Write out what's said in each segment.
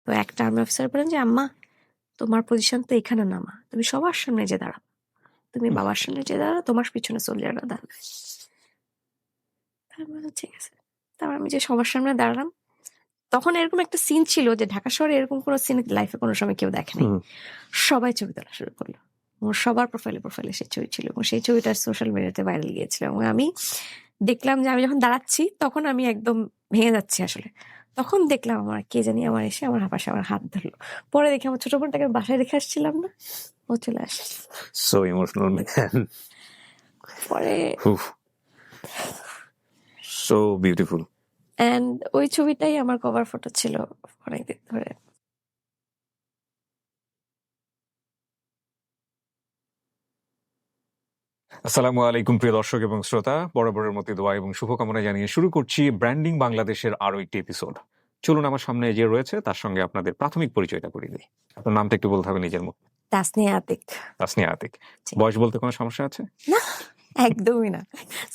তো একটা army officer বলেন যে আম্মা তোমার পজিশন তো এখানে না মা, তুমি সবার সামনে যে দাঁড়াও, তুমি বাবার সামনে যে দাঁড়াও, তোমার পিছনে সোলজাররা দাঁড়াবে। আমি বললাম, ঠিক আছে। তারপর আমি যে সবার সামনে দাঁড়ালাম, তখন এরকম একটা সিন ছিল যে ঢাকা শহরে এরকম কোনো সিন লাইফে কোনো সময় কেউ দেখেনি। সবাই ছবি তোলা শুরু করলো, সবার প্রোফাইলে সেই ছবি ছিল এবং সেই ছবিটা সোশ্যাল মিডিয়াতে ভাইরাল গিয়েছিল। এবং আমি দেখলাম যে আমি যখন দাঁড়াচ্ছি তখন আমি একদম ভেঙে যাচ্ছি আসলে। তখন দেখলাম আমার কে জানি আমার এসে আমার পাশে আমার হাত ধরলো। পরে দেখি আমার ছোট বোনটাকে বাসায় রেখে আসছিলাম না, ও চলে আসছে। সো ইমোশনাল ম্যান, পরে সো বিউটিফুল। এন্ড ওই ছবিটাই আমার কভার ফটো ছিল অনেকদিন ধরে। আসসালামু আলাইকুম প্রিয় দর্শক এবং শ্রোতা, বরাবরের মতো দোয়া এবং শুভকামনা জানিয়ে শুরু করছি ব্র্যান্ডিং বাংলাদেশের আরো একটি এপিসোড। চলুন আমার সামনে যে রয়েছে তার সঙ্গে আপনাদের প্রাথমিক পরিচয়টা করিয়ে দিই। আপনার নামটা একটু বলতে হবে নিজের মুখ। তাসনিয়া আতিক। তাসনিয়া আতিক। বয়স বলতে কোনো সমস্যা আছে? না, একদমই না।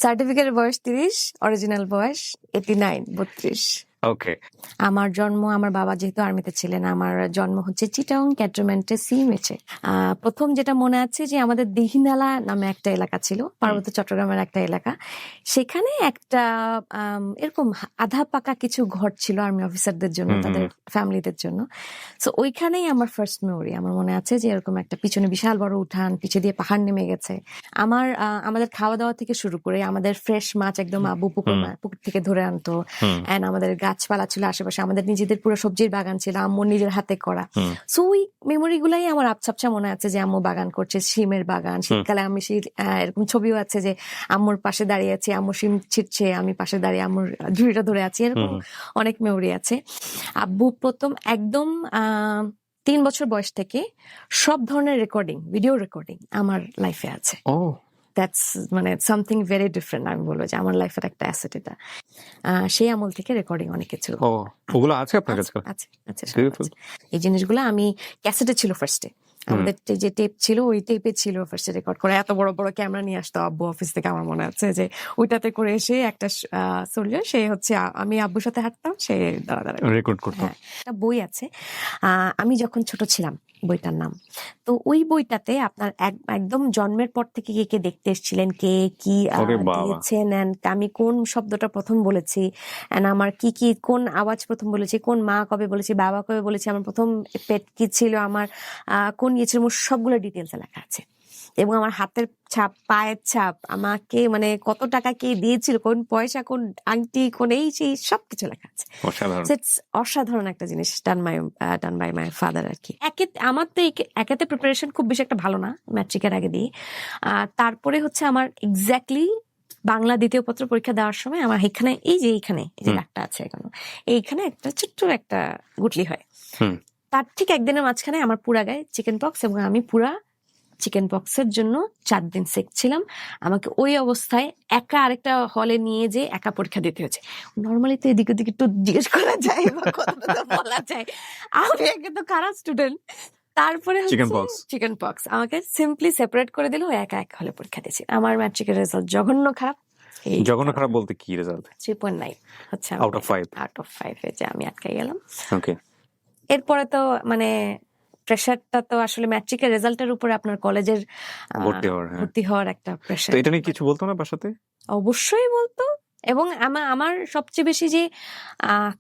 সার্টিফিকেটের বয়স 30, অরিজিনাল বয়স 89, 32। ওকে। আমার জন্ম, আমার বাবা যেহেতু আর্মিতে ছিলেন, আমার জন্ম হচ্ছে চিটাগং ক্যান্টনমেন্টে সিএমএইচে। প্রথম যেটা মনে আছে যে আমাদের দিঘিনালা নামে একটা এলাকা ছিল, পার্বত্য চট্টগ্রামের একটা এলাকা। সেখানে একটা এরকম আধা পাকা কিছু ঘর ছিল আর্মি অফিসারদের জন্য, তাদের ফ্যামিলিদের জন্য। সো ওইখানেই আমার ফার্স্ট মেমোরি। আমার মনে আছে যে এরকম একটা পিছনে বিশাল বড় উঠান, পিছে দিয়ে পাহাড় নেমে গেছে। আমাদের খাওয়া দাওয়া থেকে শুরু করে আমাদের ফ্রেশ মাছ একদম আব্বু পুকুর থেকে ধরে আনতো। এন্ড আমাদের গাছপালা ছিল আশেপাশে, আমাদের নিজেদের পুরো সবজির বাগান ছিল, আম্মু নিজের হাতে করা। সো ওই মেমোরি গুলাই আমার আবছা মনে আছে যে আম্মু বাগান করছে, শিমের বাগান। শীতকালে আমি এরকম ছবিও আছে যে আম্মুর পাশে দাঁড়িয়ে আছি, আম্মু শিম ছিটছে, আমি পাশে দাঁড়িয়ে আম্মুর ঝুড়িটা ধরে আছি। এরকম অনেক মেমোরি আছে। আব্বু প্রথম একদম 3 বছর বয়স থেকে সব ধরনের রেকর্ডিং, ভিডিও রেকর্ডিং আমার লাইফে আছে। দ্যাটস মানে সামথিং ভেরি ডিফারেন্ট। আমি বলবো যে আমার লাইফের একটা অ্যাসেট এটা। সেই আমল থেকে রেকর্ডিং অনেক কিছু ওগুলো আছে আপনার কাছে? আছে। এই জিনিসগুলো আমি ক্যাসেটে ছিল ফার্স্টে, আমাদের যে টেপ ছিল ওই টেপে ছিল ফার্স্টে রেকর্ড করে। এত বড় বড় ক্যামেরা নিয়ে আসতো আব্বু অফিস থেকে। আমার মনে আছে যে ওইটাতে করে এসে একটা সোলজার, সে হচ্ছে আমি আব্বুর সাথে হাঁটতাম, সে দাঁড়া রেকর্ড করতো। একটা বই আছে, আমি যখন ছোট ছিলাম বইটার নাম। তো ওই বইটাতে আপনার একদম জন্মের পর থেকে কে কে দেখতে এসেছিলেন, কে কি দিয়েছেন, আমি কোন শব্দটা প্রথম বলেছি, আমার কি কোন আওয়াজ প্রথম বলেছি, কোন মা কবে বলেছি, বাবা কবে বলেছি, আমার প্রথম পেট কি ছিল, আমার কোন ইয়ে ছিল, সবগুলো ডিটেলস লেখা আছে। এবং আমার হাতের ছাপ, পায়ের ছাপ, আমাকে মানে কত টাকা কে দিয়েছিল, কোন পয়সা, কোন আংটি, কোন এই সেই সবকিছু লেখা আছে। অসাধারণ একটা জিনিস, ডান বাই মাই ফাদার আর কি। আমার তো একেতে প্রিপারেশন খুব বেশি একটা ভালো না ম্যাট্রিকের আগে দিয়ে। তারপরে হচ্ছে আমার এক্স্যাক্টলি বাংলা দ্বিতীয় পত্র পরীক্ষা দেওয়ার সময় আমার এইখানে এই যে ডাকটা আছে এখানে, এইখানে একটা ছোট্ট একটা গুটলি হয়। তার ঠিক একদিনের মাঝখানে আমার পুরা গায়ে চিকেন পক্স, এবং আমি পুরা চিকেন পক্সের জন্য 4 দিন সিক ছিলাম। আমাকে ওই অবস্থায় একা আরেকটা হলে নিয়ে যে একা পরীক্ষা দিতে হয়েছে। নর্মালি তো এদিক ওদিক একটু জিজ্ঞেস করা যায় বা কথা বলা যায়, আমি একে তো খারাপ স্টুডেন্ট। তারপরে চিকেন পক্স আমাকে সিম্পলি সেপারেট করে দিল, একা এক হলে পরীক্ষা দিয়েছি। আমার ম্যাট্রিকের রেজাল্ট জঘন্য খারাপ। জঘন্য খারাপ বলতে কি রেজাল্ট? 3.9 হচ্ছে আউট অফ 5 যে আমি আটকে গেলাম। ওকে। এরপরে তো মানে প্রেশারটা তো আসলে ম্যাট্রিকের রেজাল্টের উপরে আপনার কলেজের ভর্তি হওয়ার একটা প্রেশার। এটা নিয়ে কিছু বলতো না বাসাতে? অবশ্যই বলতো। এবং আমার সবচেয়ে বেশি যে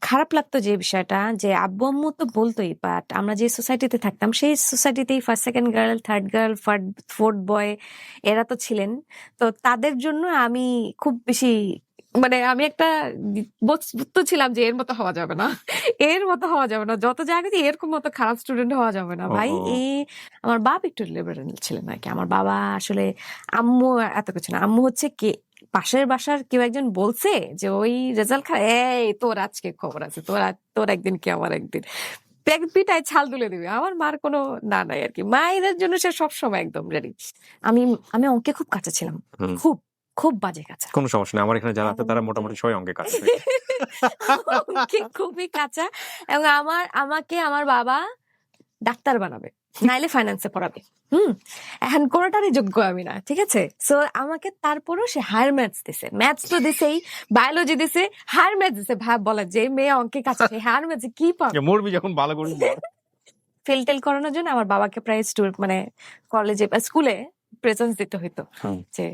খারাপ লাগতো যে বিষয়টা, যে আব্বু আম্মু তো বলতোই, বাট আমরা যে সোসাইটিতে থাকতাম সেই সোসাইটিতেই first second girl, third girl, fourth boy এরা তো ছিলেন। তো তাদের জন্য আমি খুব বেশি মানে আমি একটা বস্তু ছিলাম যে এর মতো হওয়া যাবে না, এর মতো হওয়া যাবে না, যত জায়গাতে এরকম মতো খারাপ স্টুডেন্ট হওয়া যাবে না ভাই। আমার বাপ একটু লিবারেল ছিলেন আর কি। আমার বাবা আসলে, আম্মু এত কিছু না। আম্মু হচ্ছে কে পাশের বাসার কেউ একজন বলছে যে ওই রেজাল্ট খারাপ, এই তোর আজকে খবর আছে, তোর একদিন কি আমার একদিন, পিটায় ছাল তুলে দিবে। আমার মার কোনো না নাই আর কি, মায়েদের জন্য সে সবসময় একদম রেডি। আমি অঙ্কে খুব কাঁচা ছিলাম, খুব বাজে কাঁচা। কোনো সমস্যা নেই, আমার এখানে যারা আছে তারা মোটামুটি সবাই অঙ্কে কাঁচা। খুবই কাঁচা। এবং আমাকে আমার বাবা ডাক্তার বানাবে, নাইলে ফাইন্যান্সে পড়াবে। এখন কোনোটারই যোগ্য আমি না, ঠিক আছে। সো আমাকে তারপরও সে হায়ার ম্যাথস দিছে, ম্যাথস তো দিছেই, বায়োলজি দিছে, হায়ার ম্যাথস দিছে। ভাব বলা যে মেয়ে অঙ্কে কাছে, সে হায়ার ম্যাথসে কি পাবে? মরবি যখন ভালো করবি। ফেল টেল করানোর জন্য আমার বাবাকে প্রায় মানে কলেজে বা স্কুলে প্রেজেন্স দিতে হইতো, যে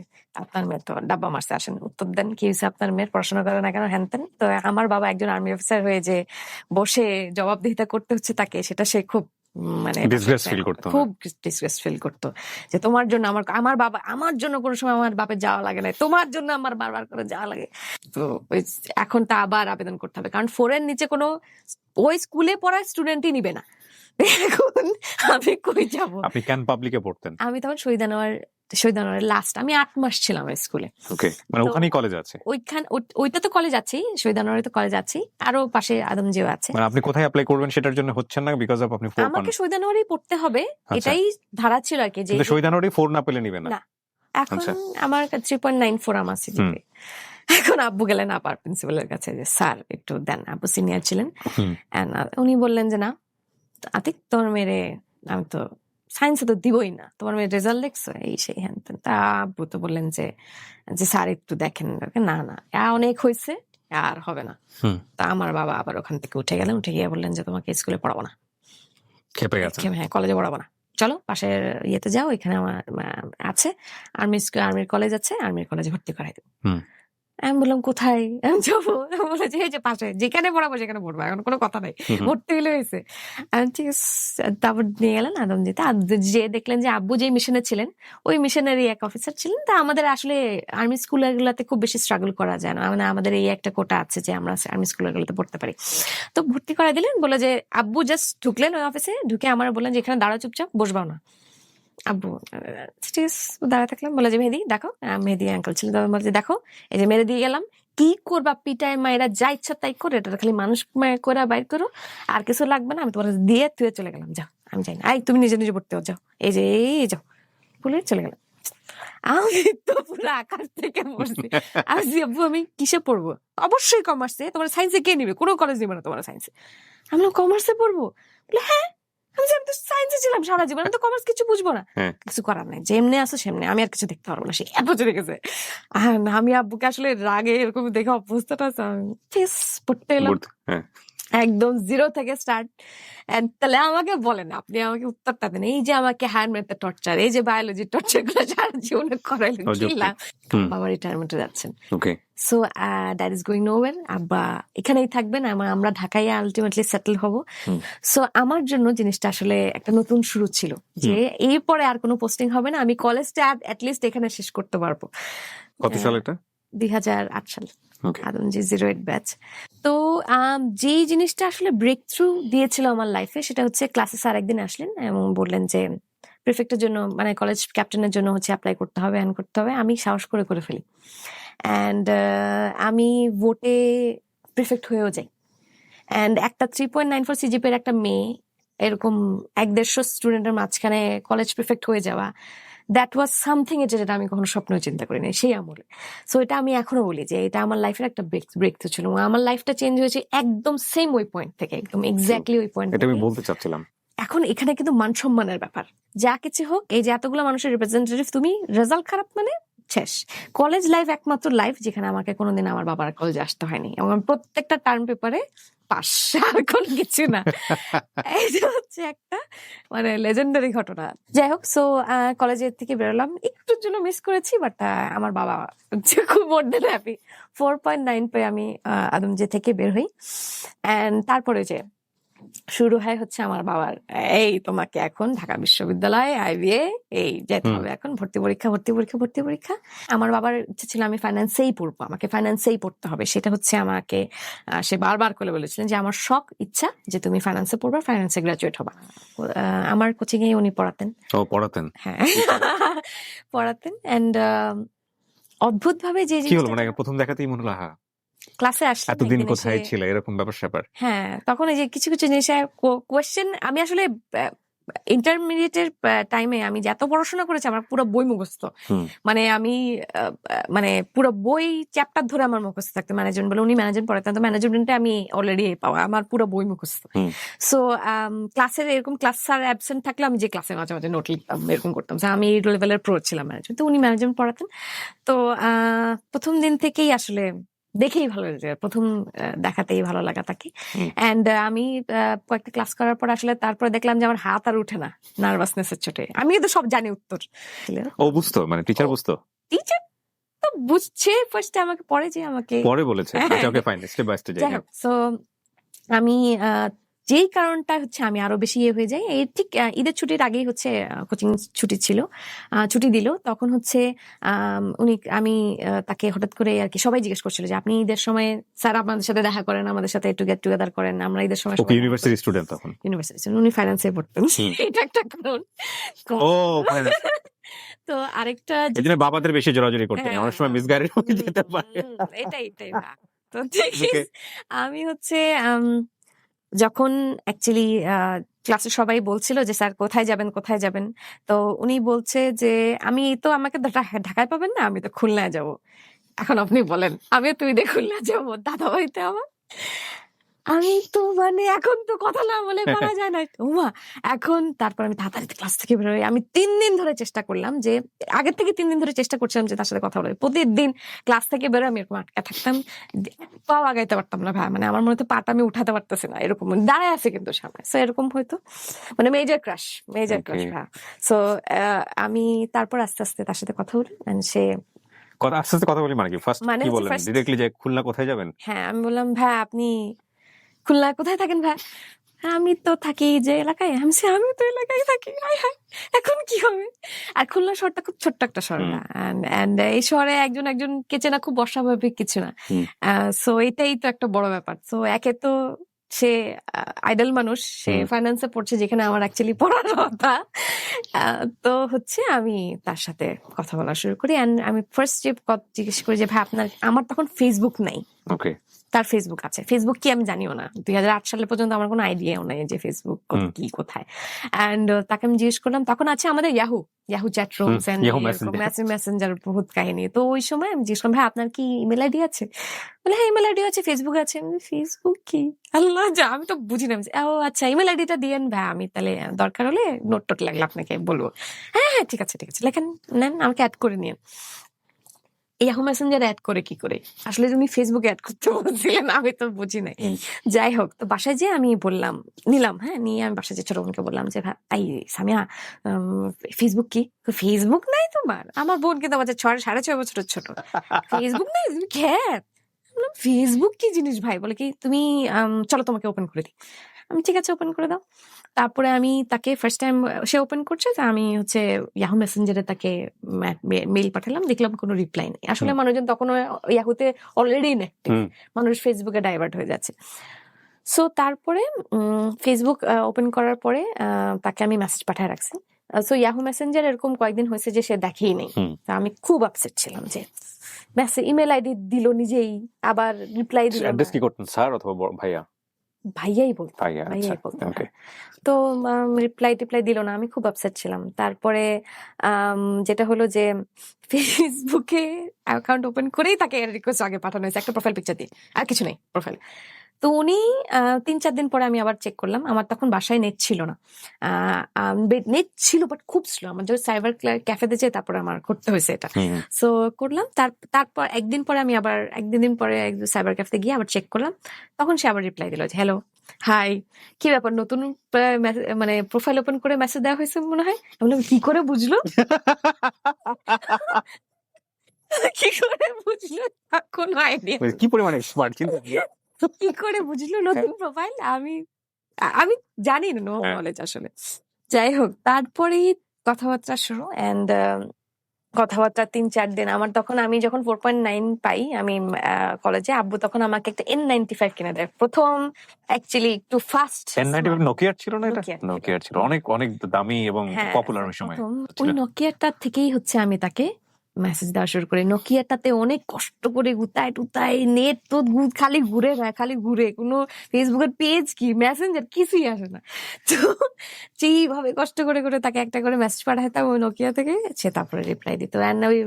আপনার মেয়ে তো ডাব্বা মারছে, আসেন উত্তর দেন, কি হয়েছে আপনার মেয়ের, পড়াশোনা করে না কেন, হ্যান তেন। তো আমার বাবা একজন আর্মি অফিসার হয়ে যে বসে জবাবদিহিতা করতে হচ্ছে তাকে, সেটা সে খুব মানে ডিসগ্রেস ফিল করতো, খুব ডিসগ্রেস ফিল করতো, যে তোমার জন্য আমার বাবা, আমার জন্য কোনো সময় আমার বাপের যাওয়া লাগে না, তোমার জন্য আমার বারবার করে যাওয়া লাগে। তো এখন তা আবার আবেদন করতে হবে, কারণ 4 এর নিচে কোনো ওই স্কুলে পড়ার স্টুডেন্টই নিবে না। এখন আমি কই যাব? আপনি কেন পাবলিকে পড়তেন? আমি তখন শহীদ আনোয়ারের লাস্ট, আমি 8 মাস ছিলাম ওই স্কুলে। ওকে, মানে ওখানেই কলেজ আছে? ওইটা তো কলেজ আছেই, শহীদ আনোয়ারে তো কলেজ আছেই, আরো পাশে আদমজিও আছে। মানে আপনি কোথায় অ্যাপ্লাই করবেন সেটার জন্য হচ্ছেন না, বিকজ অফ আপনি 4 পান? আমাকে শহীদ আনোয়ারেই পড়তে হবে, এটাই ধারা ছিল আর কি। যে শহীদ আনোয়ারে 4 না পেলে নিবে না? এখন আমার 3.94 আমার সিজিপিএ। এখন আব্বু গেলেন আবার প্রিন্সিপালের কাছে, যে স্যার একটু দেন, আব্বু সিনিয়র ছিলেন। উনি বললেন যে না আতিক, তোমার মেরে আমি তো সায়েন্সে তো দিবই না, তোমার মেয়ের রেজাল্ট দেখছো, এই সেই হ্যান তেন। তা আব্বু তো বললেন যে স্যার একটু দেখেন। না না, অনেক হয়েছে, আর হবে না। তা আমার বাবা আবার ওখান থেকে উঠে গেলেন, উঠে গিয়ে বললেন যে তোমাকে স্কুলে পড়াবো না, খেপে গেছে, হ্যাঁ কলেজে পড়াবো না, চলো পাশের ইয়েতে যাও, এখানে আমার আছে আর্মির কলেজ আছে, আর্মির কলেজে ভর্তি করাই দেবো। আমি বললাম কোথায় আমি যাবো? বলে যে এই যে পাশে, যেখানে পড়াবো সেখানে পড়বো, এখন কোনো কথা নাই, ভর্তি হলে হয়েছে। ঠিক আছে, তারপর নিয়ে গেলেন আদমজিতে। যে দেখলেন যে আব্বু যে মিশনে ছিলেন, ওই মিশনেরই এক অফিসার ছিলেন। তা আমাদের আসলে আর্মি স্কুলগুলোতে খুব বেশি স্ট্রাগল করা যায় না, মানে আমাদের এই একটা কোটা আছে যে আমরা আর্মি স্কুলগুলোতে পড়তে পারি। তো ভর্তি করা দিলেন, বলে যে আব্বু জাস্ট ঢুকলেন ওই অফিসে, ঢুকে আমার বললেন যে এখানে দাঁড়া, চুপচাপ বসবাও না। আব্বু ঠিক আছে দাঁড়া থাকলাম, বলে যে মেহেদি দেখো, মেহেদি আঙ্কেল ছিল, বলে যে দেখো এই যে মেরে দিয়ে গেলাম, কি করবা পিটায় মায়েরা, যা ইচ্ছা তাই করে, এটা খালি মানুষ করে বাইর করো, আর কিছু লাগবে না, আমি তোমার দিয়ে তুই চলে গেলাম, যাও আমি যাই না, তুমি নিজে নিজে পড়তে যাও, এই যে এই যাও বলে চলে গেলাম। আমি তো পুরো আকাশ থেকে পড়ছি। আব্বু আমি কিসে পড়বো? অবশ্যই কমার্সে, তোমার সায়েন্সে কে নিবে? কোনো কলেজ নিবে না তোমার সায়েন্সে। আমি কমার্সে পড়বো? বলে হ্যাঁ, আমি তো সায়েন্সে ছিলাম সারা জীবন, আমি তো কমার্স কিছু বুঝবো না। কিছু করার নাই, যেমনি আসো সেমনি, আমি আর কিছু দেখতে পারবো না। সে এত চলে গেছে। আমি আব্বুকে আসলে রাগে এরকম দেখে অবস্থাটা পড়তে এলাম, একদম 0 থেকে স্টার্ট। তাহলে আমাকে বলেন, আপনি আমাকে উত্তরটা দেন, এই যে আমাকে হায়ার ম্যাথের টর্চার, এই যে বায়োলজির টর্চার গুলো সারা জীবনে করাইলেন, বাবা রিটায়ারমেন্টে যাচ্ছেন। So that is going nowhere. আব্বা এখানেই থাকবেন, আমরা ঢাকায় আলটিমেটলি সেটেল হব। সো আমার জন্য জিনিসটা আসলে একটা নতুন শুরু ছিল, যে এরপরে আর কোনো পোস্টিং হবে না, আমি কলেজটা অ্যাটলিস্ট এখানে শেষ করতে পারবো। কত সাল এটা? 2008 সাল, আদমজি 08 ব্যাচ। তো যে জিনিসটা আসলে ব্রেক থ্রু দিয়েছিল আমার লাইফে, সেটা হচ্ছে ক্লাসে স্যার একদিন আসলেন এবং বললেন যে প্রিফেক্টের জন্য, মানে কলেজ ক্যাপ্টেনের জন্য হচ্ছে অ্যাপ্লাই করতে হবে, এন্ড করতে হবে। আমি সাহস করে ফেলি, অ্যান্ড আমি ভোটে প্রিফেক্ট হয়েও যাই। অ্যান্ড একটা 3.94 সিজিপির একটা মেয়ে এরকম 150 স্টুডেন্টের মাঝখানে কলেজ প্রিফেক্ট হয়ে যাওয়া, দ্যাট ওয়াজ সামথিং যেটা আমি কখনো স্বপ্ন চিন্তা করিনি সেই আমলে। সো এটা আমি এখনো বলি যে এটা আমার লাইফের একটা ব্রেক থ্রু ছিল। আমার লাইফটা চেঞ্জ হয়েছে একদম সেম ওই পয়েন্ট থেকে, একদম এক্স্যাক্টলি ওই পয়েন্ট। এটা আমি বলতে চাচ্ছিলাম। এখন এখানে কিন্তু মান সম্মানের ব্যাপার, যা কিছু হোক, এই যে এতগুলো মানুষের রিপ্রেজেন্টেটিভ, তুমি রেজাল্ট খারাপ মানে শেষ। কলেজ লাইফ একমাত্র লাইফ যেখানে আমাকে কোনোদিন আমার বাবার কলেজে আসতে হয়নি, এবং প্রত্যেকটা টার্ম পেপারে পাস, আর কোনো কিছু না। এটা হচ্ছে একটা মানে লেজেন্ডারি ঘটনা। যাই হোক, সো কলেজের থেকে বেরোলাম, একটুর জন্য মিস করেছি, বাট আমার বাবা খুব মোর দেন হ্যাপি। 4.9 পেয়ে আমি আদমজি থেকে বের হই। অ্যান্ড তারপরে যে শুরু হয় হচ্ছে আমার বাবার, এই তোমাকে এখন ঢাকা বিশ্ববিদ্যালয় আইবিএ এই যেতে হবে, এখন ভর্তি পরীক্ষা। আমার বাবার ইচ্ছে ছিল আমি ফাইন্যান্সেই পড়বো, আমাকে ফাইন্যান্সেই পড়তে হবে। সেটা হচ্ছে আমাকে সে বারবার করে বলেছিলেন যে আমার শখ ইচ্ছা যে তুমি ফাইন্যান্সে পড়বা, ফাইন্যান্সে গ্রাজুয়েট হবা। আমার কোচিং এ উনি পড়াতেন। হ্যাঁ পড়াতেন। এন্ড অদ্ভুত ভাবে যে মানে প্রথম দেখাতেই মনে হলো হ্যাঁ ক্লাসে আসলে এতদিন কোথায় ছিল এরকম ব্যাপার স্যাপার। হ্যাঁ, তখন এই যে কিছু জিনিসের কোয়েশ্চেন আমি আসলে ইন্টারমিডিয়েটের টাইমে আমি যে এত পড়াশোনা করেছি আমার পুরো বই মুখস্থ। হুম। মানে আমি মানে পুরো বই চ্যাপ্টার ধরে আমার মুখস্থ থাকতো। ম্যানেজমেন্ট বলে উনি ম্যানেজমেন্ট পড়াতেন, তো ম্যানেজমেন্টে আমি অলরেডি পাওয়া আমার পুরো বই মুখস্থ। হুম। সো ক্লাসের এরকম ক্লাস স্যার অ্যাবসেন্ট থাকলে আমি যে ক্লাসে মাঝে মাঝে নোট লিখতাম, এরকম করতাম। So, আমি এই লেভেলের প্রো ছিলাম ম্যানেজমেন্ট, তো উনি ম্যানেজমেন্ট পড়াতেন। তো প্রথম দিন থেকেই আসলে দেখেই ভালো লাগে, প্রথম দেখাতেই ভালো লাগা তাকে। এন্ড আমি কয়েকটা ক্লাস করার পর আসলে তারপরে দেখলাম যে আমার হাত আর উঠে না নার্ভাসনেসের চোটে। আমি কিন্তু সব জানি উত্তর। ও বুঝতো, মানে টিচার বুঝতো? টিচার তো বুঝছে, ফার্স্টে আমাকে পরে যে আমাকে পরে বলেছে। আচ্ছা, ওকে, ফাইন, স্টেপ বাই স্টেপ যাই হোক। সো আমি যেই কারণটা হচ্ছে আমি আরো বেশি হয়ে যাই, এই ঠিক ঈদের ছুটির আগেই হচ্ছে কোচিং ছুটি ছিল, ছুটি দিল তখন হচ্ছে আমি তাকে হঠাৎ করে আর কি সবাই জিজ্ঞেস করছিল যে আপনি ঈদের সময় স্যার আমাদের সাথে দেখা করেন, আমাদের সাথে একটু গেট টুগেদার করেন, আমরা ঈদের সময় ওকে, ইউনিভার্সিটি স্টুডেন্ট তখন? ইউনিভার্সিটি, উনি ফাইন্যান্সে পড়তেন, এটা একটা কারণ। ও ফাইন্যান্স। তো আরেকটা এজন্য বাবাদের বেশি জোরাজুরি করতে নেই, অনেক সময় মিসগাইডেড হয়ে যেতে পারে। এটাই তো ঠিক আছে। আমি হচ্ছে যখন অ্যাকচুয়ালি ক্লাসে সবাই বলছিল যে স্যার কোথায় যাবেন কোথায় যাবেন, তো উনি বলছে যে আমি তো আমাকে ঢাকায় পাবেন না, আমি তো খুলনায় যাব। এখন আপনি বলেন আমিও তুই দিয়ে খুলনা যাবো দাদা বাড়িতে আমার? আমি তো মানে এখন তো কথা না বলে করা যায় না উমা। এখন তারপর আমি তাড়াতাড়ি ক্লাস থেকে বেরোই। আমি 3 দিন ধরে চেষ্টা করলাম, যে আগের থেকে 3 দিন ধরে চেষ্টা করছিলাম যে তার সাথে কথা বলে। প্রতিদিন ক্লাস থেকে বেরোয় আমি এরকম আটকা থাকতাম, পাও আগাইতে পারতাম না ভাই, মানে আমার মনে হতো পাটা আমি উঠাতে পারতেছি না, এরকম দাঁড়ায় আছে কিন্তু সামনে। সো এরকম হয়তো মানে মেজর ক্রাশ ভাই। সো আমি তারপর আস্তে আস্তে তার সাথে কথা বলি, সে আস্তে আস্তে কথা বলি মানে কি? ফার্স্ট মানে কি বলেন? ডিরেক্টলি যে খুলনা কোথায় যাবেন? হ্যাঁ, আমি বললাম ভাই আপনি খুলনায় কোথায় থাকেন ভাই? আমি তো থাকি যে এলাকায়। আমি তো এলাকায় থাকি। হায় হায়, এখন কি হবে? আর খুলনা শহরটা খুব ছোট্ট একটা শহর না, এন্ড এই শহরে একজনকে চেনা খুব অস্বাভাবিক কিছু না। সো এটাই তো একটা বড় ব্যাপার। সো একে তো সে আইডল মানুষ, সে ফাইন্যান্সে পড়ছে যেখানে আমার অ্যাকচুয়ালি পড়ার কথা। তো হচ্ছে আমি তার সাথে কথা বলা শুরু করি, এন্ড আমি ফার্স্ট যে জিজ্ঞেস করি যে ভাই আমার তখন ফেসবুক নাই। ওকে। তার ফেসবুক আছে। ফেসবুক কি আমি জানিও না। 2008 সালে পর্যন্ত আমার কোনো আইডিয়াও নাই যে ফেসবুক কি কোথায়। এন্ড তাকে আমি জিজ্ঞেস করলাম, তখন আছে আমাদের Yahoo chat rooms and messenger বহুত কাহিনী। তো ওই সময় আমি জিজ্ঞেস করলাম ভাই আপনার কি ইমেল আইডি আছে? বলে হ্যাঁ ইমেল আইডি আছে, ফেসবুক আছে। ফেসবুক কি আল্লাহ, যা আমি তো বুঝি না। ও আচ্ছা, ইমেল আইডিটা দিয়েন ভাই, আমি তাহলে দরকার হলে নোট টোট লাগলে আপনাকে বলবো। হ্যাঁ ঠিক আছে লেখেন, নেন, আমাকে অ্যাড করে নিন। ইয়াহু মেসেঞ্জার অ্যাড করে কি করে? আসলে তুমি ফেসবুকে অ্যাড করতে বলছিলেন, আমি তো বুঝি নাই। যাই হোক, তো বাসায় যে আমি বললাম, নিলাম, হ্যাঁ নিয়ে আমি বাসায় যে ছোট বোনকে বললাম যে ভাই সামিয়া ফেসবুক কি? ফেসবুক নাই তোমার? আমার বোন কিন্তু আমাদের 6.5 বছরের ছোট। ফেসবুক নাই? তুমি খ্যাত? ফেসবুক কি জিনিস ভাই? বলে কি তুমি চলো তোমাকে ওপেন করে দিই। আমি ঠিক আছে ওপেন করে দাও। তারপরে আমি তাকে ফার্স্ট টাইম সে ওপেন করছে, তো আমি হচ্ছে ইয়াহু মেসেঞ্জারে তাকে মেইল পাঠালাম, দেখলাম কোনো রিপ্লাই নেই। আসলে মানুষজন তখন ইয়াহুতে অলরেডি ইনঅ্যাক্টিভ, মানুষ ফেসবুকে ডাইভার্ট হয়ে যাচ্ছে। সো তারপরে ফেসবুক ওপেন করার পরে তাকে আমি মেসেজ পাঠায় রাখছি। সো ইয়াহু মেসেঞ্জার এরকম কয়েকদিন হয়েছে যে সে দেখেই নেই। আমি খুব আপসেট ছিলাম যে মেসেজ ইমেল আইডি দিল নিজেই, আবার রিপ্লাই দিল। অ্যাড্রেস কি করতেন, স্যার অথবা ভাইয়া? ভাইয়াই বলতো। তো রিপ্লাই দিল না, আমি খুব আপসেট ছিলাম। তারপরে যেটা হলো যে ফেসবুকে অ্যাকাউন্ট ওপেন করেই তাকে রিকোয়েস্ট আগে পাঠানো হয়েছে, একটা প্রোফাইল পিকচার দিয়ে, আর কিছু নেই প্রোফাইল। তো উনি 3-4 দিন পরে আমি আবার চেক করলাম, আমার তখন বাসায় নেট ছিল না, নেট ছিল বাট খুব স্লো। আমার যখন সাইবার ক্যাফেতে যেয়ে তারপরে আমার করতে হয়েছে এটা। সো করলাম, তারপর একদিন পরে আমি আবার একদিন পরে সাইবার ক্যাফেতে গিয়ে আবার চেক করলাম, তখন সে আবার রিপ্লাই দিল যে হ্যালো হাই, কি ব্যাপার নতুন মানে প্রোফাইল ওপেন করে মেসেজ দেওয়া হয়েছে মনে হয়। আমি বললাম কি করে বুঝলো? কি করে বুঝলো? কোনো আইডিয়া। কি পরিমাণে এক্সপার্ট কিন্তু। কি করে বুঝলো নতুন প্রোফাইল? আমি জানি না, নো নলেজ আসলে। যাই হোক, তারপরেই কথাবার্তা শুরু, এন্ড কথাবার্তা 3-4 দিন। আমার তখন আমি যখন 4.9 পাই আমি কলেজে, আব্বু তখন আমাকে একটা N95 কিনে দেয় প্রথম। অ্যাকচুয়ালি একটু ফাস্ট N95 নোকিয়ার ছিল না? এটা নোকিয়ার ছিল, অনেক অনেক দামি এবং পপুলার ওই সময়। ওই নোকিয়াটার থেকেই হচ্ছে আমি তাকে মেসেজ দেওয়া শুরু করি। নোকিয়াটাতে অনেক কষ্ট করে গুতায় টুতায়, নেট তো খালি ঘুরে না, খালি ঘুরে, কোনো ফেসবুকের পেজ কি মেসেঞ্জার কিছুই আসে না। তো যেইভাবে কষ্ট করে করে তাকে একটা করে মেসেজ পাঠাতাম ওই নোকিয়া থেকে, সে তারপরে রিপ্লাই দিত। অ্যান্ড ওই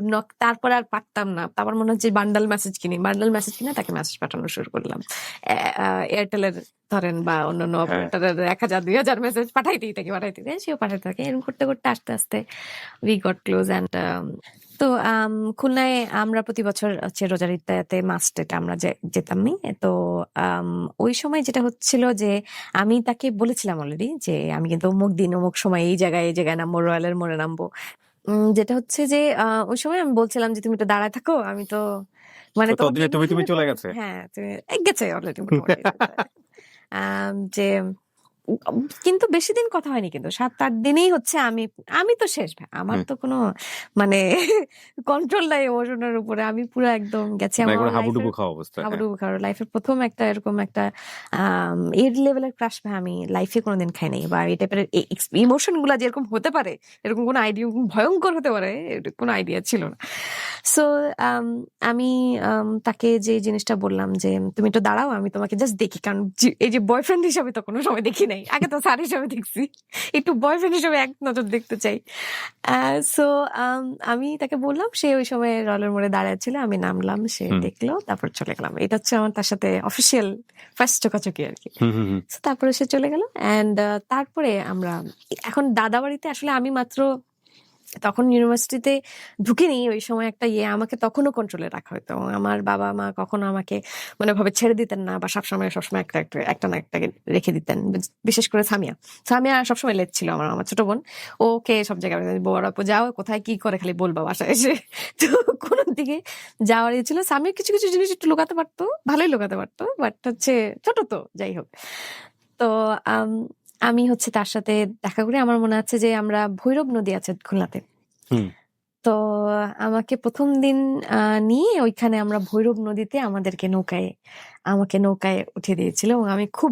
তারপর আর পারতাম না, তারপর মনে হচ্ছে বান্ডাল মেসেজ কিনে তাকে মেসেজ পাঠানো শুরু করলাম। এয়ারটেলের ধরেন বা অন্যান্য অপারেটরের 1000-2000 মেসেজ পাঠাইতেই থাকে সেও পাঠাইতে থাকে। এরকম করতে করতে আস্তে আস্তে উই গট ক্লোজ। অ্যান্ড তো খুলনায় আমরা প্রতি বছর হচ্ছে রোজার ঈদটাতে মাস্ট এটা আমরা যেতামই। তো ওই সময় যেটা হচ্ছিল যে আমি তাকে বলেছিলাম অলরেডি যে আমি কিন্তু অমুক দিন অমুক সময় এই জায়গায় নামবো, রয়্যালের মোড়ে নামবো। যেটা হচ্ছে যে ওই সময় আমি বলছিলাম যে তুমি তো দাঁড়ায় থাকো, আমি তো মানে ততদিনে তুমি চলে গেছে। হ্যাঁ, তুমি গেছে অলরেডি মোটামুটি। যে কিন্তু বেশি দিন কথা হয়নি, কিন্তু 7-8 দিনেই হচ্ছে আমি তো শেষ ভাই, আমার তো কোনো মানে কন্ট্রোল নাই ইমোশনের উপরে, আমি পুরো একদম গেছি। আমার হাবুডুবু খাওয়া অবস্থা। হাবুডুবু খাওয়া লাইফের প্রথম একটা এরকম একটা এর লেভেলের ক্রাশ ভাই আমি লাইফে কোনোদিন খাই নাই, বা এই টাইপের ইমোশন গুলা যেরকম হতে পারে, এরকম কোনো আইডিয়া, ভয়ঙ্কর হতে পারে, কোনো আইডিয়া ছিল না। সো আমি তাকে যে জিনিসটা বললাম যে তুমি তো দাঁড়াও, আমি তোমাকে জাস্ট দেখি, কারণ এই যে বয়ফ্রেন্ড হিসাবে তো কোনো সময় দেখি নাই, আগে তো স্যার হিসাবে দেখছি, একটু বয়ফ্রেন্ড হিসাবে এক নজর দেখতে চাই। সো আমি তাকে বললাম, সে ওই সময় রয়্যালের মোড়ে দাঁড়ায় ছিল, আমি নামলাম, সে দেখলো, তারপর চলে গেলাম। এটা হচ্ছে আমার তার সাথে অফিসিয়াল ফার্স্ট চোকাচোকি আর কি। So, তারপরে সে চলে গেল। অ্যান্ড তারপরে আমরা এখন দাদা বাড়িতে আসলে আমি মাত্র তখন ইউনিভার্সিটিতে ঢুকিনি, ওই সময় একটা আমাকে তখনও কন্ট্রোলে রাখা হতো। এবং আমার বাবা মা কখনো আমাকে মানে ভাবে ছেড়ে দিতেন না, বা সবসময় একটা না একটা রেখে দিতেন। বিশেষ করে সামিয়া সবসময় লেট ছিল, আমার ছোট বোন, ওকে সব জায়গায় বড় আপু যাও, কোথায় কি করে খালি বলবা বাসায় এসে। তো কোন দিকে যাওয়ার ছিল। সামিয়া কিছু কিছু জিনিস একটু লুকাতে পারতো, ভালোই লুকাতে পারতো, বাট হচ্ছে ছোট তো যাই হোক। তো আমি হচ্ছে তার সাথে দেখা করি। আমার মনে আছে যে আমরা ভৈরব নদী আছে খুলনাতে, তো আমাকে প্রথম দিন নিয়ে ওইখানে আমরা ভৈরব নদীতে আমাকে নৌকায় উঠিয়ে দিয়েছিল, এবং আমি খুব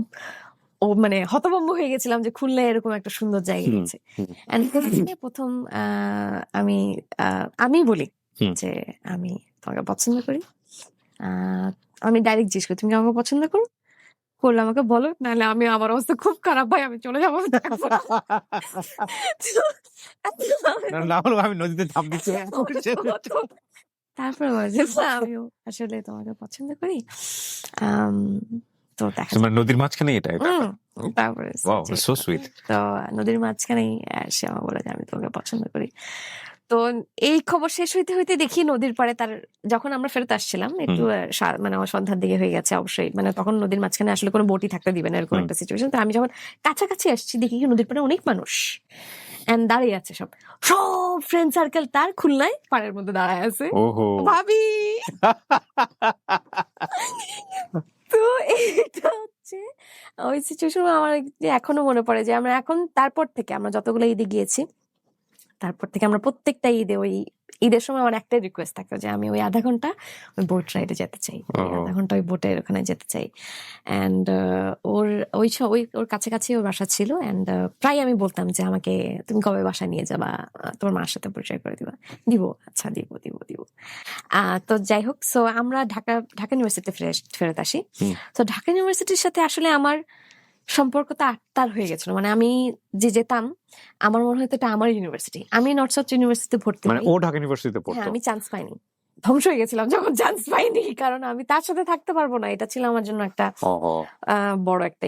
মানে হতভম্ব হয়ে গেছিলাম যে খুলনায় এরকম একটা সুন্দর জায়গা আছে। প্রথম আমি বলি যে আমি তোমাকে পছন্দ করি। আমি ডাইরেক্ট জিজ্ঞেস করি, তুমি কি আমাকে পছন্দ করো? করলে আমাকে বলো, নাহলে আমার অবস্থা খুব খারাপ ভাই, আমি চলে যাবো। আমি নদীতে ঝাঁপ দিচ্ছি। তারপরে আমিও আসলে তোমাকে পছন্দ করি। তো দেখা নদীর মাঝখানে এটা তারপরে তো নদীর মাঝখানেই সে আমার বলে যে আমি তোমাকে পছন্দ করি। তো এই খবর শেষ হইতে হইতে দেখি নদীর পাড়ে যখন আমরা ফেরত আসছিলাম, একটু মানে আমার সন্ধ্যার দিকে হয়ে গেছে অবশ্যই, মানে তখন নদীর মাঝখানে আসলে কোনো বোটই থাকতে দিবে না, এরকম একটা সিচুয়েশন। তো আমি যখন কাছাকাছি আসছি দেখি কি নদীর পাড়ে অনেক মানুষ এন্ড দাঁড়িয়ে আছে, সব ফ্রেন্ড সার্কেল তার খুলনায় পাড়ের মধ্যে দাঁড়ায় আছে। ভাবি তো এটা হচ্ছে ওই সিচুয়েশন আমার এখনো মনে পড়ে যে আমরা তারপর থেকে আমরা যতগুলো ঈদে গিয়েছি, তারপর থেকে আমরা প্রত্যেকটা ঈদের সময় আমার একটাই রিকোয়েস্ট থাকতো যে আমি ওই আধা ঘন্টা ওই বোট রাইডে যেতে চাই, আধা ঘন্টা ওই বোটের ওখানে যেতে চাই। অ্যান্ড ওর কাছাকাছি ওর বাসা ছিল। অ্যান্ড প্রায় আমি বলতাম যে আমাকে তুমি কবে বাসা নিয়ে যাবা, তোমার মার সাথে পরিচয় করে দিব। আচ্ছা দিব। তো যাই হোক, সো আমরা ঢাকা ইউনিভার্সিটিতে ফেরত আসি। তো ঢাকা ইউনিভার্সিটির সাথে আসলে আমার সম্পর্কটা আত্মার হয়ে গেছিল। মানে আমি যেতাম, আমার মনে হতো এটা আমার ইউনিভার্সিটি। আমি নর্থ সাউথ ইউনিভার্সিটিতে ভর্তি, মানে ও ঢাকা ইউনিভার্সিটিতে পড়তো। আমি চান্স পাইনি, ধ্বংস হয়ে গেছিলাম যখন চান্স পাইনি, কারণ আমি তার সাথে থাকতে পারবো না, এটা ছিল আমার জন্য একটা বড় একটা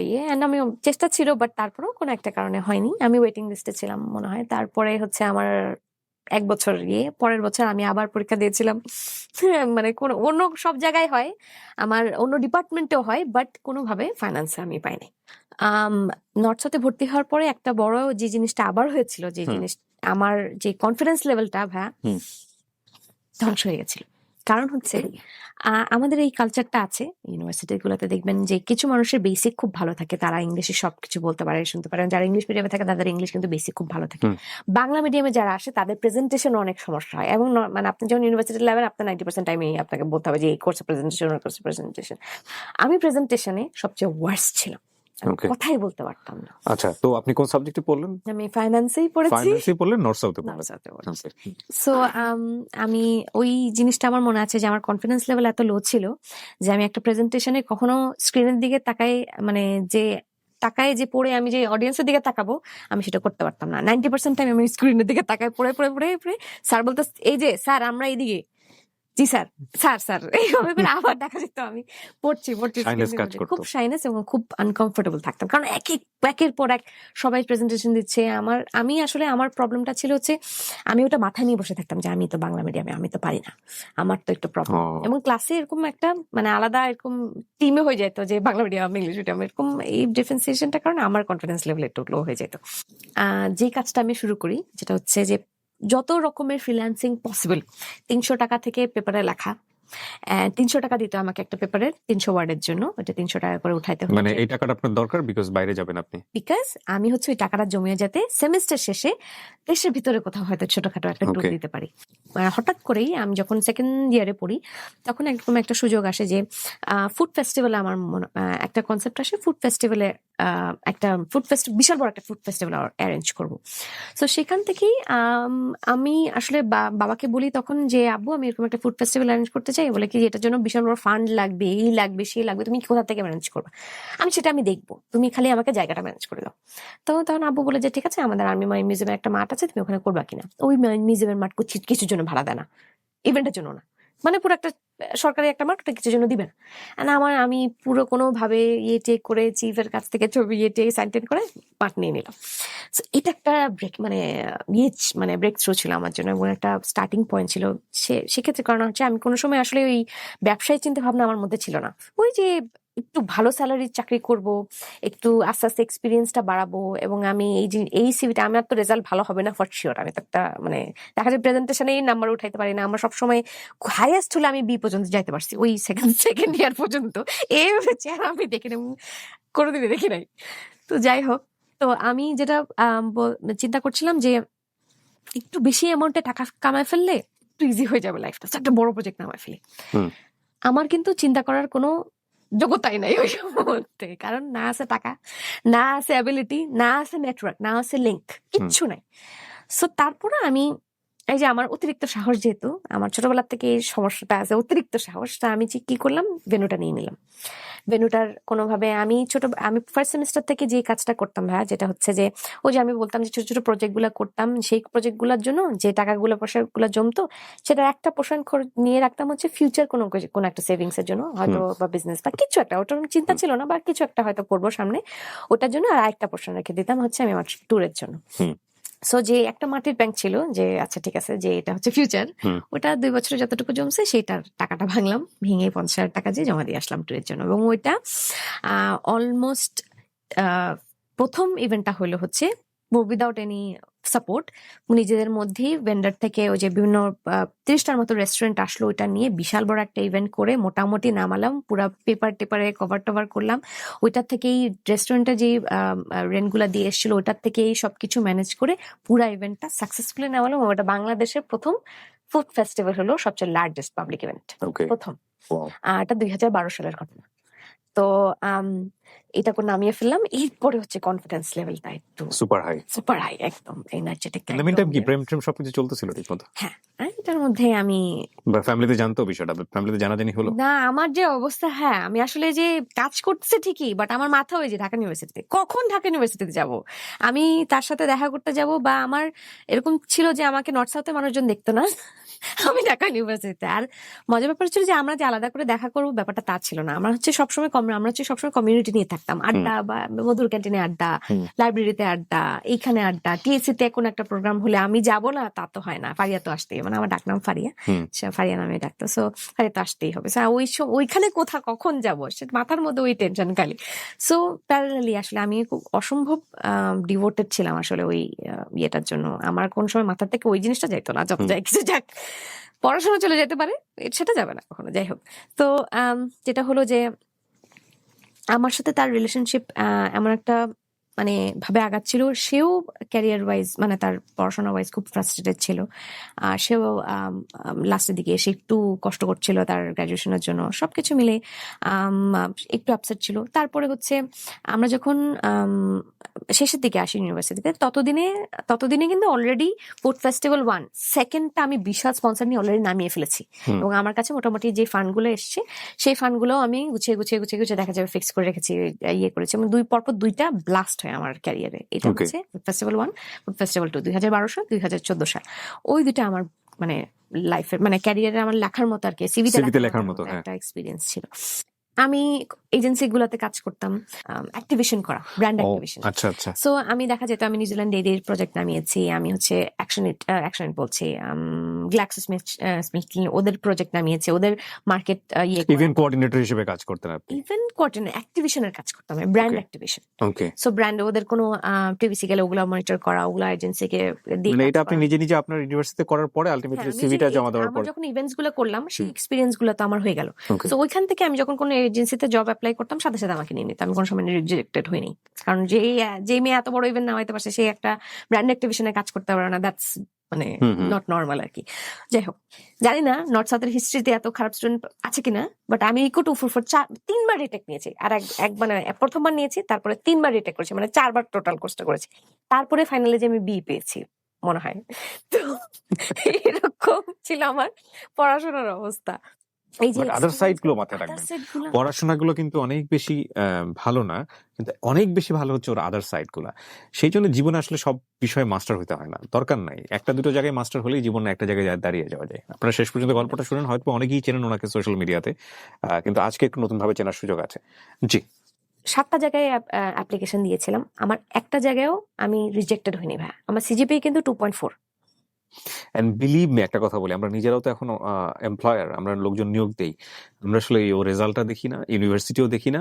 আমি চেষ্টা ছিল, বাট তারপরেও কোনো একটা কারণে হয়নি। আমি ওয়েটিং লিস্টে ছিলাম মনে হয়। তারপরে হচ্ছে আমার 1 বছর পরের বছর আমি আবার পরীক্ষা দিয়েছিলাম। মানে অন্য সব জায়গায় হয়, আমার অন্য ডিপার্টমেন্টেও হয়, বাট কোনোভাবে ফাইন্যান্সে আমি পাইনি। নর্থ সাউথে ভর্তি হওয়ার পরে একটা বড় যে জিনিসটা আবার হয়েছিল, যে জিনিস আমার যে কনফিডেন্স লেভেলটা ধ্বংস হয়ে গেছিল। কারণ হচ্ছে আমাদের এই কালচারটা আছে ইউনিভার্সিটি গুলোতে, দেখবেন যে কিছু মানুষের বেসিক খুব ভালো থাকে, তারা ইংলিশে সবকিছু বলতে পারে, শুনতে পারে। যারা ইংলিশ মিডিয়ামে থাকে তাদের ইংলিশ কিন্তু বেসিক খুব ভালো থাকে। বাংলা মিডিয়ামে যারা আসে তাদের প্রেজেন্টেশন অনেক সমস্যা হয়, এবং মানে আপনি যখন ইউনিভার্সিটি লেভেল, আপনার 90% টাইমে আপনাকে বলতে হবে যে এই কোর্সে প্রেজেন্টেশন, আমি প্রেজেন্টেশনে সবচেয়ে ওয়ার্স্ট ছিলাম। ওকে, কথাই বলতে পারতাম না। আচ্ছা। তো আপনি কোন সাবজেক্টে পড়লেন? আমি ফাইন্যান্সেই পড়েছি। ফাইন্যান্সে পড়লেন, নর্থ সাউথে নর্থ পড়লেন। সাউথে পড়েছি। ওকে। সো আমি ওই জিনিসটা আমার মনে আছে যে আমার কনফিডেন্স লেভেল এত লো ছিল যে আমি একটা প্রেজেন্টেশনে কখনো স্ক্রিনের দিকে তাকাই, মানে যে তাকায় যে পড়ে আমি যে অডিয়েন্সের দিকে তাকাবো, আমি সেটা করতে পারতাম না। 90% টাইম আমি স্ক্রিনের দিকে তাকায় পড়ে পড়ে পড়ে পড়ে স্যার বলতো, এই যে স্যার আমরা এইদিকে, জি স্যার, স্যার স্যার এইভাবে করে আবার দেখা যেত আমি পড়ছি শাইনেস screen এর কাজ মধ্যে। করতো। খুব শাইনেস এবং খুব আনকমফোর্টেবল থাকতাম, কারণ একের পর এক সবাই প্রেজেন্টেশন দিচ্ছে। আমি আসলে আমার প্রবলেমটা ছিল হচ্ছে আমি ওটা মাথায় নিয়ে বসে থাকতাম যে আমি তো বাংলা মিডিয়ামে, আমি তো পারি না, আমার তো একটু প্রবলেম। ও, এবং ক্লাসে এরকম একটা মানে আলাদা এরকম টিমে হয়ে যেত যে বাংলা মিডিয়াম ইংলিশ মিডিয়াম, এরকম এই ডিফারেন্সিয়েশনটার কারণে আমার কনফিডেন্স লেভেল একটু লো হয়ে যেত। যে কাজটা আমি শুরু করি যেটা হচ্ছে যে যত রকমের ফ্রিল্যান্সিং পসিবল, 300 টাকা থেকে পেপারে লেখা, 300 টাকা দিত আমাকে একটা পেপারের 300 ওয়ার্ডের জন্য, ওটা 300 টাকা করে উঠাইতে হতো। মানে এই টাকাটা আপনার দরকার বিকজ বাইরে যাবেন আপনি। বিকজ আমি হচ্ছে ওই টাকাটা জমিয়ে যাতে সেমিস্টার শেষে দেশের ভিতরে কোথাও হয়তো ছোটখাটো একটা ট্যুর Okay. দিতে পারি। হঠাৎ করেই আমি যখন সেকেন্ড ইয়ারে পড়ি তখন একরকম একটা সুযোগ আসে যে ফুড ফেস্টিভ্যালে আমার একটা কনসেপ্ট আসে, ফুড ফেস্টিভ্যালে একটা বিশাল বড় একটা ফুড ফেস্টিভ্যাল অ্যারেঞ্জ করবো। তো সেখান থেকেই আমি আসলে বাবাকে বলি তখন যে আব্বু আমি এরকম একটা ফুড ফেস্টিভ্যাল অ্যারেঞ্জ করতে চাই, বলে কি এটার জন্য বিশাল বড় ফান্ড লাগবে, এই লাগবে সেই লাগবে, তুমি কোথা থেকে ম্যানেজ করবে? সেটা আমি দেখবো, তুমি খালি আমাকে জায়গাটা ম্যানেজ করে দাও। তো তখন আব্বু বলে যে ঠিক আছে, আমাদের আর্মি মিউজিয়ামে একটা মাঠ আছে, তুমি ওখানে করবা কিনা? ওই মিউজিয়ামের মাঠ কিছুর জন্য ভাড়া দেয় না, ইভেন্টের জন্য না, মানে পুরো একটা সরকারি একটা মাঠ, ওটা কিছুর জন্য দিবে না। আমি পুরো কোনো ভাবে টেক করে চিফের কাছ থেকে ছবি সাইন করে মাঠ নিয়ে নিলাম। So, এটা একটা ব্রেক থ্রু ছিল আমার জন্য এবং একটা স্টার্টিং পয়েন্ট ছিল। সেক্ষেত্রে কারণ হচ্ছে আমি কোনো সময় আসলে ওই ব্যবসায়ী চিন্তা ভাবনা আমার মধ্যে ছিল না। ওই যে একটু ভালো স্যালারির চাকরি করব, একটু আস্তে আস্তে এক্সপিরিয়েন্সটা বাড়াবো, এবং আমি এই সিভিটা আমার তো রেজাল্ট ভালো হবে না ফর শিওর, আমি তো একটা মানে দেখা যায় প্রেজেন্টেশনে নাম্বার উঠাইতে পারি না। আমার সবসময় হাইয়েস্ট হলে আমি বি পর্যন্ত যাইতে পারছি, ওই সেকেন্ড ইয়ার পর্যন্ত। এই চেহারা আমি দেখি না, কোনোদিনই দেখি নাই। তো যাই হোক, তো আমি যেটা চিন্তা করছিলাম যে একটু বেশি অ্যামাউন্টে টাকা কামায় ফেললে একটু ইজি হয়ে যাবে লাইফটা, একটা বড় প্রজেক্ট নামায় ফেলি। আমার কিন্তু চিন্তা করার কোনো যোগ্যতাই নাই ওই মুহূর্তে, কারণ না আছে টাকা, না আছে অ্যাবিলিটি, না আছে নেটওয়ার্ক, না আছে লিঙ্ক, কিচ্ছু নাই। সো তারপরে আমি এই যে আমার অতিরিক্ত সাহস, যেহেতু আমার ছোটবেলার থেকে এই সমস্যাটা আছে অতিরিক্ত সাহসটা, আমি কি করলাম, ভেন্যুটা নিয়ে নিলাম। ভেন্যুটার কোনোভাবে আমি ফার্স্ট সেমিস্টার থেকে যে কাজটা করতাম ভাইয়া, যেটা হচ্ছে যে ওই যে আমি বলতাম যে ছোট ছোট প্রজেক্ট গুলা করতাম, সেই প্রজেক্ট গুলার জন্য যে টাকাগুলো পয়সাগুলো জমতো সেটা একটা পোর্শন নিয়ে রাখতাম হচ্ছে ফিউচার কোনো একটা সেভিংস এর জন্য, হয়তো বা বিজনেস বা কিছু একটা, ওটার চিন্তা ছিল না, বা কিছু একটা হয়তো করবো সামনে, ওটার জন্য। আর একটা পোর্শন রেখে দিতাম হচ্ছে আমি আমার ট্যুরের জন্য। সো যে একটা মাটির ব্যাংক ছিল যে আচ্ছা ঠিক আছে যে এটা হচ্ছে ফিউচার, ওটা 2 বছরে যতটুকু জমছে সেটার টাকাটা ভাঙলাম, ভেঙে 50,000 টাকা দিয়ে জমা দিয়ে আসলাম ট্যুরের জন্য। এবং ওইটা অলমোস্ট প্রথম ইভেন্টটা হলো হচ্ছে উইদাউট এনি সাপোর্ট, নিজেদের মধ্যেই ভেন্ডার থেকে ওই যে বিভিন্ন 30টার মতো রেস্টুরেন্ট আসলো, ওইটা নিয়ে বিশাল বড় একটা ইভেন্ট করে মোটামুটি নামালাম, পুরো টেপারে কভার করলাম। ওইটার থেকেই রেস্টুরেন্টে যে রেন্ট গুলা দিয়ে এসেছিল ওইটার থেকেই সবকিছু ম্যানেজ করে পুরা ইভেন্টটা সাকসেসফুলি নামালাম। ওটা বাংলাদেশের প্রথম ফুড ফেস্টিভ্যাল হলো, সবচেয়ে লার্জেস্ট পাবলিক ইভেন্ট প্রথম। এটা 2012 সালের ঘটনা। তো এটা করে নামিয়ে ফেললাম। এরপরে হচ্ছে কনফিডেন্স লেভেলটা একটু সুপার হাই, একদম এনার্জেটিক। কি প্রেম সবকিছু চলতেছিল ঠিক মতো? হ্যাঁ, এটার মধ্যে আমি ফ্যামিলিতে জানতো বিষয়টা, ফ্যামিলিতে জানাজানি হলো না। আমার যে অবস্থা, হ্যাঁ আমি আসলে যে কাজ করতেছে ঠিকই, বাট আমার মাথা ওই যে ঢাকা ইউনিভার্সিটিতে, কখন ঢাকা ইউনিভার্সিটিতে যাব, আমি তার সাথে দেখা করতে যাব, বা আমার এরকম ছিল যে আমাকে নর্থ সাউথের মানুষজন দেখতো না, আমি ঢাকা ইউনিভার্সিটিতে। আর মজার ব্যাপার ছিল যে আমরা যে আলাদা করে দেখা করবো ব্যাপারটা তা ছিল না। আমরা হচ্ছে সবসময় কমিউনিটি নিয়ে থাকতাম, আড্ডা বা মধুর ক্যান্টিনে আড্ডা, লাইব্রেরিতে আড্ডা, এইখানে আড্ডা, টিএসসি তে কোনো একটা প্রোগ্রাম হলে আমি যাব না তা তো হয় না, ফারিয়া তো আসতেই, মানে আমার ডাকনাম ফারিয়া, ফারিয়া নামে ডাকতো, সো ফারিয়া তো আসতেই হবে। ওইখানে কখন যাবো সে মাথার মধ্যে ওই টেনশন খালি। সো প্যারালালি আসলে আমি খুব অসম্ভব ডিভোটেড ছিলাম আসলে ওই ইয়েটার জন্য। আমার কোন সময় মাথার থেকে ওই জিনিসটা যাইতো না, যত যাই কিছু যাক, পড়াশোনা চলে যেতে পারে, সেটা যাবে না কখনো। যাই হোক, তো যেটা হলো যে আমার সাথে তার রিলেশনশিপ এমন একটা মানে ভাবে আগাচ্ছিল, সেও ক্যারিয়ার ওয়াইজ মানে তার পড়াশোনা ওয়াইজ খুব ফ্রাস্ট্রেটেড ছিল। সেও লাস্টের দিকে এসে একটু কষ্ট করছিল তার গ্র্যাজুয়েশনের জন্য, সবকিছু মিলে একটু আপসেট ছিল। তারপরে হচ্ছে আমরা যখন শেষের দিকে আসি ইউনিভার্সিটিতে, ততদিনে কিন্তু অলরেডি ফুড ফেস্টিভ্যাল 1 সেকেন্ডটা আমি বিশাল স্পন্সর নিয়ে অলরেডি নামিয়ে ফেলেছি। এবং আমার কাছে মোটামুটি যে ফান্ডগুলো এসছে সেই ফান্ডগুলো আমি গুছিয়ে দেখা যাবে ফিক্স করে রেখেছি, ইয়ে করেছি। এবং পরপর 2টা ব্লাস্ট হয় আমার ক্যারিয়ারে। এটা হচ্ছে ফুড ফেস্টিভ্যাল 1, ফুড ফেস্টিভ্যাল 2, 2012 সাল, 2014 সাল। ওই 2টা আমার মানে লাইফের মানে ক্যারিয়ারে আমার লেখার মতো আর কি, সিভিতে লেখার মতো একটা এক্সপিরিয়েন্স ছিল। আমি এজেন্সি গুলাতে কাজ করতাম, অ্যাক্টিভেশন করা, ব্র্যান্ড অ্যাক্টিভেশন। আচ্ছা। সো আমি দেখা যেত আমি নিউজিল্যান্ড ডেইরির প্রজেক্ট নামিয়েছি, আমি হচ্ছে অ্যাকশন বলছি, গ্ল্যাক্সোস্মিথক্লাইন ওদের প্রজেক্ট নামিয়েছি, ওদের মার্কেট ইভেন্ট কোঅর্ডিনেটর হিসেবে কাজ করতেন আপনি? ইভেন্ট কোঅর্ডিনেটর, অ্যাক্টিভেশনের কাজ করতাম, ব্র্যান্ড অ্যাক্টিভেশন। ওকে। সো ব্র্যান্ড ওদের কোনো টিভিসি গেলে ওগুলো মনিটর করা, ওগুলো এজেন্সিকে দিয়ে। মানে এটা আপনি নিজে আপনার ইউনিভার্সিটিতে করার পরে আলটিমেটলি সিভিটা জমা দেওয়ার পর যখন ইভেন্টস গুলো করলাম সেই এক্সপেরিয়েন্স গুলো তো আমার হয়ে গেল। তো ওইখান থেকে আমি যখন কোনো এজেন্সিতে জব অ্যাপ্লাই করতাম সাথে সাথে আমাকে নিয়ে নিত, আমি কোনো সময় রিজেক্টেড হইনি। কারণ যে মেয়ে এত বড় ইভেন্ট নামাইতে পারছে সে একটা ব্র্যান্ড অ্যাক্টিভেশনে কাজ করতে পারে না, দ্যাটস মানে নট নর্মাল আর কি। যাই হোক, জানি না নর্থ সাউথের হিস্ট্রিতে এত খারাপ স্টুডেন্ট আছে কিনা, বাট আমি ইকো 244 3বার রিটেক নিয়েছি। আর এক মানে প্রথমবার নিয়েছি, তারপরে 3বার রিটেক করেছি, মানে 4বার টোটাল কোর্সটা করেছি। তারপরে ফাইনালি যে আমি বি পেয়েছি মনে হয়। তো এরকম ছিল আমার পড়াশোনার অবস্থা। এই যে আদার সাইড গুলো মাথায় রাখবেন, পড়াশোনাগুলো কিন্তু অনেক বেশি ভালো না, কিন্তু অনেক বেশি ভালো হচ্ছে ওর আদার সাইড গুলা। সেই জন্য জীবনে আসলে সব বিষয়ে মাস্টার হতে হয় না, দরকার নাই। একটা দুটো জায়গায় মাস্টার হলেই জীবনে একটা জায়গায় দাঁড়িয়ে যাওয়া যায়। আপনারা শেষ পর্যন্ত গল্পটা শুনেন, হয়তো অনেকেই চেনেন ওনাকে সোশ্যাল মিডিয়াতে, কিন্তু আজকে একটু নতুন ভাবে চেনার সুযোগ আছে। জি। 7টা জায়গায় অ্যাপ্লিকেশন দিয়েছিলাম, আমার একটা জায়গায়ও আমি রিজেক্টেড হইনি ভাই। আমার সিজিপিএ কিন্তু 2.4। এন্ড বিলিভ মি, একটা কথা বলি, আমরা নিজেরাও তো এখন এমপ্লয়ার, আমরা লোকজন নিয়োগ দেই, আমরা আসলে ও রেজাল্টটা দেখি না, ইউনিভার্সিটিও দেখি না,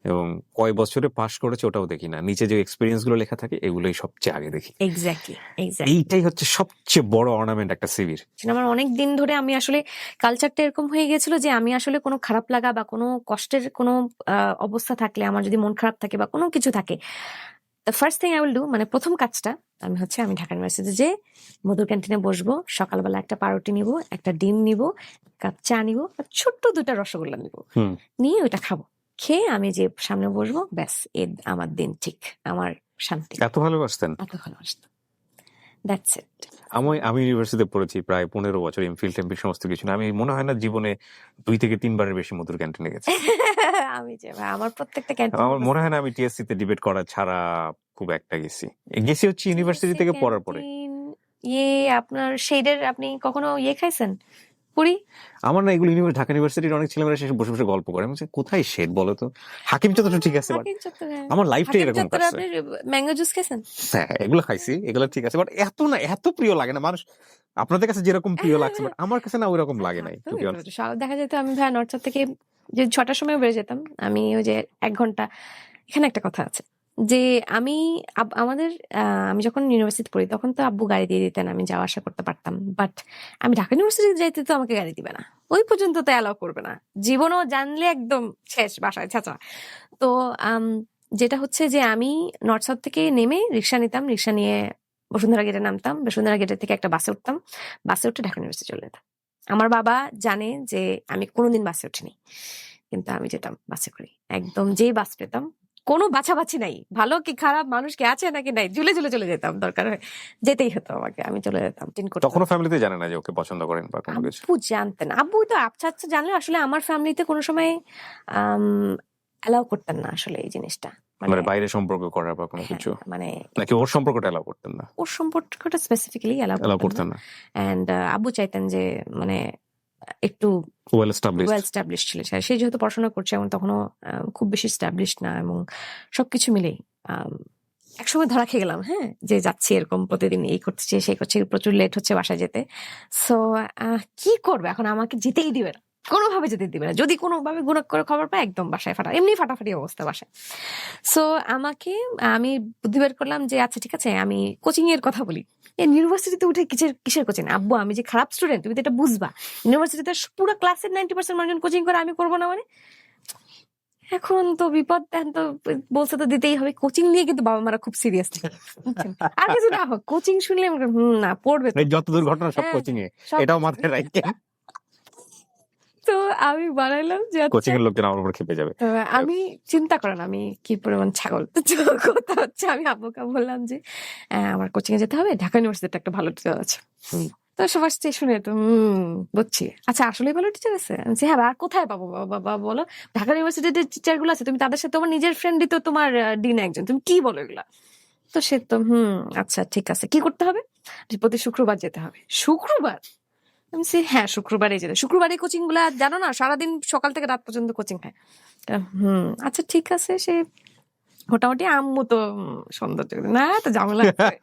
এবং কয় বছরে পাশ করেছে ওটাও দেখি না, নিচে যে এক্সপিরিয়েন্স গুলো লেখা থাকে এগুলোই সবচেয়ে আগে দেখি। এক্স্যাক্টলি। এইটাই হচ্ছে সবচেয়ে বড় অর্নামেন্ট একটা সিভির। আমার অনেক দিন ধরে আমি আসলে কালচারটা এরকম হয়ে গেছিল যে আমি আসলে কোনো খারাপ লাগা বা কোনো কষ্টের কোনো অবস্থা থাকলে, আমার যদি মন খারাপ থাকে বা কোনো কিছু থাকে, the first thing I will do, মানে প্রথম কাজটা আমি ঢাকা ইউনিভার্সিটিতে যে মধুর ক্যান্টিনে বসবো, সকালবেলা একটা পাউরুটি নিব, একটা ডিম নিব, কাপ চা নিব, ছোট্ট 2টা রসগোল্লা নিব, নিয়ে ওইটা খাবো, খেয়ে আমি যে সামনে বসবো, ব্যাস আমার দিন ঠিক, আমার শান্তি। এত ভালোবাসতেন? এত ভালোবাসতাম, দ্যাটস ইট। আমি ইউনিভার্সিটিতে পড়েছি প্রায় 15 বছর, এমফিল টেমফিল সমস্ত কিছু না, আমি মনে হয় না জীবনে 2 থেকে 3 বারের বেশি মধুর ক্যান্টিনে গেছি। আমি যে ভাই আমার প্রত্যেকটা ক্যান্টিন, আমার মনে হয় না আমি টিএসসি তে ডিবেট করা ছাড়া খুব একটা গেছি হচ্ছে ইউনিভার্সিটি থেকে পড়ার পরে। আপনার শেডের আপনি কখনো খাইছেন পুরি? আমার না এগুলো ঢাকা ইউনিভার্সিটির অনেক ছেলেমেয়েরা শেষে বসে বসে গল্প করে, আমি বলছি কোথায় শেড বলো তো? হাকিম চত্বর ঠিক আছে, আমার লাইফটাই এরকম কাটছে। আপনি ম্যাঙ্গো জুস খাইছেন? হ্যাঁ, এগুলো খাইছি, এগুলো ঠিক আছে, বাট এত প্রিয় লাগে না। মানুষ আপনাদের কাছে যেরকম প্রিয় লাগছে, বাট আমার কাছে না ওইরকম লাগে নাই। দেখা যেত আমি ভাই নর্থ সাউথ থেকে যে 6টার সময় বেরিয়ে যেতাম, আমি ওই যে 1 ঘন্টা। এখানে একটা কথা আছে যে আমি যখন ইউনিভার্সিটি পড়ি তখন তো আব্বু গাড়ি দিয়ে দিতেন, আমি যাওয়া আসা করতে পারতাম। বাট আমি ঢাকা ইউনিভার্সিটি যাইতে তো আমাকে গাড়ি দিবে না, ওই পর্যন্ত তো অ্যালাউ করবে না, জীবনও জানলে একদম শেষ, বাসায় ছাঁচা। তো যেটা হচ্ছে যে আমি নর্থ সাউথ থেকে নেমে রিক্সা নিতাম, রিক্সা নিয়ে বসুন্ধরা গেটে নামতাম, বসুন্ধরা গেটের থেকে একটা বাসে উঠতাম, বাসে উঠে ঢাকা ইউনিভার্সিটি চলে যেতাম। আমার বাবা জানে যে আমি কোনোদিন বাসে উঠিনি, কিন্তু আমি যেতাম বাসে করে, একদম যেই বাস পেতাম, কোনো বাছাবাছি নাই, ভালো কি খারাপ, মানুষ কি আছে নাকি নাই, ঝুলে ঝুলে চলে যেতাম, দরকার হয় যেতেই হতো আমাকে, আমি চলে যেতাম। তখনও ফ্যামিলিতে জানে না যে ওকে পছন্দ করেন বা কোনো কিছু? আব্বু জানতেন, আব্বু তো আচ্ছা জানলে আসলে আমার ফ্যামিলিতে কোনো সময় অ্যালাউ করতেন না আসলে এই জিনিসটা, মানে বাইরে সম্পর্ক করা বা কোনো কিছু, মানে নাকি ওর সম্পর্কটা অ্যালাউ করতেন না? ওর সম্পর্কটা স্পেসিফিক্যালি অ্যালাউ করতেন না। এন্ড আব্বু চাইতেন যে মানে একটু ওয়েল এস্টাবলিশ ছিল, সে যেহেতু পড়াশোনা করছে এবং তখনও খুব বেশি এস্টাবলিশ না, এবং সবকিছু মিলেই একসময় ধরা খেয়ে গেলাম, হ্যাঁ, যে যাচ্ছি এরকম প্রতিদিন এই করছে সেই করছে, প্রচুর লেট হচ্ছে বাসায় যেতে। সো কি করবে এখন, আমাকে যেতেই দিবে না, কোনোভাবে যেতে দিবে না, যদি কোনোভাবে গুণক করে খবর পায় একদম বাসায় এমনি ফাটাফাটি অবস্থা বাসায়। সো আমি বুদ্ধি বের করলাম যে আচ্ছা ঠিক আছে, আমি কোচিং এর কথা বলি। ইউনিভার্সিটিতে উঠে কিসের কোচিং? আব্বু আমি যে খারাপ স্টুডেন্ট তুমি তো এটা বুঝবা, ইউনিভার্সিটিতে পুরো ক্লাসের 90% মানুষজন কোচিং করে, আমি করবো না মানে? এখন তো বিপদ, এখন তো বলছে তো দিতেই হবে। কোচিং নিয়ে কিন্তু বাবা মারা খুব সিরিয়াস থাকে, বুঝছেন? আর কিছু না হোক, কোচিং শুনলে আমি বলি, না পড়বে তো। এই যত দুর্ঘটনা সব হ্যাঁ, কোচিং এ, সব এটাও মাথায় রাখেন। তো আমি বানাইলাম যে কোচিং আচ্ছা। এর লোকজন আমার উপর খেপে যাবে। আমি চিন্তা করেন আমি কি পরিমাণ ছাগল। তো কথা হচ্ছে আমি আব্বুকে বললাম যে আমার কোচিং এ যেতে হবে, ঢাকা ইউনিভার্সিটিতে একটা ভালো টিচার আছে। তো সবার শুনে তো বুঝছি, আচ্ছা আসলে ভালো টিচার আছে? আমি বলছি, হ্যাঁ, আর কোথায় পাবো বাবা বলো? ঢাকা ইউনিভার্সিটির টিচার গুলো আছে, তুমি তাদের সাথে, তোমার নিজের ফ্রেন্ডই তো তোমার ডিন একজন, তুমি কি বলো এগুলা? তো সে তো আচ্ছা ঠিক আছে, কি করতে হবে? যে প্রতি শুক্রবার যেতে হবে। শুক্রবার? আমি বলছি, হ্যাঁ শুক্রবারে যেতে। শুক্রবারে কোচিং গুলা জানো না, সারাদিন সকাল থেকে রাত পর্যন্ত কোচিং হয়। আচ্ছা ঠিক আছে। সে মোটামুটি আম্মু তো সৌন্দর্য না তো ঝামেলা আছে।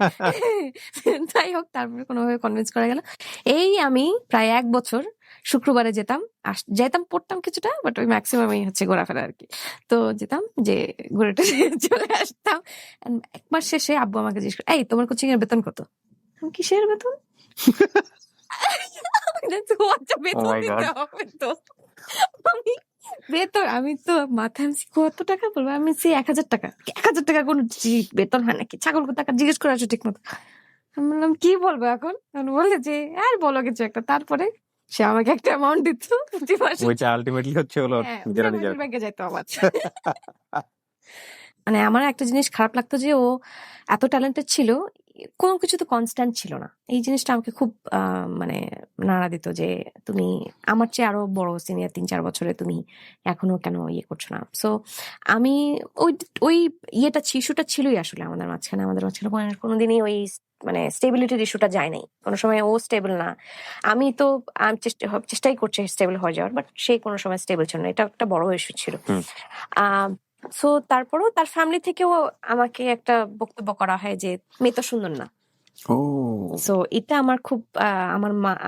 যাই হোক, তারপরে কোনোভাবে কনভিন্স করা গেল। এই আমি প্রায় 1 বছর শুক্রবারে যেতাম, যেতাম, পড়তাম কিছুটা, বাট ওই ম্যাক্সিমামই হচ্ছে ঘোরাফেরা আর কি। তো যেতাম, যে ঘুরে টুরে চলে আসতাম। And 1 মাস শেষে আব্বু আমাকে জিজ্ঞেস করে, এই তোমার কোচিং এর বেতন কত? আমি, কিসের বেতন? আচ্ছা ও বেতন মাই গড। দিতে হবে তো। আমি বেতন, আমি তো মাথায় আমি কত টাকা বলবো, আমি 1,000 টাকা। 1,000 টাকা কোন বেতন হয় নাকি? ছাগল টাকা জিজ্ঞেস করে আসো ঠিক মতো। আমি বললাম কি বলবো এখন? বলে যে আর বলো কিছু একটা। তারপরে সে আমাকে একটা অ্যামাউন্ট দিত প্রতি মাসে। ওইটা আলটিমেটলি হচ্ছে হলো হ্যাঁ, নিজেরা মাইকেল নিজেরা। ব্যাংকে যাইতো আমার। মানে আমার একটা জিনিস খারাপ লাগতো যে ও এত ট্যালেন্টেড ছিল, কোনো কিছু তো কনস্ট্যান্ট ছিল না। এই জিনিসটা আমাকে খুব মানে নাড়া দিত যে তুমি আমার চেয়ে আরো বড় সিনিয়র 3-4 বছরে, তুমি এখনো কেন ইয়ে করছো না? সো আমি ওই ওই ইস্যুটা ছিলই আসলে আমাদের মাঝখানে। কোনোদিনই ওই মানে স্টেবিলিটির ইস্যুটা যায় নাই। কোনো সময় ও স্টেবল না, আমি তো আমি চেষ্টাই করছি স্টেবল হয়ে যাওয়ার, বাট সে কোনো সময় স্টেবল ছিল না। এটা একটা বড় ইস্যু ছিল। আহ সো তারপরও তার ফ্যামিলি থেকেও আমাকে একটা বক্তব্য করা হয় যে মেয়ে তো সুন্দর না। ও সো এটা আমার খুব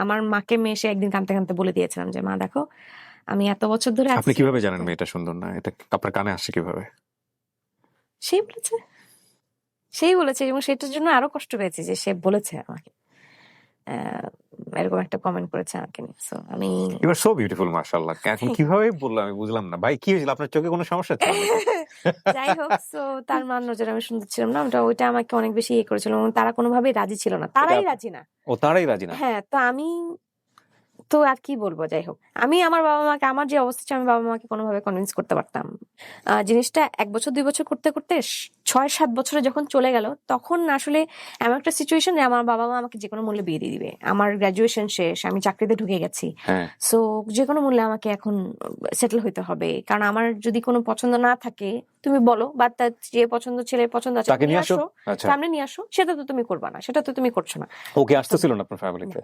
আমার মাকে এসে একদিন কাঁদতে কাঁদতে বলে দিয়েছিলাম যে মা দেখো, আমি এত বছর ধরে আপনি আছি। কিভাবে জানেন মেয়েটা সুন্দর না? এটা আপনার কানে আসছে কিভাবে? সেই বলেছে, এবং সেটার জন্য আরো কষ্ট পেয়েছি যে সে বলেছে আমাকে, এরকম একটা কমেন্ট করেছে আমাকে নিয়ে। সো আমি ইউ আর সো বিউটিফুল মাশাআল্লাহ। এখন কিভাবে বললাম আমি বুঝলাম না। ভাই কি হয়েছিল? আপনার চোখে কোনো সমস্যা ছিল নাকি? যাই হোক, সো তার মান নজরে আমি সুন্দর ছিলাম না, ওইটা আমাকে অনেক বেশি ইয়ে করেছিল, এবং তারা কোনোভাবেই রাজি ছিল না, তারাই রাজি না। ও তারাই রাজি না। হ্যাঁ, তো আমি তো আর কি বলবো, যাই হোক, আমি আমার বাবা মাকে, আমার যে অবস্থা ছিল, আমি বাবা মাকে কোনোভাবে কনভিন্স করতে পারতাম। জিনিসটা 1 বছর 2 বছর করতে করতে 6-7 বছরে যখন চলে গেল, তখন আসলে এমন একটা সিচুয়েশন যে আমার বাবা মা আমাকে যে কোনো মূল্যে বিয়ে দিয়ে দিবে। আমার গ্রাজুয়েশন শেষ, আমি চাকরিতে ঢুকে গেছি। হ্যাঁ। সো যে কোনো মূল্যে আমাকে এখন সেটেল হইতে হবে, কারণ আমার যদি কোনো পছন্দ না থাকে, তুমি বলো, বা তার যে পছন্দ, ছেলের পছন্দ আছে, তাকে নিয়ে আসো। আচ্ছা। সামনে নিয়ে আসো। সেটা তো তুমি করবা না, সেটা তো তুমি করছো না। ওকে আসতেছিল না আপনার ফ্যামিলিতে?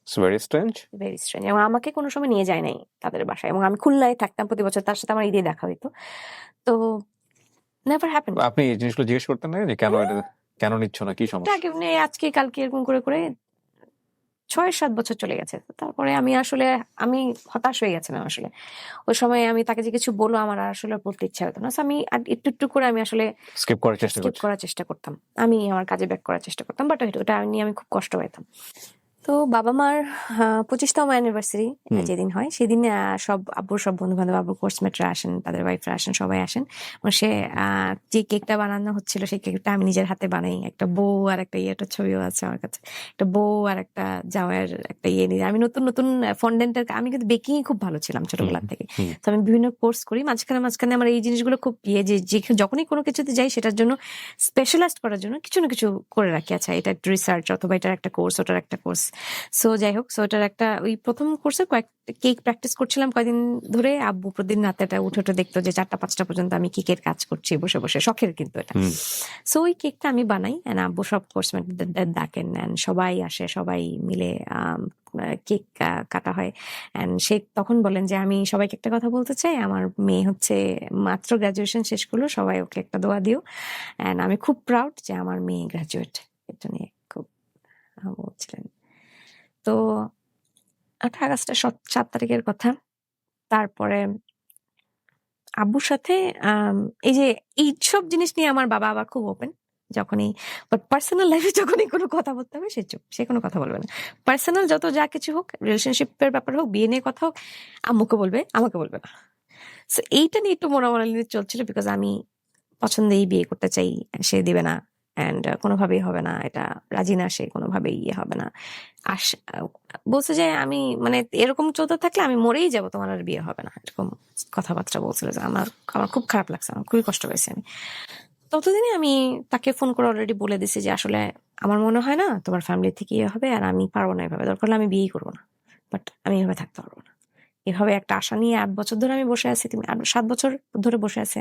It's very strange. Very strange. এবং আমাকে কোনো সময় নিয়ে যায় নাই তাদের বাসায়, এবং আমি খুলনায় থাকতাম প্রতি বছর, তার সাথে আমার ঈদে দেখা হইতো। তো নেভার হ্যাপেন্ড। আপনি এই জিনিসগুলো জিজ্ঞেস করতেন না যে কেন এটা, কেন নিচ্ছ না, কি সমস্যা? আজকে কালকে এরকম করে করে 6-7 বছর চলে গেছে। তারপরে আমি আমি হতাশ হয়ে গেছিলাম আসলে। ওই সময় আমি তাকে যে কিছু বলবো, আমার আর আসলে পড়তে ইচ্ছা হতো না। So আমি একটু একটু করে আমি আসলে স্কিপ করার চেষ্টা স্কিপ করছি। করার চেষ্টা করতাম। আমি আমার কাজে ব্যাক করার চেষ্টা করতাম, বাট ওটা নিয়ে আমি খুব কষ্ট পেতাম। তো বাবা মার 25তম অ্যানিভার্সারি যেদিন হয়, সেদিন আব্বুর সব বন্ধু বান্ধব, আব্বুর কোর্সমেটরা আসেন, তাদের ওয়াইফরা আসেন, সবাই আসেন। এবং সে যে কেকটা বানানো হচ্ছিল, সেই কেকটা আমি নিজের হাতে বানাই। একটা বউ আর একটা একটা ছবিও আছে আমার কাছে। একটা বউ আর একটা জামাইয়ের একটা নিয়ে, আমি নতুন নতুন ফন্ডেন্টের, আমি কিন্তু বেকিং খুব ভালো ছিলাম ছোটবেলা থেকে। তো আমি বিভিন্ন কোর্স করি, মাঝখানে আমার এই জিনিসগুলো খুব যে যখনই কোনো কিছুতে যাই, সেটার জন্য স্পেশালাইজড করার জন্য কিছু না কিছু করে রাখি। আচ্ছা, এটা একটু রিসার্চ, অথবা এটার একটা কোর্স, ওটার একটা কোর্স। সো যাই হোক, সো এটার একটা ওই প্রথম কোর্সে কেক প্র্যাকটিস করছিলাম কয়েকদিন ধরে। আব্বু প্রতিদিন রাতে এটা উঠে দেখতো যে 4টা-5টা পর্যন্ত আমি কেকের কাজ করছি বসে বসে, শখের কিন্তু এটা। সো ওই কেকটা আমি বানাই, এন্ড আব্বু সব কোর্সমেটদের ডাকেন, এন্ড সবাই আসে, সবাই মিলে কেক কাটা হয়। এন্ড সে তখন বলেন যে আমি সবাইকে একটা কথা বলতে চাই, আমার মেয়ে হচ্ছে মাত্র গ্রাজুয়েশন শেষ করলো, সবাই ওকে একটা দোয়া দিও। এন্ড আমি খুব প্রাউড যে আমার মেয়ে গ্রাজুয়েট। এটা নিয়ে খুব বলছিলেন। তো 8 আগস্টের 7 তারিখের কথা। তারপরে আব্বুর সাথে এই যে এইসব জিনিস নিয়ে আমার বাবা আবার খুব ওপেন। যখনই পার্সোনাল লাইফে যখনই কোনো কথা বলতে হবে, সে চুপ, সে কোনো কথা বলবে না। পার্সোনাল যত যা কিছু হোক, রিলেশনশিপের ব্যাপার হোক, বিয়ে নিয়ে কথা হোক, আম্মুকে বলবে, আমাকে বলবে না। সো এইটা নিয়ে একটু মোড়ামুড়ি চলছিল, বিকজ আমি পছন্দেই বিয়ে করতে চাই, সে দিবে না, অ্যান্ড কোনোভাবেই হবে না, এটা রাজি না, সে কোনোভাবেই ইয়ে হবে না। আস বলছে যে আমি মানে এরকম চলতে থাকলে আমি মরেই যাব, তোমার আর বিয়ে হবে না, এরকম কথাবার্তা বলছিল। যে আমার আমার খুব খারাপ লাগছে, আমার খুবই কষ্ট পেয়েছি আমি। ততদিনে আমি তাকে ফোন করে অলরেডি বলে দিছি যে আসলে আমার মনে হয় না তোমার ফ্যামিলি থেকে ইয়ে হবে, আর আমি পারবো না এভাবে, দরকার হলে আমি বিয়েই করবো না, বাট আমি এভাবে থাকতে পারবো না। এভাবে একটা আশা নিয়ে 8 বছর ধরে আমি বসে আছি, তুমি 7 বছর ধরে বসে আছি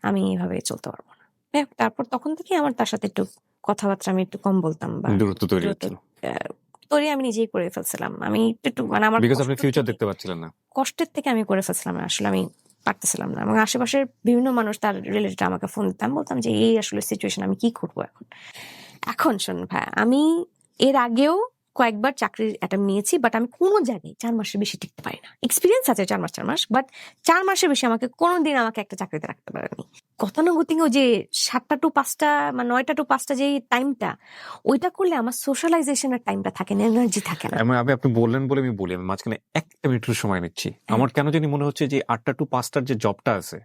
আমি এভাবে চলতে পারবো না। যাই হোক, তারপর তখন থেকে আমার তার সাথে একটু কথাবার্তা আমি একটু কম বলতাম, বা দূরত্ব তৈরি দূরত্ব হচ্ছিল তৈরি আমি নিজেই করে ফেলছিলাম। আমি একটু মানে আমার বিকজ আপনি কষ্ট ফিউচার থেকে- দেখতে পাচ্ছিলেন না। কষ্টের থেকে আমি করে ফেলছিলাম না, আসলে আমি পারতেছিলাম না। এবং আশেপাশের বিভিন্ন মানুষ তার রিলেটেড আমাকে ফোন দিতাম, বলতাম যে এই আসলে সিচুয়েশন, আমি কি করবো এখন। এখন শোন ভাই, আমি এর আগেও কয়েকবার চাকরির অ্যাটেম্প নিয়েছি, বাট আমি কোনো জায়গায় 4 মাসের বেশি টিকতে পারি না। এক্সপিরিয়েন্স আছে 4 মাস, বাট 4 মাসের বেশি আমাকে কোনোদিন আমাকে একটা চাকরিতে রাখতে পারেনি। গতানুগতিক ওই যে 7টা টু 5টা বা 9টা টু 5টা যে টাইমটা, ওইটা করলে আমার সোশ্যালাইজেশনের টাইমটা থাকে না, এনার্জি থাকে না। আপনি বললেন বলে আমি বলি, আমি মাঝখানে 1 মিনিট সময় নিচ্ছি। আমার কেন জানি মনে হচ্ছে যে 8টা টু 5টার যে জবটা আছে,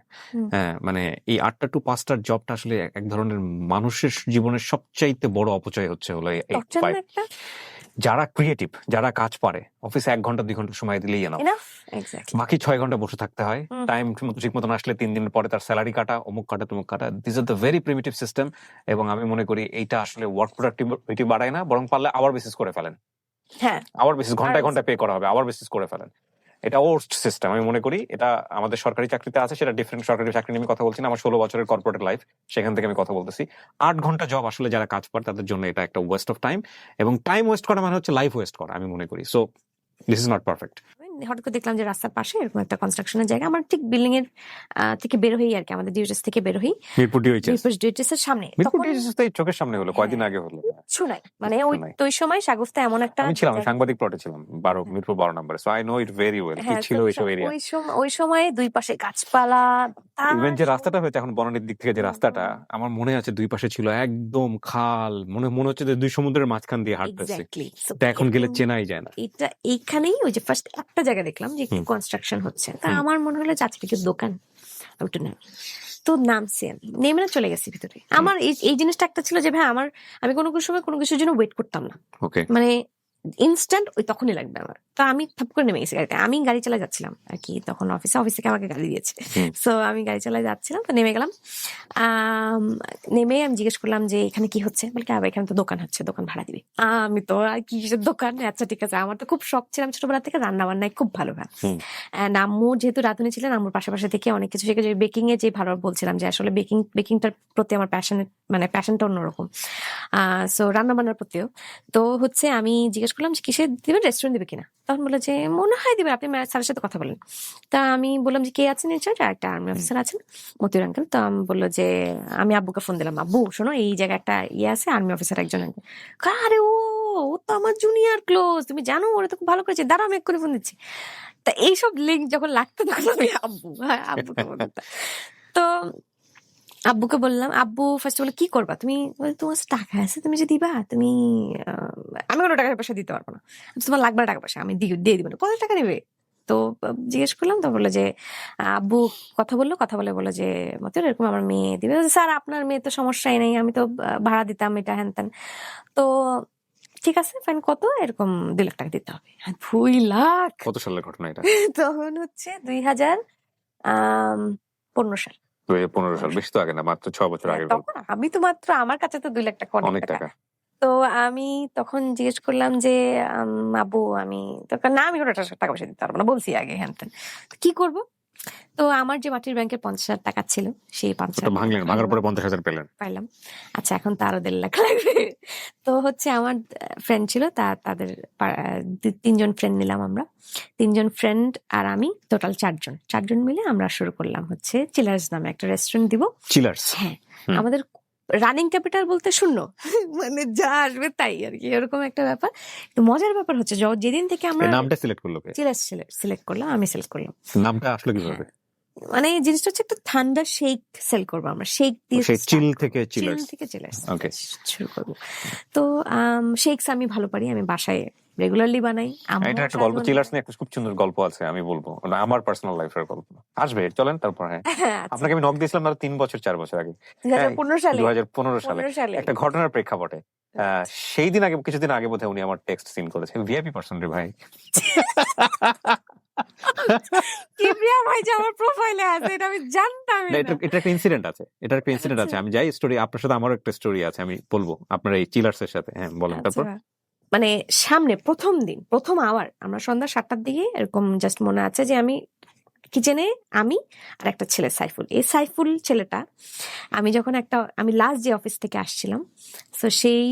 হ্যাঁ মানে এই 8টা টু 5টার জবটা আসলে এক ধরনের মানুষের জীবনের সবচাইতে বড় অপচয় হচ্ছে হলো এই টর্চার না একটা? যারা ক্রিয়েটিভ, যারা কাজ পারে, অফিসে 1 ঘন্টা 2 ঘন্টা সময় দিলেই এনাফ। Enough, exactly. বাকি 6 ঘন্টা বসে থাকতে হয়। টাইম ঠিক মতন আসলে 3 দিন পরে তার স্যালারি কাটা, অমুক কাটা, তমুক কাটা। This are the very primitive system. এবং আমি মনে করি এইটা আসলে ওয়ার্ক প্রোডাক্টিভিটি বাড়ায় না, বরং পারলে আওয়ার বেসিস করে ফেলেন। হ্যাঁ, আওয়ার বেসিস, ঘন্টায় ঘন্টায় পে করা হবে, আওয়ার বেসিস করে ফেলেন। এটা ওর্স্ট সিস্টেম আমি মনে করি। এটা আমাদের সরকারি চাকরিতে আছে, সেটা ডিফারেন্ট। সরকারি চাকরি নিয়ে আমি কথা বলছি না, আমার 16 বছরের কর্পোরেট লাইফ, সেখান থেকে আমি কথা বলতেছি। 8 ঘন্টা জব আসলে যারা কাজ পারে তাদের জন্য এটা একটা ওয়েস্ট অফ টাইম, এবং টাইম ওয়েস্ট করা মানে হচ্ছে লাইফ ওয়েস্ট করা, আমি মনে করি। So this is not perfect. হঠাৎ করে দেখলাম যে রাস্তার পাশে এরকম একটা কনস্ট্রাকশনের জায়গা, আমার ঠিক বিল্ডিং এর থেকে বের হই আর কি, আমাদের ডিউটিস থেকে বের হই, মিরপুর ডিওএইচএস, ডিউটিস এর সামনে। মিরপুর তখন ডিওএইচএস তো এই চোখের সামনে হলো, কয়দিন আগে হলো। শোনাই মানে কিছু ওই নাই। ওই সময় শাগুফতা এমন একটা আমি ছিলাম, আমি জায়গা- সাংবাদিক প্লটে ছিলাম, মিরপুর 12 নম্বরে। So I know it very well কি হ্যাঁ, ছিল তো এইসব এরিয়া। ওই সময় দুই পাশে গাছপালা, ইভেন যে রাস্তাটা হয়েছে এখন বনানীর দিক থেকে, যে রাস্তাটা আমার মনে আছে দুই পাশে ছিল একদম খাল, মনে হচ্ছে যে দুই সমুদ্রের মাঝখান দিয়ে হাঁটতেছে। এক্স্যাক্টলি। তা এখন গেলে চেনাই যায় না। এটা এইখানেই ওই যে ফার্স্ট একটা জায়গা দেখলাম যে একটু কনস্ট্রাকশন হচ্ছে, তা আমার মনে হলো যে আচ্ছা, কিছু দোকান, আমি একটু নামি। তো নামছি, আমি নেমে না চলে গেছি ভিতরে। আমার এই জিনিসটা একটা ছিল যে ভাই আমি কোনো সময় কোনো কিছুর জন্য ওয়েট করতাম না, ওকে, মানে ইনস্ট্যান্ট ওই তখনই লাগবে আমার। তো আমি থাপ করে নেমে গেছি গাড়িতে। আমি গাড়ি চালা যাচ্ছিলাম আর কি, তখন অফিস থেকে আমাকে গাড়ি দিয়েছে। সো আমি গাড়ি চালায় যাচ্ছিলাম, তো নেমে গেলাম। নেমে আমি জিজ্ঞেস করলাম যে এখানে কি হচ্ছে, বলে কি এখানে তো দোকান হচ্ছে, দোকান ভাড়া দিবি। আমি তো আর কিসের দোকান, আচ্ছা ঠিক আছে। আমার তো খুব শখ ছিলাম ছোটবেলা থেকে রান্না বান্নায় খুব ভালো হয়। এন্ড আম্মু যেহেতু রাঁধুনি ছিলেন, আম্মুর পাশাপাশি থেকে অনেক কিছু শিখেছি। বেকিং এ যে ভালো বলছিলাম যে আসলে বেকিংটার প্রতি আমার প্যাশনটা অন্যরকম। সো রান্না বান্নার প্রতিও। তো হচ্ছে আমি জিজ্ঞেস করলাম যে কিসে দিবেন, রেস্টুরেন্ট দিবে কিনা। তখন বললো যে মনে হয় দিবে, আপনি স্যারের সাথে কথা বলেন। তা আমি বললাম যে কে আছেন ইনচার্জ, একটা আর্মি অফিসার আছেন, মতিউর আঙ্কেল। তো আমি বললো যে আমি আব্বুকে ফোন দিলাম, আব্বু শোনো এই জায়গায় একটা আছে, আর্মি অফিসার একজন। আরে ও তো আমার জুনিয়র ক্লোজ, তুমি জানো, ওরা তো খুব ভালো করেছে, দাঁড়া আমি করে ফোন দিচ্ছি। তা এইসব লিঙ্ক যখন লাগতো তখন আমি আব্বুকে বলতাম। তো আব্বুকে বললাম, আব্বু ফার্স্ট বলে কি করবা তুমি, তোমার কাছে টাকা আছে, তুমি যে দিবা, তুমি আমি কোনো টাকা পয়সা দিতে পারবো না, তোমার লাগবে না টাকা পয়সা, আমি দিয়ে দিব না, কত টাকা নেবে। তো জিজ্ঞেস করলাম, তো বললো যে আব্বু কথা বলে যে মতিউর এরকম আমার মেয়ে দিবে। স্যার আপনার মেয়ে তো সমস্যাই নেই, আমি তো ভাড়া দিতাম এটা হ্যান ত্যান। তো ঠিক আছে ফাইন, কত, এরকম 2 লাখ টাকা দিতে হবে। 2 লাখ? কত সালের ঘটনা এটা? তখন হচ্ছে 2015 সাল। 2015 সাল, বেশি তো আগে না, মাত্র 6 বছর আগে। তখন আমি তো মাত্র, আমার কাছে তো 2 লাখ টাকা অনেক অনেক টাকা। টাকা। তো আমি তখন জিজ্ঞেস করলাম যে আব্বু আমি দরকার না, আমি কোনো টাকা পয়সা দিতে পারবো না, বলছি আগে হ্যান ত্যান, কি করবো। তো আমার যে মাটির ব্যাংকের 50,000 টাকা ছিল, সেই 50,000 ভাঙলেন, ভাঙার পরে 50,000 পেলেন? পাইলাম। আচ্ছা এখন তো আরো 1.5 লাখ লাগবে। তো হচ্ছে আমার ফ্রেন্ড ছিল, তাদের 3জন ফ্রেন্ড নিলাম আমরা, 3জন ফ্রেন্ড আর আমি, টোটাল 4জন মিলে আমরা শুরু করলাম হচ্ছে চিলার্স নামে একটা রেস্টুরেন্ট দিব। চিলার্স, হ্যাঁ, আমাদের রানিং ক্যাপিটাল বলতে শূন্য, মানে যা আসবে তাই আর কি, এরকম একটা ব্যাপার। তো মজার ব্যাপার হচ্ছে যেদিন থেকে আমরা নামটা সিলেক্ট করলো কে? চিলার্স সিলেক্ট করলাম, আমি সিলেক্ট করলাম। নামটা আসলে কিভাবে? মানে জিনিসটা হচ্ছে একটা ঠান্ডা শেক সেল করবো আমরা, শেক দিয়ে সেই চিল থেকে চিলার্স চিলার্স। থেকে চিলার্স ওকে, শুরু করবো। তো শেকস আমি ভালো পারি, আমি বাসায় রেগুলারলি বানাই। এটা একটা গল্প, চিলার্স নিয়ে একটা খুব সুন্দর গল্প আছে, আমি বলবো আমার পার্সোনাল লাইফের গল্প। আসবে, চলেন তারপর। হ্যাঁ, আপনাকে আমি নক দিয়েছিলাম 3 বছর 4 বছর আগে, 2015 সালে 2015 সালে একটা ঘটনার প্রেক্ষাপটে। সেই দিন আগে, কিছুদিন আগে বোধহয় উনি আমার টেক্সট সিন করেছে। ভিআইপি পার্সন রে ভাই। কিবরিয়া ভাই যে আমার প্রোফাইলে আছে এটা আমি জানতাম না। এটা একটা ইনসিডেন্ট আছে, আমি যাই স্টোরি, আপনার সাথে আমারও একটা স্টোরি আছে, আমি বলবো আপনার এই চিলার্স এর সাথে। হ্যাঁ বলেন তারপর। মানে সামনে প্রথম আওয়ার আমরা সন্ধ্যা 7টার দিকে এরকম জাস্ট মনে আছে যে আমি কিচেনে, আমি আর একটা ছেলে সাইফুল। এই সাইফুল ছেলেটা আমি লাস্ট যে অফিস থেকে আসছিলাম, তো সেই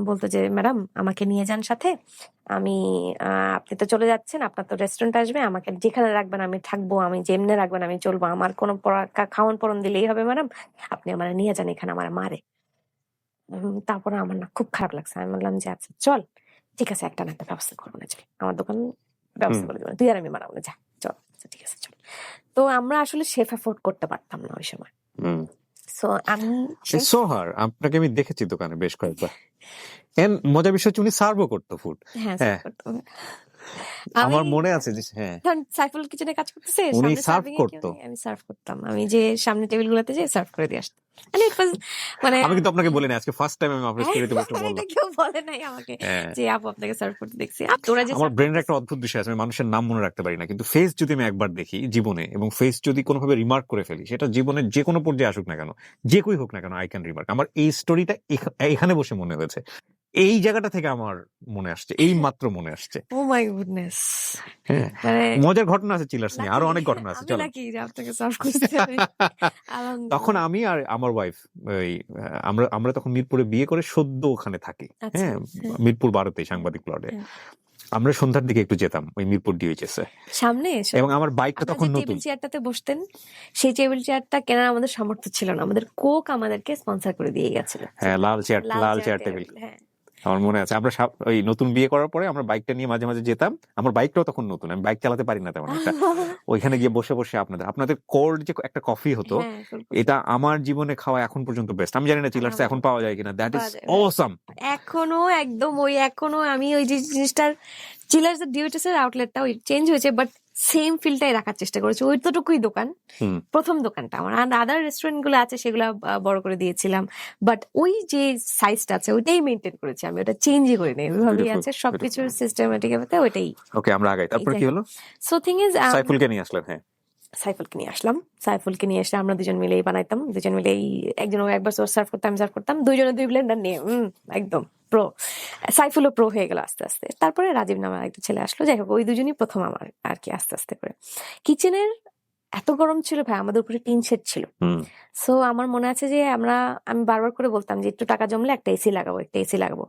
বলতো যে ম্যাডাম আমাকে নিয়ে যান সাথে, আপনি তো চলে যাচ্ছেন, আপনার তো রেস্টুরেন্ট আসবে, আমাকে যেখানে রাখবেন আমি থাকবো, আমি যেমনে রাখবেন আমি চলবো, আমার কোনো খাওয়ান পরন দিলেই হবে ম্যাডাম, আপনি আমার নিয়ে যান, এখানে আমার মারে। তারপরে আমার না খুব খারাপ লাগছে, আমি বললাম যে আচ্ছা চল, ঠিক আছে একটা না একটা ব্যবস্থা করবো না, চল আমার দোকান ব্যবস্থা করে দেবো, তুই আর আমি বানাবো না, যা চল, ঠিক আছে চল। তো আমরা আসলে শেফ অ্যাফোর্ড করতে পারতাম না ওই সময়। সো আমি সোহার আপনাকে আমি দেখেছি দোকানে বেশ কয়েকবার। মজার বিষয় হচ্ছে উনি সার্ভও করতো ফুড। হ্যাঁ আমার মনে আছে যে হ্যাঁ সাইফুল কিচেনে কাজ করতেছে, উনি সামনে সার্ভ serving এ করতো। কেউ নেই, আমি সার্ভ করতাম, আমি যে সামনে টেবিল গুলোতে যে সার্ভ করে দিয়ে আসতাম। মানে আমি কিন্তু আপনাকে বলিনি, আজকে ফার্স্ট টাইম আমি আপনার স্টোরিতে বসে বললাম। এটা কেউ বলে নাই আমাকে যে আপু আপনাকে সার্ভ করতে দেখছি। তোরা যে আমার ব্রেনের একটা অদ্ভুত বিষয় আছে, আমি মানুষের নাম মনে রাখতে পারি না, কিন্তু ফেস যদি আমি একবার দেখি জীবনে, এবং ফেস যদি কোনোভাবে রিমার্ক করে ফেলি, সেটা জীবনের যে কোনো পর্যায়ে আসুক না কেন, যে কই হোক না কেন, আই ক্যান রিমার্ক। আমার এই স্টোরিটা এখানে বসে মনে হয়েছে, এই জায়গাটা থেকে আমার মনে আসছে, এই মাত্র মনে আসছে। ও মাই গুডনেস। হ্যাঁ মজার ঘটনা আছে চিলার্স নিয়ে, আরো অনেক ঘটনা আছে। চলো, আপনাকে সার্ভ করতে তখন আমি আর আমার ওয়াইফ আমরা তখন মিরপুরে বিয়ে করে সদ্য ওখানে থাকি। হ্যাঁ মিরপুর 12-তে সাংবাদিক প্লটে। আমরা সন্ধ্যার দিকে একটু যেতাম ওই মিরপুর ডিএইচএস এ সামনে, এবং আমার বাইকটা তখন নতুন। টেবিল চেয়ারটাতে বসতেন, সেই টেবিল চেয়ারটা কেনার আমাদের সামর্থ্য ছিল না, আমাদের কোক আমাদেরকে স্পন্সর করে দিয়ে গেছিল। হ্যাঁ লাল চেয়ার টেবিল, আমার মনে আছে। আমরা ওই নতুন বিয়ে করার পরে আমরা বাইকটা নিয়ে মাঝে মাঝে যেতাম, আমার বাইকটাও তখন নতুন, আমি বাইক চালাতে পারি না তেমন একটা। ওইখানে গিয়ে বসে বসে আপনাদের কোল্ড যে একটা কফি হতো, এটা আমার জীবনে খাওয়া এখন পর্যন্ত বেস্ট। আমি জানি না চিলার্সে এখন পাওয়া যায় কিনা, দ্যাট ইজ অসাম। এখনো আমি ওই যে জিনিসটার চিলার্স ডিউটিস এর আউটলেটটা ওই চেঞ্জ হয়েছে, বাট সেম ফিলটাই রাখার চেষ্টা করেছি। ওইটুকুই দোকান, প্রথম দোকানটা আমার। আদার রেস্টুরেন্ট গুলো আছে সেগুলো বড় করে দিয়েছিলাম, বাট ওই যে সাইজটা আছে ওইটাই মেনটেন করেছি আমি, ওটা চেঞ্জই করি নাই, ওইভাবেই আছে সবকিছু সিস্টেমেটিক ভাবে ওইটাই। ওকে আমরা আগাই, তারপর কি হলো? সো থিং ইজ সাইফুলকে নিয়ে আসলেন। হ্যাঁ সাইফুলকে নিয়ে এসে আমরা দুজন মিলেই বানাইতাম, দুজন মিলেই, একজন একবার সার্ভ করতাম, সার্ভ করতাম, দুইজনে দুই ব্লেন্ডার নিয়ে একদম প্রো। সাইফুলও প্রো হয়ে গেল আস্তে আস্তে। তারপরে রাজীব নামের একটা ছেলে আসলো, যাই হোক ওই দুজনই প্রথম আমার আর কি, আস্তে আস্তে করে। কিচেনের এত গরম ছিল ভাই, আমাদের উপরে টিন শেড ছিল। সো আমার মনে আছে যে আমি বারবার করে বলতাম যে একটু টাকা জমলে একটা এসি লাগাবো।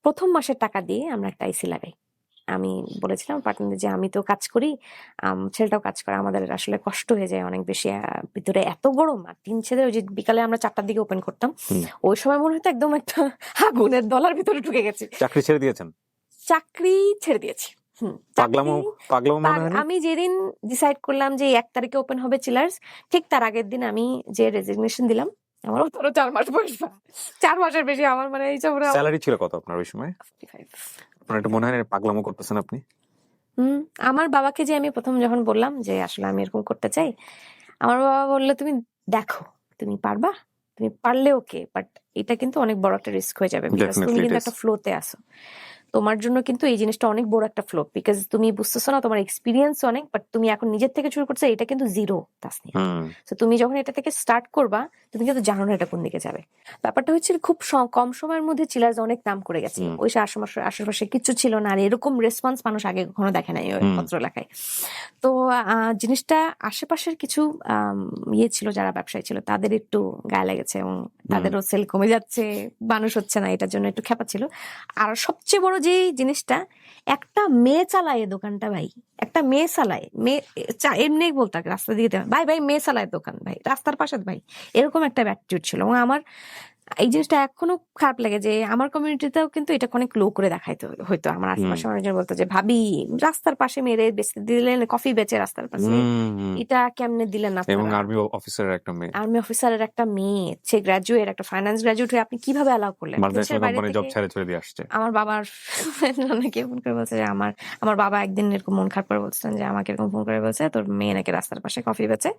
প্রথম মাসের টাকা দিয়ে আমরা একটা এসি লাগাই। আমি বলেছিলাম পার্টনারদের যে আমি তো কাজ করি, ছেলেটাও কাজ করে, আমাদের আসলে কষ্ট হয়ে যায় অনেক বেশি, ভিতরে এত গরম। আর টিন শেডে ওই যে বিকালে আমরা 4টার দিকে ওপেন করতাম, ওই সময় মনে হতো একদম একটা আগুনের দলার ভিতরে ঢুকে গেছি। চাকরি ছেড়ে দিয়েছেন? চাকরি ছেড়ে দিয়েছি। আমি যেদিন ডিসাইড করলাম যে 1 তারিখে ওপেন হবে চিলার্স, ঠিক তার আগের দিন আমি যে রেজিগনেশন দিলাম, আমার 4 মাস বয়স, 4 মাসের বেশি আমার, মানে এইসব। স্যালারি ছিল কত আপনার ওই সময়? 55। আপনার এটা মনে হয় পাগলামো করতেছেন আপনি? আমার বাবাকে যে আমি প্রথম যখন বললাম যে আসলে আমি এরকম করতে চাই, আমার বাবা বললো তুমি দেখো, তুমি পারবা, তুমি পারলে ওকে, বাট এটা কিন্তু অনেক বড় একটা রিস্ক হয়ে যাবে, তুমি কিন্তু একটা ফ্লোতে আসো, তোমার জন্য কিন্তু এই জিনিসটা অনেক বড় একটা ফ্লো, বিকজ তুমি বুঝতেছো না, তোমার এক্সপিরিয়েন্স অনেক, বাট তুমি এখন নিজের থেকে শুরু করছো, এটা কিন্তু জিরো তাসনিয়া। তো তুমি যখন এটা থেকে স্টার্ট করবা, তুমি কিন্তু জানো না এটা কোন দিকে যাবে। ব্যাপারটা হচ্ছে খুব কম সময়ের মধ্যে চিলার্স অনেক নাম করে গেছে, ওই আশেপাশে কিছু ছিল না, আর এরকম রেসপন্স মানুষ আগে কখনো দেখে নাই ওই পত্র লেখায়। তো জিনিসটা আশেপাশের কিছু ইয়ে ছিল, যারা ব্যবসায়ী ছিল তাদের একটু গায়ে লেগেছে, এবং তাদেরও সেল কমে যাচ্ছে, মানুষ হচ্ছে না, এটার জন্য একটু খেপা ছিল। আর সবচেয়ে বড় যে জিনিসটা, একটা মেয়ে চালায় দোকানটা ভাই, একটা মেয়ে চালায়, এমনি বলতো রাস্তা দিকে ভাই মেয়ে চালায় দোকান, ভাই রাস্তার পাশে ভাই, এরকম একটা অ্যাটিটিউড ছিল। এবং আমার এই জিনিসটা এখনো খারাপ লাগে যে আমার কমিউনিটিতেও কিন্তু এটা অনেক লো করে দেখাইতো হয়তো। আমার আশেপাশে অনেকজন বলতো যে ভাবি রাস্তার পাশে মেরে বেচতে দিলেন, কফি বেচে রাস্তার পাশে, এটা কেমনে দিলেন এবং আপনারা? আর্মি অফিসারের একটা মেয়ে, আর্মি অফিসারের একটা মেয়ে, সে গ্রাজুয়েট, একটা ফাইন্যান্স গ্রাজুয়েট হয়ে আপনি কিভাবে অ্যালাউ করলেন? দেশের বাইরে কোম্পানি জব থেকে ছেড়ে চলে দিয়ে আসছে। আমার বাবার নাকি ফোন করে বলছে যে আমার বাবা একদিন এরকম মন খারাপ করে বলছেন যে আমাকে এরকম ফোন করে বলছে তোর মেয়ে নাকি রাস্তার পাশে কফি বেচে,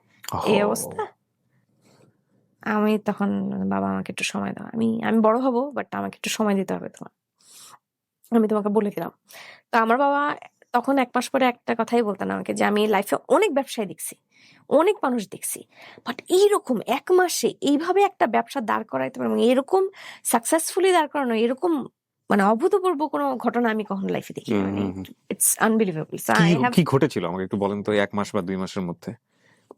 এই অবস্থা। আমি তখন, বাবা আমাকে একটু সময় দাও, আমি বড় হব, বাট আমাকে একটু সময় দিতে হবে তোমার, আমি তোমাকে বলে দিলাম। তো আমার বাবা তখন 1 মাস পরে একটা কথাই বলতেন আমাকে যে আমি লাইফে অনেক ব্যবসায় দেখছি, অনেক মানুষ দেখছি, বাট এইরকম 1 মাসে এইভাবে একটা ব্যবসা দাঁড় করাইতে পারবো, এরকম সাকসেসফুলি দাঁড় করানো, এরকম মানে অভূতপূর্ব কোনো ঘটনা আমি কখনো লাইফে দেখি, মানে ইটস আনবিলিভেবল। কি ঘটেছিল আমাকে একটু বলেন তো, 1 মাস বা 2 মাসের মধ্যে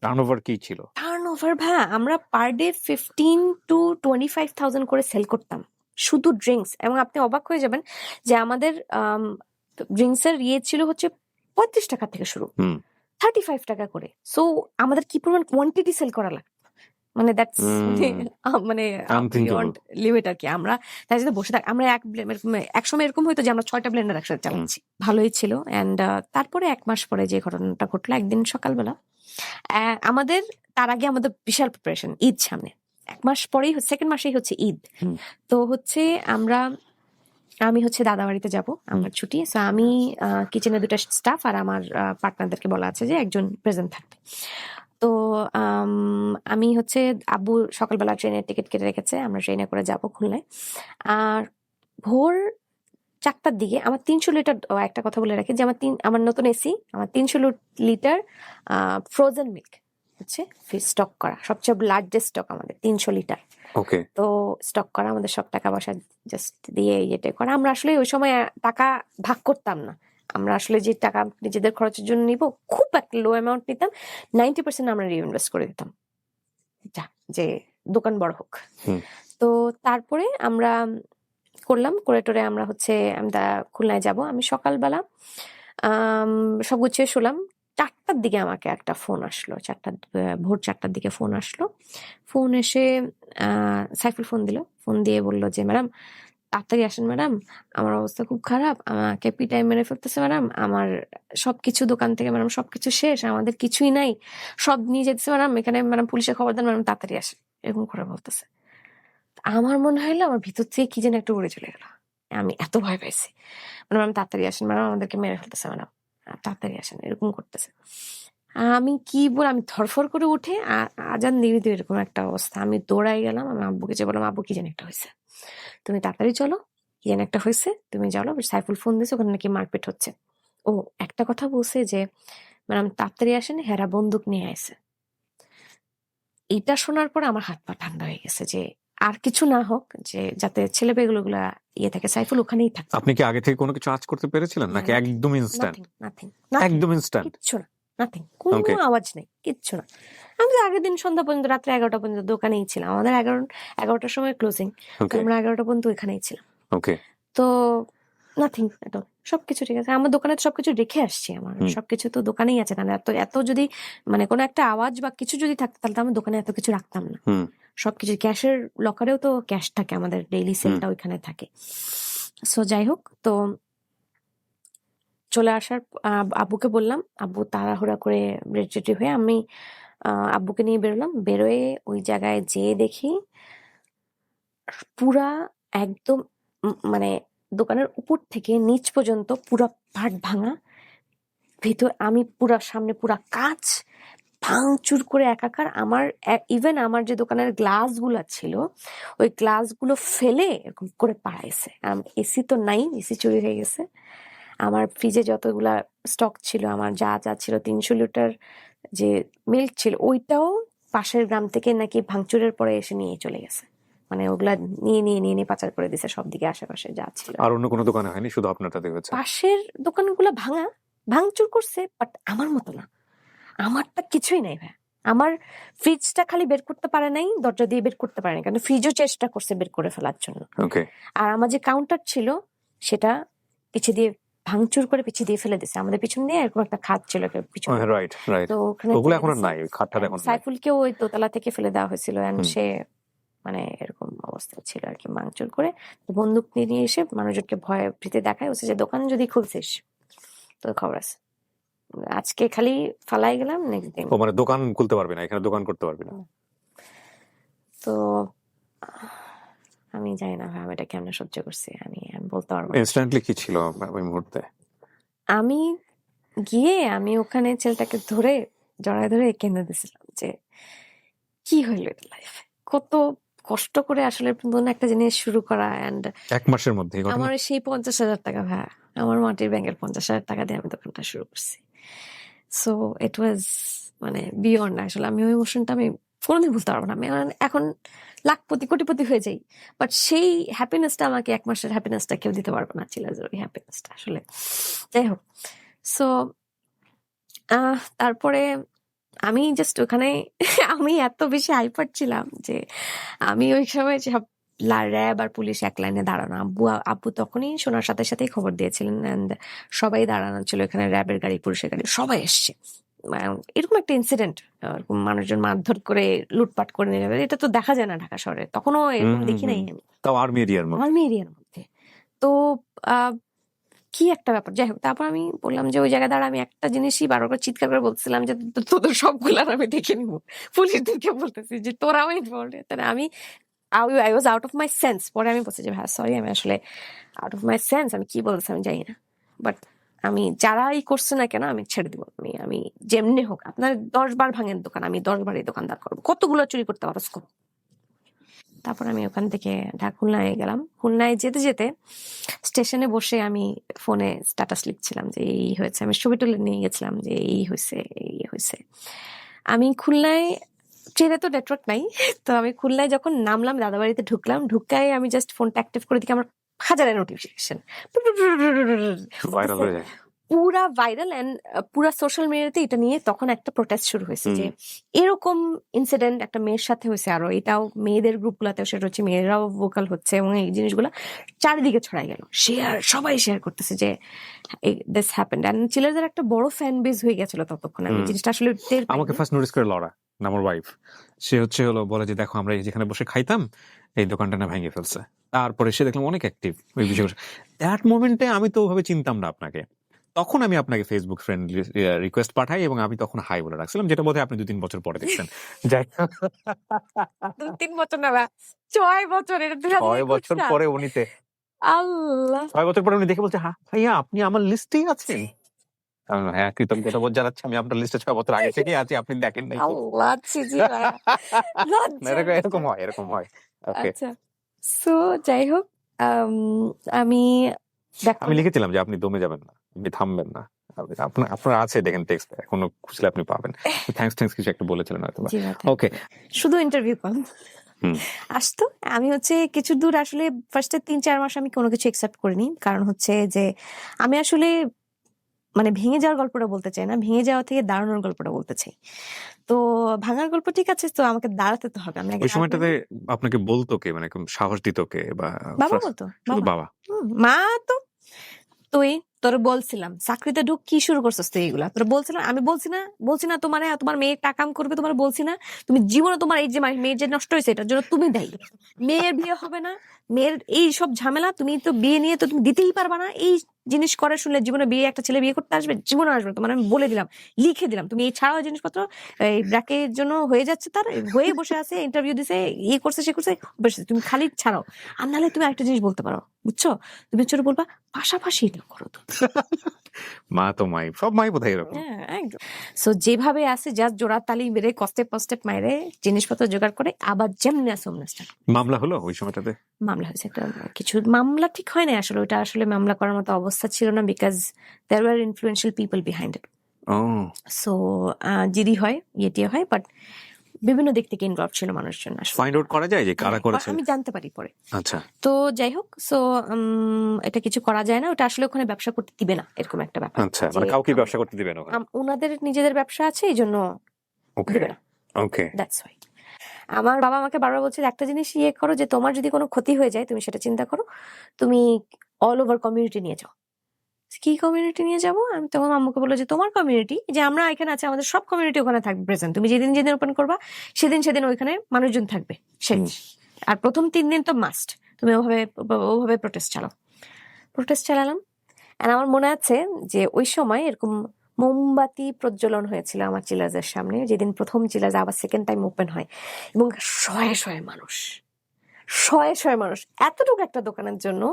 টার্নওভার কি ছিল? টার্নওভার ভাইয়া, আমরা পার ডে 15 to 25,000 করে সেল করতাম শুধু ড্রিঙ্কস। এবং আপনি অবাক হয়ে যাবেন যে আমাদের ড্রিঙ্কস এর ইয়ে ছিল হচ্ছে 35 টাকা থেকে শুরু, 35 টাকা করে। সো আমাদের কি পরিমাণ কোয়ান্টিটি সেল করা লাগতো, মানে দ্যাটস মানে বিয়ন্ড লিমিট আর কি। আমরা তাই সাথে বসে থাক, আমরা এক সময় এরকম হয়তো যে আমরা 6টা ব্লেন্ডার একসাথে চালাচ্ছি। ভালোই ছিল। এন্ড তারপরে 1 মাস পরে যে ঘটনাটা ঘটলো, একদিন সকালবেলা আমাদের, তার আগে আমাদের বিশাল প্রিপারেশন, ঈদ সামনে, 1 মাস পরেই, 2nd মাসেই হচ্ছে ঈদ। তো হচ্ছে আমি হচ্ছে দাদা বাড়িতে যাবো, আমার ছুটি। সো আমি কিচেনে 2টা স্টাফ আর আমার পার্টনারদেরকে বলা আছে যে একজন প্রেজেন্ট থাকবে। তো আমি হচ্ছে, আব্বু সকালবেলা ট্রেনের টিকিট কেটে রেখেছে, আমরা ট্রেনে করে যাব খুলনায়। আর ভোর 4টার দিকে আমার 300 লিটার, একটা কথা বলে রাখি যে আমার নতুন এসি, আমার 300 লিটার ফ্রোজেন মিল্ক হচ্ছে স্টক করা, সবচেয়ে লার্জেস্ট স্টক আমাদের 300 লিটার। ওকে। তো স্টক করা, আমাদের সব টাকা পয়সা জাস্ট দিয়ে ইয়েটা করা। আমরা আসলে ওই সময় টাকা ভাগ করতাম না, আমরা আসলে যে টাকা নিজেদের খরচের জন্য নিব খুব একটা লো অ্যামাউন্ট নিতাম, 90% আমরা রিইনভেস্ট করে দিতাম, যা যে দোকান বড় হোক। তো তারপরে আমরা করলাম, করে টোরে আমরা হচ্ছে আমরা খুলনায় যাব। আমি সকালবেলা সব গুছিয়ে শুলাম। 4টার দিকে আমাকে একটা ফোন আসলো, ভোর 4টার দিকে ফোন আসলো। ফোন এসে সাইফুল ফোন দিল, ফোন দিয়ে বলল যে ম্যাডাম তাড়াতাড়ি আসেন ম্যাডাম, আমার অবস্থা খুব খারাপ, আমাকে পিটাই মেরে ফেলতেছে ম্যাডাম, আমার সবকিছু দোকান থেকে ম্যাডাম সবকিছু শেষ, আমাদের কিছুই নাই, সব নিয়ে যেতেছে ম্যাডাম, এখানে ম্যাডাম পুলিশে খবর দেন ম্যাডাম, তাড়াতাড়ি আসেন, এরকম করে বলতেছে। আমার মনে হইলো আমার ভিতর থেকে কি যেন একটা উড়ে চলে গেল, আমি এত ভয় পাইছি। মানে ম্যাডাম তাড়াতাড়ি আসেন ম্যাডাম, আমাদেরকে মেরে ফেলতেছে ম্যাডাম, তাড়াতাড়ি আসেন, এরকম করতেছে। আমি কি বল, আমি ধরফর করে উঠে আজান দিয়ে দিতে এরকম একটা অবস্থা, আমি দৌড়াই গেলাম, আমি আব্বুকে যে বললাম আব্বু কি যেন একটা হয়েছে, তুমি তাড়াতাড়ি চলো, কি যেন একটা হয়েছে, তুমি চলো। সাইফুল ফোন দিয়েছে, ওখানে নাকি মারপিট হচ্ছে। ও একটা কথা বলছে যে ম্যাডাম তাড়াতাড়ি আসেন, হেরা বন্দুক নিয়ে আসে। এটা শোনার পর আমার হাত পা ঠান্ডা হয়ে গেছে যে আর কিছু না হোক, যে যাতে ছেলে পেয়েগুলোগুলা ইয়ে থাকে, সাইফুল ওখানেই থাকে। আপনি কি আগে থেকে কোনো কিছু আঁচ করতে পেরেছিলেন নাকি একদম ইনস্ট্যান্ট? নাথিং, একদম ইনস্ট্যান্ট, কিচ্ছু না, নাথিং, কোনো আওয়াজ নেই, কিচ্ছু না। আমি আগের দিন সন্ধ্যা পর্যন্ত, রাত্রে 11টা পর্যন্ত দোকানেই ছিলাম, আমাদের 11টার সময় ক্লোজিং, আমরা 11টা পর্যন্ত ওইখানেই ছিলাম। ওকে। তো নাথিং এট অল, সবকিছু ঠিক আছে। আমার দোকানে সবকিছু রেখে আসছি, আমার সবকিছু তো দোকানেই আছে, কারণ এত যদি মানে কোনো একটা আওয়াজ বা কিছু যদি থাকতো তাহলে তো আমার দোকানে এত কিছু রাখতাম না। সবকিছু ক্যাশের লকারেও তো ক্যাশ থাকে, আমাদের ডেইলি সেলটা ওইখানে থাকে। সো যাই হোক, তো চলে আসার আব্বুকে বললাম, আব্বু তাড়াহুড়া করে রেডি হয়ে, আমি আব্বুকে নিয়ে বেরোলাম। বেরোয় ওই জায়গায় যেয়ে দেখি পুরা একদম মানে দোকানের উপর থেকে নিচ পর্যন্ত পুরা পাট ভাঙা, ভিতর আমি পুরা সামনে পুরা কাঁচ ভাঙচুর করে একাকার। আমার ইভেন আমার যে দোকানের গ্লাস গুলা ছিল, ওই গ্লাস গুলো ফেলে এরকম করে পাড়াইছে। এসি তো নাই, এসি চুরি হয়ে গেছে। আমার ফ্রিজে যতগুলা স্টক ছিল, আমার যা যা ছিল, 300 লিটার যে মিল্ক ছিল, ওইটাও পাশের গ্রাম থেকে নাকি ভাঙচুরের পরে এসে নিয়ে চলে গেছে, মানে ওগুলা নিয়ে পাচার করে দিছে সব দিকে, আশেপাশে যা ছিল। আর অন্য কোনো দোকানে হয়নি, শুধু আপনারটাতে হয়েছে? পাশের দোকানগুলো ভাঙচুর করছে, বাট আমার মতো না, আমারটা কিছুই নাই ভাই। আমার ফ্রিজটা খালি বের করতে পারে নাই, দরজা দিয়ে বের করতে পারে নাই, কারণ ফ্রিজও চেষ্টা করছে বের করে ফেলার জন্য। আর আমার যে কাউন্টার ছিল সেটা পিছিয়ে দিয়ে ভাঙচুর করে পিছিয়ে দিয়ে ফেলে দিছে, আমাদের পিছন দিয়ে এরকম একটা খাট ছিল পিছনে। তো ওখানে ওগুলো এখন নাই, ওই খাটটা এখন নাই। সাইফুলকেও ওই দোতলা থেকে ফেলে দেওয়া হয়েছিল, সে মানে এরকম অবস্থা ছিল আর কি, ভাঙচুর করে বন্দুক নিয়ে এসে মানুষজনকে ভয় ভীতি দেখায়, হচ্ছে যে দোকান যদি খুলছিস তো খবর আছে, আজকে খালি ফালাই গেলাম নেক্সট দিন। ও মানে দোকান খুলতে পারবি না, এখানে দোকান করতে পারবি না। তো আমি জানি না ভাই আমি এটা কেমনে সহ্য করছি, আমি বলতে পারবো না। ইনস্ট্যান্টলি কি ছিল ওই মুহূর্তে? আমি গিয়ে আমি ওখানে ছেলেটাকে ধরে জড়ায় ধরে কেঁদে দিছিলাম যে কি হইলো এটা লাইফে, কত কষ্ট করে আসলে নতুন একটা জিনিস শুরু করা, এন্ড 1 মাসের মধ্যে এই ঘটনা? আমার সেই 50,000 টাকা ভাই, আমার মাটির ব্যাংকের 50,000 টাকা দিয়ে আমি দোকানটা শুরু করছি। সো ইট ওয়াজ মানে বিয়ন্ড, আসলে আমি ওই ইমোশনটা আমি কোনোদিন ভুলতে পারবো না। আমি এখন লাখপতি কোটিপতি হয়ে যাই, বাট সেই হ্যাপিনেসটা আমাকে 1 মাসের হ্যাপিনেসটা কেউ দিতে পারবে না, চিলাজের ওই হ্যাপিনেসটা আসলে। যাই হোক, সো তারপরে আমি জাস্ট ওখানে আমি এত বেশি হাইপার ছিলাম যে আমি ওই সময় সব র্যাব আর পুলিশ এক লাইনে দাঁড়ানো, আব্বু তখনই শোনার সাথে সাথেই খবর দিয়েছিলেন, এন্ড সবাই দাঁড়ানো ছিল এখানে, র্যাবের গাড়ি পুলিশের গাড়ি সবাই এসছে। এরকম একটা ইনসিডেন্ট, মানুষজন মারধর করে লুটপাট করে নিয়ে যাবে, এটা তো দেখা যায় না ঢাকা শহরে, তখনও এরকম দেখি নাই আমি, তাও আর্মি এরিয়ার মধ্যে। আর্মি এরিয়ার মধ্যে। তো কি একটা ব্যাপার। যাই হোক, তারপর আমি বললাম যে ওই জায়গায় দাঁড়া আমি একটা জিনিসই বারবার করে চিৎকার করে বলছিলাম যে তোদের সবগুলার আমি দেখে নিবো, পুলিশদেরকে বলতেছি যে তোরাও ইনভলভ। আমি I was out of my sense. পরে আমি বলছি যে ভাই সরি, আমি আসলে আউট অফ মাই সেন্স, আমি কি বলছি আমি জানি না, বাট আমি যারাই করছে না কেন আমি ছেড়ে দিব, আমি যেমনি হোক, আপনার 10 বার ভাঙেন দোকান, আমি 10 বারই দোকানদার করবো, কতগুলো চুরি করতে পারো করবো। তারপর আমি ওখান থেকে খুলনায় গেলাম। খুলনায় যেতে যেতে স্টেশনে বসে আমি ফোনে স্ট্যাটাস লিখছিলাম যে এই হয়েছে, আমি ছবি তুলে নিয়ে গেছিলাম যে এই হয়েছে এই হয়েছে। আমি খুলনায়, ট্রেনে তো নেটওয়ার্ক নাই, তো আমি খুলনায় যখন নামলাম দাদাবাড়িতে ঢুকাই আমি জাস্ট ফোনটা অ্যাক্টিভ করে দিকে আমার হাজারের নোটিফিকেশন, ভাইরাল হয়ে যায়। পুরা ভাইরাল। এন্ড পুরা সোশ্যাল মিডিয়াতে এটা নিয়ে তখন একটা প্রোটেস্ট শুরু হয়েছে যে এরকম ইনসিডেন্ট একটা মেয়ের সাথে হয়েছে, আরো এটাও মেয়েদের গ্রুপগুলাতেও সেটা হচ্ছে, মেয়েরাও ভোকাল হচ্ছে, এবং এই জিনিসগুলো চারিদিকে ছড়াই গেল, সবাই শেয়ার করতেছে যে দিস হ্যাপেন্ড। এন্ড চিলারদের একটা বড় ফ্যান বেজ হয়ে গেছিল ততক্ষণ, আমি জিনিসটা আসলে টের পাইনি। আমাকে ফার্স্ট নোটিস করে লরা, আমার ওয়াইফ, সে হলো বলে যে দেখো আমরা যেখানে বসে খাইতাম এই দোকানটা না ভেঙে ফেলছে। তারপরে সে দেখলাম অনেক অ্যাক্টিভ ওই বিষয়ে। দ্যাট মোমেন্টে আমি তো ওভাবে চিনতাম না আপনাকে, তখন আমি আপনাকে ফেসবুক ফ্রেন্ড রিকোয়েস্ট পাঠাই এবং আমি তখন হাই বলে রাখছিলাম, যেটা বোধহয় আপনি 2-3 বছর পরে দেখছেন। যাই 2-3 বছর না ভাই, 6 বছর, এটা 6 বছর পরে উনিতে, আল্লাহ 6 বছর পরে উনি দেখে বলছে হ্যাঁ ভাইয়া আপনি আমার লিস্টেই আছেন। হ্যাঁ কৃতজ্ঞতা বোধ জানাচ্ছি, আমি আপনার লিস্টে 6 বছর আগে থেকে আছি, আপনি দেখেন নাই। আল্লাহ ছিজি ভাই, এরকম হয়। ওকে, আচ্ছা। সো যাই হোক, আমি আমি লিখেছিলাম যে আপনি দমে যাবেন না, আপনি থামবেন না, আপনার আছে দেখেন টেক্সট, এখনো খুঁজলে আপনি পাবেন। থ্যাঙ্কস কিছু একটা বলেছিলেন হয়তো। ওকে, শুধু ইন্টারভিউ কল আসতো, আমি হচ্ছে কিছু দূর আসলে ফার্স্টে 3-4 মাস আমি কোনো কিছু একসেপ্ট করিনি, কারণ হচ্ছে যে আমি আসলে মানে ভেঙে যাওয়ার গল্পটা বলতে চাই না, ভেঙে যাওয়া থেকে দাঁড়ানোর গল্পটা বলতে চাই। তো ভাঙার গল্প ঠিক আছে, তো আমাকে দাঁড়াতে তো হবে। ওই সময়টাতে আপনাকে বলতো কে, মানে সাহস দিত কে? বা বাবা বলতো, শুধু বাবা? মা তো তুই তোর বলছিলাম চাকরিতে ঢুক, কি শুরু করছিস তুই এগুলা, তোর বলছিলাম, আমি বলছি না তোমার মেয়ে টাকাম করবে, তোমার বলছি না তুমি জীবনে তোমার এই যে মেয়ের যে নষ্ট হয়েছে এটার জন্য তুমি দায়ী, মেয়ের বিয়ে হবে না, মেয়ের এই সব ঝামেলা, তুমি তো বিয়ে নিয়ে তো তুমি দিতেই পারবা না, এই জিনিস করে শুনলে জীবনে বিয়ে, একটা ছেলে বিয়ে করতে আসবে, জীবনে আসবে তোমার, আমি বলে দিলাম, লিখে দিলাম, তুমি এই ছাড়াও জিনিসপত্র এই ব্র্যাকের জন্য হয়ে যাচ্ছে, তার হয়ে বসে আছে, ইন্টারভিউ দিছে, ইয়ে করছে সে করছে, বসে তুমি খালি ছাড়াও। আর নাহলে তুমি একটা জিনিস বলতে পারো, বুঝছো, তুমি ছোট বলবা পাশাপাশি এটা করো তো। মা তো মাই, সব মাই বোধহয় এরকম। একদম। সো যেভাবে আছে জাস্ট জোড়া তালি মেরে কষ্টে মাইরে জিনিসপত্র জোগাড় করে আবার যেমনি আছে অমনি মামলা হলো ওই সময়টাতে? মামলা হয়েছে, একটা কিছু মামলা ঠিক হয় না আসলে, ওটা আসলে মামলা করার মতো অবস্থা ছিল না, because there were influential people behind it. So GD হয়, ইয়েটিএ হয়, বাট বিভিন্ন দিক থেকে ইনভলভ ছিল মানুষজন। ফাইন্ড আউট করা যায় যে কারা করেছে? আমি জানতে পারি পরে। আচ্ছা, তো যাই হোক, সো এটা কিছু করা যায় না, ওটা আসলে ওখানে ব্যবসা করতে দিবে না, এরকম একটা ব্যাপার। আচ্ছা, মানে কাউকে ব্যবসা করতে দিবে না, ওনাদের নিজেদের ব্যবসা আছে, এই জন্য দিবে না। ওকে, দ্যাটস ওয়াই। আমার বাবা আমাকে বারবার বলছে একটা জিনিস ইয়ে করো, যে তোমার যদি কোনো ক্ষতি হয়ে যায় তুমি সেটা চিন্তা করো, তুমি অল ওভার কমিউনিটি নিয়ে যাও। কি কমিউনিটি নিয়ে যাবো? আমি তোমার আম্মুকে বললো যে তোমার কমিউনিটি, যে আমরা এখানে আছি, আমাদের সব কমিউনিটি ওখানে থাকবে প্রেজেন্ট, তুমি যেদিন ওপেন করবা সেদিন ওইখানে মানুষজন থাকবে, শেষ। আর প্রথম 3 দিন তো মাস্ট তুমি ওভাবে প্রোটেস্ট চালালাম। আর আমার মনে আছে যে ওই সময় এরকম মোমবাতি প্রজ্বলন হয়েছিল আমার চিলাজের সামনে, যেদিন প্রথম চিলাজ আবার সেকেন্ড টাইম ওপেন হয়, এবং শয়ে মানুষ এতটুকু একটা দোকানের জন্য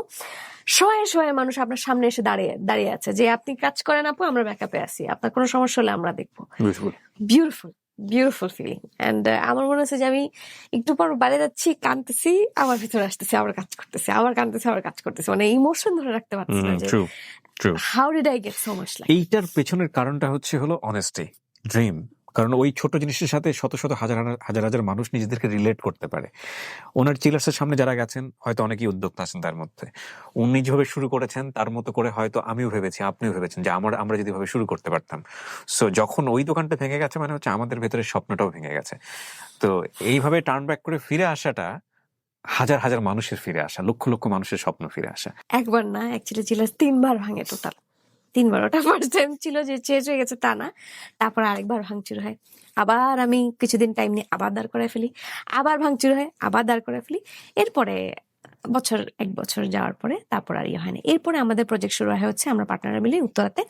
শয়ে মানুষ আপনার সামনে এসে দাঁড়িয়ে আছে যে আপনি কাজ করেন আপু, আমরা ব্যাকআপে আছি, আপনার কোনো সমস্যা হলে আমরা দেখবো। Beautiful feeling. অ্যান্ড আমার মনে হচ্ছে যে আমি একটু পর বাইরে যাচ্ছি, কাঁদতেছি, আবার ভিতরে আসতেছি, আবার কাজ করতেছি, আবার কাঁদতেছি, আবার কাজ করতেছি, মানে ইমোশন ধরে রাখতে পারছি না যে how did I get so much like. এইটার পেছনের কারণটা হলো অনেস্টি, ড্রিম। কারণ ওই ছোট জিনিসের সাথে শত শত হাজার মানুষ নিজেদেরকে রিলেট করতে পারে। ওনার চিলার্সের সামনে যারা গেছেন হয়তো অনেকেই উদ্যোক্তা আছেন তার মধ্যে, উনি যেভাবে শুরু করেছেন তার মতো করে হয়তো আমিও ভেবেছি, আপনিও ভেবেছেন যে আমরা যদি ভাবে শুরু করতে পারতাম। সো যখন ওই দোকানটা ভেঙে গেছে মানে হচ্ছে আমাদের ভেতরে স্বপ্নটাও ভেঙে গেছে। তো এইভাবে টার্ন ব্যাক করে ফিরে আসাটা হাজার মানুষের ফিরে আসা, লক্ষ মানুষের স্বপ্ন ফিরে আসা। একবার না, অ্যাকচুয়ালি চিলার্স 3বার ভাঙে টোটাল। 3বার। ওটা ফার্স্ট টাইম ছিল যে চেঞ্জ হয়ে গেছে তা না, তারপর আরেকবার ভাঙচুর হয়, আবার আমি কিছুদিন টাইম নিয়ে আবার দাঁড় করে ফেলি, আবার ভাঙচুর হয়, আবার দাঁড় করে ফেলি। এরপরে 1 বছর যাওয়ার পরে তারপর আর ইয়ে হয়নি। এরপরে আমাদের প্রজেক্ট শুরু হয় হচ্ছে আমরা পার্টনাররা মিলে উত্তরাতে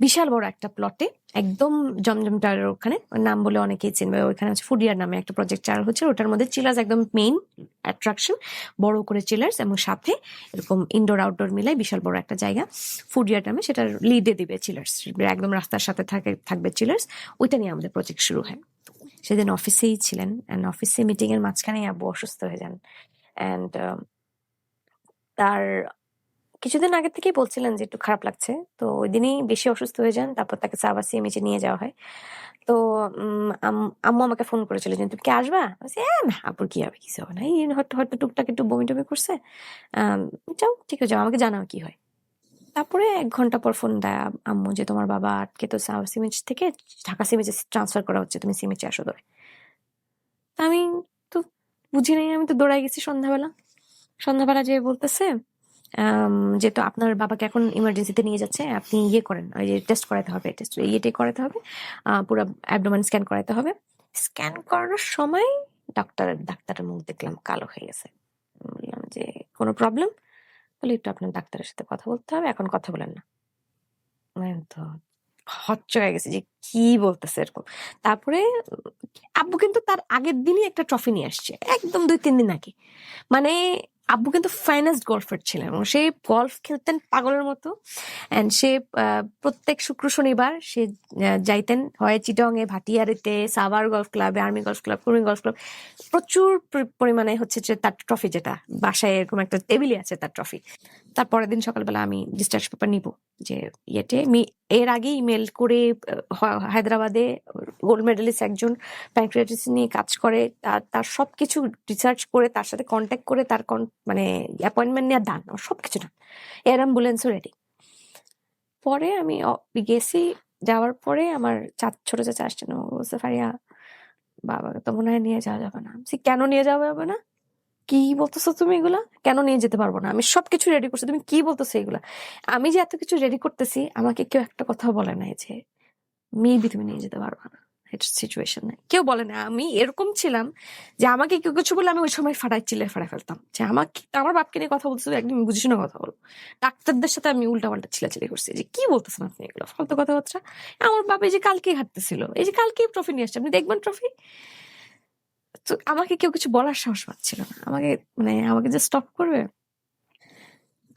বিশাল বড় একটা প্লটে, একদম জমজম টাওয়ারের ওখানে, ওর নাম বলে অনেকেই চিনবে, ওইখানে হচ্ছে ফুডিয়ার নামে একটা প্রজেক্ট চালু হচ্ছে। ওটার মধ্যে চিলার্স একদম মেইন অ্যাট্রাকশন, বড় করে চিলার্স, এবং সাথে এরকম ইনডোর আউটডোর মিলাই বিশাল বড় একটা জায়গা ফুডিয়ার নামে, সেটার লিডে দিবে চিলার্স, একদম রাস্তার সাথে থাকবে চিলার্স। ওইটা নিয়ে আমাদের প্রজেক্ট শুরু হয়। সেদিন অফিসেই ছিলেন, অ্যান্ড অফিসে মিটিং এর মাঝখানেই আব্বু অসুস্থ হয়ে যান। অ্যান্ড তার কিছুদিন আগে থেকেই বলছিলেন যে একটু খারাপ লাগছে, তো ওই দিনই বেশি অসুস্থ হয়ে যান। তারপর তাকে আবার সিএমএইচে নিয়ে যাওয়া হয়। তো আম্মু আমাকে ফোন করেছিল যে তুমি কি আসবা? না আপুর কি হবে, কিছু হবে না, এই হয়তো টুকটাক একটু বমি টমি করছে, যাও ঠিক আছে, যাও, আমাকে জানাও কি হয়। তারপরে 1 ঘন্টা পর ফোন দেয় আম্মু যে তোমার বাবা আটকে তো সিএমএইচ থেকে ঢাকা সিএমএইচে ট্রান্সফার করা হচ্ছে, তুমি সিএমএইচে আসো ধরে। আমি তো বুঝি নাই, আমি তো দৌড়াই গেছি সন্ধ্যাবেলা যে বলতেছে যেহেতু আপনার বাবাকে এখন ইমার্জেন্সিতে নিয়ে যাচ্ছে, আপনি ইয়ে করেন, ওই যে টেস্ট করাতে হবে, ইয়েটাই করাতে হবে, পুরো অ্যাবডোমেন স্ক্যান করাতে হবে। স্ক্যান করানোর সময় ডাক্তারের মুখ দেখলাম কালো হয়ে গেছে। বললাম যে কোনো প্রবলেম? বলে একটু আপনার ডাক্তারের সাথে কথা বলতে হবে, এখন কথা বলেন না। আমি তো হয়ে গেছে যে কি বলতেছে এরকম। তারপরে আব্বু কিন্তু তার আগের দিনই একটা ট্রফি নিয়ে আসছে, একদম 2-3 দিন আগে। মানে আব্বু কিন্তু ফাইনাস্ট গল্ফার ছিলেন, এবং সে গল্ফ খেলতেন পাগলের মতো। অ্যান্ড সে প্রত্যেক শুক্র শনিবার সে যাইতেন হয় চিটং এ, ভাটিয়ারিতে, সাভার গলফ ক্লাবে, army golf club, Kurmi golf club, প্রচুর পরিমাণে হচ্ছে যে তার ট্রফি, যেটা বাসায় এরকম একটা টেবিলে আছে তার ট্রফি। তারপরের দিন সকালবেলা আমি ডিসচার্জ পেপার নিব, যে ইয়েতে এর আগে ইমেল করে হায়দ্রাবাদে গোল্ড মেডেলিস্ট একজন প্যানক্রিয়াটিস নিয়ে কাজ করে, তার সবকিছু রিসার্চ করে, তার সাথে কন্ট্যাক্ট করে, তার মানে অ্যাপয়েন্টমেন্ট নেওয়া ডান, সবকিছু ডান, এর অ্যাম্বুলেন্সও রেডি। পরে আমি গেছি, যাওয়ার পরে আমার ছোট চাচা আসছেন, বলছে ফারিয়া বাবাকে তো মনে হয় নিয়ে যাওয়া যাবে না। কেন নিয়ে যাওয়া যাবে না? কি বলতেছো তুমি এগুলা? কেন নিয়ে যেতে পারবো না? আমি সবকিছু রেডি করছি, তুমি কি বলতেছো এগুলা? আমি যে এত কিছু রেডি করতেছি, আমাকে কেউ একটা কথা বলে নাই যে মেবি তুমি নিয়ে যেতে পারবা না, সিচুয়েশন নাই, কেউ বলে না। আমি এরকম ছিলাম যে আমাকে কেউ কিছু বলে আমি ওই সময় ফাটাই ফেলতাম, যে আমাকে, আমার বাপকে নিয়ে কথা বলতেছো, একদম বুঝিস না কথা বলো। ডাক্তারদের সাথে আমি উল্টাপাল্টা চিলাচিলি করছি যে কি বলতেছেন আপনি এগুলো ফালতু কথাবার্তা। আমার বাপ এই যে কালকেই হাঁটতেছিল, এই যে কালকেই ট্রফি নিয়ে আসছে, আপনি দেখবেন ট্রফি। তো আমাকে কেউ কিছু বলার সাহস পাচ্ছিল না, আমাকে যে স্টপ করবে।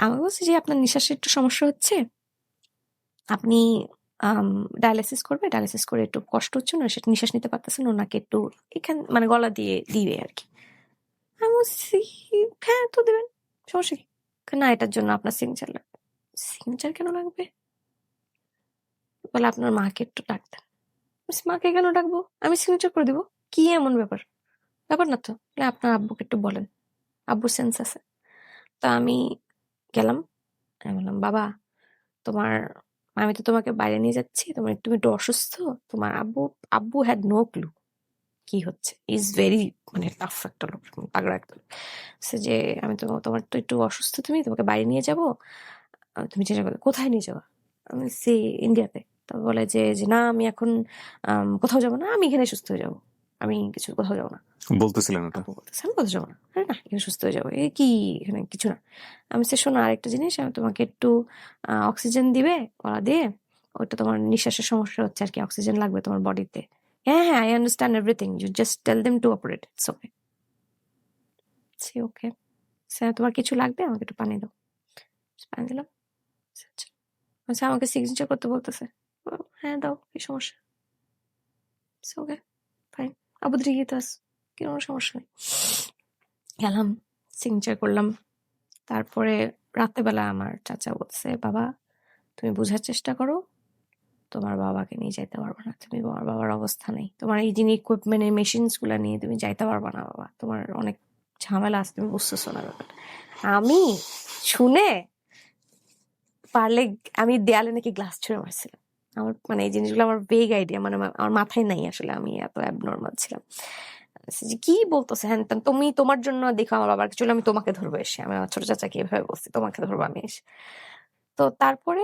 আমাকে বলছে যে আপনার নিঃশ্বাসের একটু সমস্যা হচ্ছে, আপনি ডায়ালিসিস করবে, ডায়ালিসিস করে একটু কষ্ট হচ্ছে না, সেটা নিঃশ্বাস নিতে পারতেছেন, ওনাকে একটু এখান মানে গলা দিয়ে দিবে আর কি। আমি বলছি হ্যাঁ তো দেবেন, সমস্যা কি? না, এটার জন্য আপনার সিগনেচার লাগবে। সিগনেচার কেন লাগবে? বলে আপনার মাকে একটু ডাক দেন। মাকে কেন ডাকবো? আমি সিগনেচার করে দিব, কি এমন ব্যাপার না তো। আপনার আব্বুকে একটু বলেন, আব্বুর সেন্স আছে। তা আমি গেলাম, আমি বললাম বাবা আমি তো তোমাকে বাইরে নিয়ে যাচ্ছি, তুমি একটু অসুস্থ, তোমার আব্বু হ্যাড নো ক্লু কি হচ্ছে, ইজ ভেরি টাফ একটা লোক, তাগড়া একটা লোক। সে যে আমি তোমার তো একটু অসুস্থ, তোমাকে বাইরে নিয়ে যাবো, তুমি চেষ্টা করো। কোথায় নিয়ে যাওয়া? আমি সে ইন্ডিয়াতে। তো বলে যে না আমি এখন কোথাও যাবো না, আমি এখানে সুস্থ হয়ে যাবো, আমি কোথাও যাবো না। বলতেছিলেন ওটা? আপু বলতেছে আমি বলতে যাবো না, আরে না এখানে সুস্থ হয়ে যাবো, এই কি এখানে কিছু না। আমি সে শোনো আরেকটা জিনিস, আমি তোমাকে একটু অক্সিজেন দিবে গলা দিয়ে, ওইটা তোমার নিঃশ্বাসের সমস্যা হচ্ছে আর কি, অক্সিজেন লাগবে তোমার বডিতে। হ্যাঁ হ্যাঁ, I understand everything, you just tell them to operate, it's okay. সে ওকে, স্যার তোমার কিছু লাগবে, আমাকে একটু পানি দাও। পানি দিলাম। আচ্ছা আচ্ছা, আমাকে সিগনেচার করতে বলতেছে। হ্যাঁ দাও, কি সমস্যা, ইটস ওকে, ফাইন। আবু দ্রিগিতাস, কোনো সমস্যা নেই। গেলাম, সিগনেচার করলাম। তারপরে রাত্রেবেলা আমার চাচা বলছে, বাবা তুমি বোঝার চেষ্টা করো, তোমার বাবাকে নিয়ে যাইতে পারবে না, তুমি তোমার বাবার অবস্থা নেই, তোমার এই যিনি ইকুইপমেন্ট মেশিনস গুলা নিয়ে তুমি যাইতে পারবে না বাবা, তোমার অনেক ঝামেলা আছে, তুমি বুঝতেছো না ব্যাপারটা। আমি শুনে পারলে আমি দেয়ালে নাকি গ্লাস ছুঁড়ে মারছিলাম। আমার মানে এই জিনিসগুলো আমার বেগ আইডিয়া, মানে আমার মাথায় নাই আসলে, আমি এত অ্যাবনর্মাল ছিলাম। যে কি বলতেছে হ্যান ত্যান, তুমি তোমার জন্য দেখো আমার বাবার চলে, আমি তোমাকে ধরবো এসে, আমি আমার ছোট চাচাকে এভাবে বলছি, তোমাকে ধরবো আমি এসে। তো তারপরে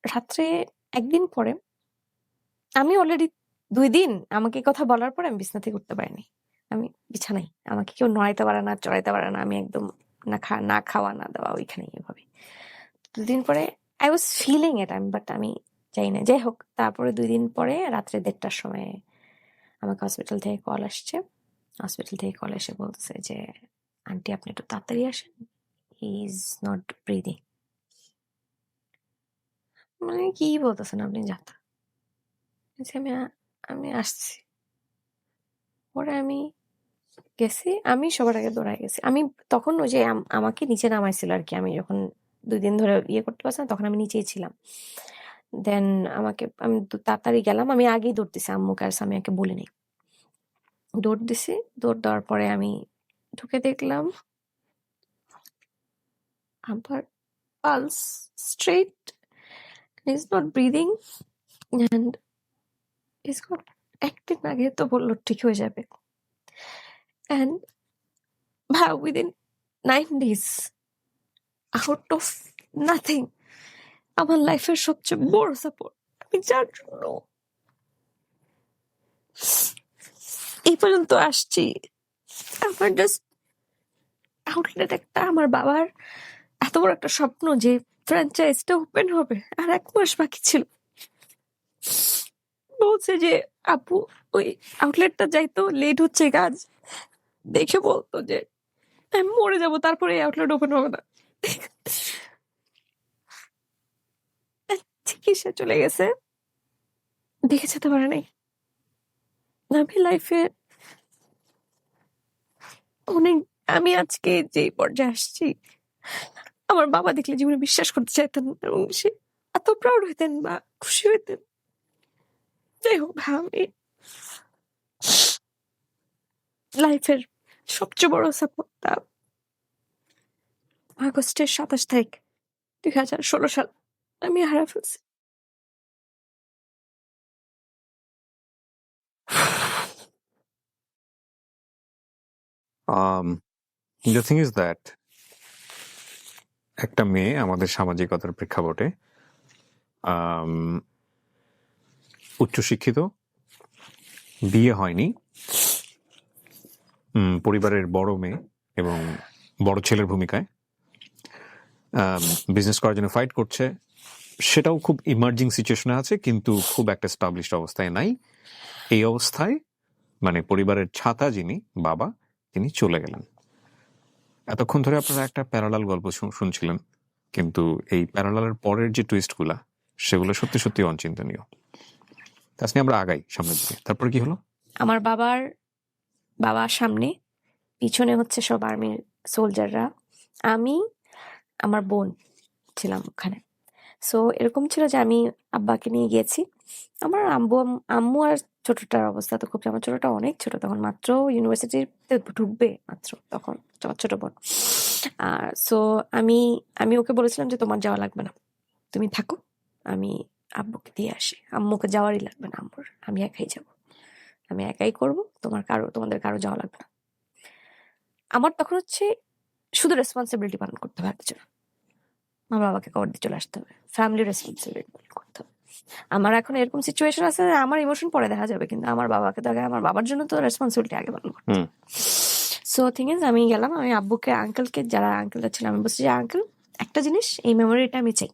রাত্রে একদিন পরে, আমি অলরেডি 2 দিন আমাকে এই কথা বলার পরে আমি বিছানা থেকে উঠতে পারিনি। আমি বিছানাই, আমাকে কেউ নড়াইতে পারে না, চড়াইতে পারে না, আমি একদম না খাওয়া না দেওয়া ওইখানেই এভাবে। 2 দিন পরে I was feeling it, but আমি যাই না, যাই হোক। তারপরে 2 দিন পরে রাত্রে 1:30টার সময় আমাকে হসপিটাল থেকে কল আসছে। হসপিটাল থেকে কল এসে বলছে যে আন্টি আপনি একটু তাড়াতাড়ি আসেন, হি ইজ নট ব্রিদিং। মানে কি বলতেছেন আপনি, যাতা। আমি আমি আসছি। পরে আমি গেছি, আমি সবার আগে দৌড়ায় গেছি। আমি তখন ওই যে আমাকে নিচে নামাইছিল আর কি, আমি যখন 2 দিন ধরে ইয়ে করতে পারছি না, তখন আমি নিচেই ছিলাম। দেন আমি তাড়াতাড়ি গেলাম, আমি আগেই দৌড় দিছি, আম্মুকে আর সামিয়াকে বলিনি। দৌড় দিছি, দৌড় দেওয়ার পরে আমি ঢুকে দেখলাম আবার pulse straight, is not breathing, and is goat, একদিন আগে তো বললো ঠিক হয়ে যাবে, and within 9 days, out of nothing, আমার লাইফের সবচেয়ে বড় সাপোর্ট, আমি যার জন্য এই পর্যন্ত আসছি, আমার জাস্ট আউটলেট একটা, আমার বাবার এত বড় একটা স্বপ্ন যে ফ্র্যাঞ্চাইজটা ওপেন হবে, আর 1 মাস বাকি ছিল। বলছে যে আপু ওই আউটলেটটা যাইতো, লেট হচ্ছে কাজ, দেখে বলতো যে আমি মরে যাবো, তারপরে এই আউটলেট ওপেন হবে না। চিকিৎসা চলে গেছে, দেখে যেতে পারে নাই। আমি লাইফে অনেক, আমি আজকে যে পর্যায়ে আসছি, আমার বাবা দেখলে জীবনে বিশ্বাস করতে চাইতেন না, এবং সে এত প্রাউড হইতেন বা খুশি হইতেন। যাই হোক, আমি লাইফের সবচেয়ে বড় সাপোর্টটা আগস্টের 27 তারিখ 2016 সাল আমি হারা ফেলছি। দ্য থিং ইজ দ্যাট একটা মেয়ে আমাদের সামাজিকতার প্রেক্ষাপটে উচ্চশিক্ষিত, বিয়ে হয়নি, পরিবারের বড় মেয়ে এবং বড় ছেলের ভূমিকায় বিজনেস করার জন্য ফাইট করছে, সেটাও খুব ইমার্জিং সিচুয়েশনে আছে, কিন্তু খুব একটা স্টাবলিশড অবস্থায় নাই। এই অবস্থায় মানে পরিবারের ছাতা যিনি বাবা, তিনি চলে গেলেন। এতক্ষণ ধরে আপনারা একটা প্যারালাল গল্প শুনছিলেন, কিন্তু এই প্যারালালের পরের যে টুইস্টগুলা, সেগুলো সত্যি সত্যি অচিন্তনীয়। তাছাড়া আমরা আগাই সামনের দিকে। তারপরে কি হলো? আমার বাবার সামনে, পিছনে হচ্ছে সব আর্মির সোলজাররা, আমি আমার বোন ছিলাম ওখানে। সো এরকম ছিল যে আমি আব্বাকে নিয়ে গিয়েছি। আমার আম্মু আর ছোটটার অবস্থা তো খুব, আমার ছোটটা অনেক ছোট তখন, মাত্র ইউনিভার্সিটিতে ঢুকবে মাত্র তখন, ছোট বোন। আর সো আমি ওকে বলেছিলাম যে তোমার যাওয়া লাগবে না, তুমি থাকো, আমি আব্বুকে দিয়ে আসি, আম্মুকে যাওয়ারই লাগবে না আম্মুর, আমি একাই যাব, আমি একাই করবো, তোমাদের কারো যাওয়া লাগবে না। আমার তখন হচ্ছে শুধু রেসপন্সিবিলিটি পালন করতে হবে, কিছু না, আমার বাবাকে কবর দিয়ে চলে আসতে হবে, ফ্যামিলি রেসপন্সিবিলিটি পালন করতে হবে। আমার এখন এরকম সিচুয়েশন আছে, আমার ইমোশন পরে দেখা যাবে, কিন্তু আমার বাবাকে তো আগে, আমার বাবার জন্য তো রেসপন্সিবিলিটি আগে পালন করতে। সো থিং ইজ, আমি গেলাম, আমি আব্বুকে, আঙ্কেলকে, যারা আঙ্কেলরা ছিল, আমি বলছি যে আঙ্কেল, একটা জিনিস, এই মেমোরিটা আমি চাই,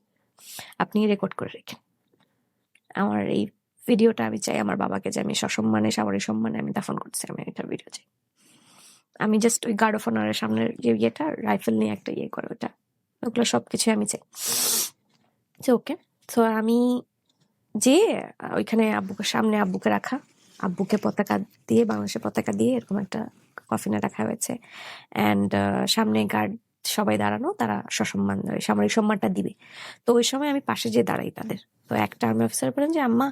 আপনি রেকর্ড করে রেখেন। আমার এই ভিডিওটা আমি চাই আমার বাবাকে, যে আমি সসম্মানে, সামরিক সম্মানে আমি দাফন করছি, আমি এটা ভিডিও চাই। আমি জাস্ট ওই গার্ড অফ অনারের সামনের যে ইয়েটা, রাইফেল নিয়ে একটা ইয়ে করে, ওটা, ওগুলো সবকিছু আমি চাই। ওকে, তো আমি যে ওইখানে আব্বুকে সামনে, আব্বুকে রাখা, আব্বুকে পতাকা দিয়ে, বাংলাদেশের পতাকা দিয়ে এরকম একটা কফিনে রাখা হয়েছে, অ্যান্ড সামনে গার্ড সবাই দাঁড়ানো, তারা সসম্মান সামরিক সম্মানটা দিবে। তো ওই সময় আমি পাশে যেয়ে দাঁড়াই তাদের। তো একটা আর্মি অফিসার বলেন যে আম্মা,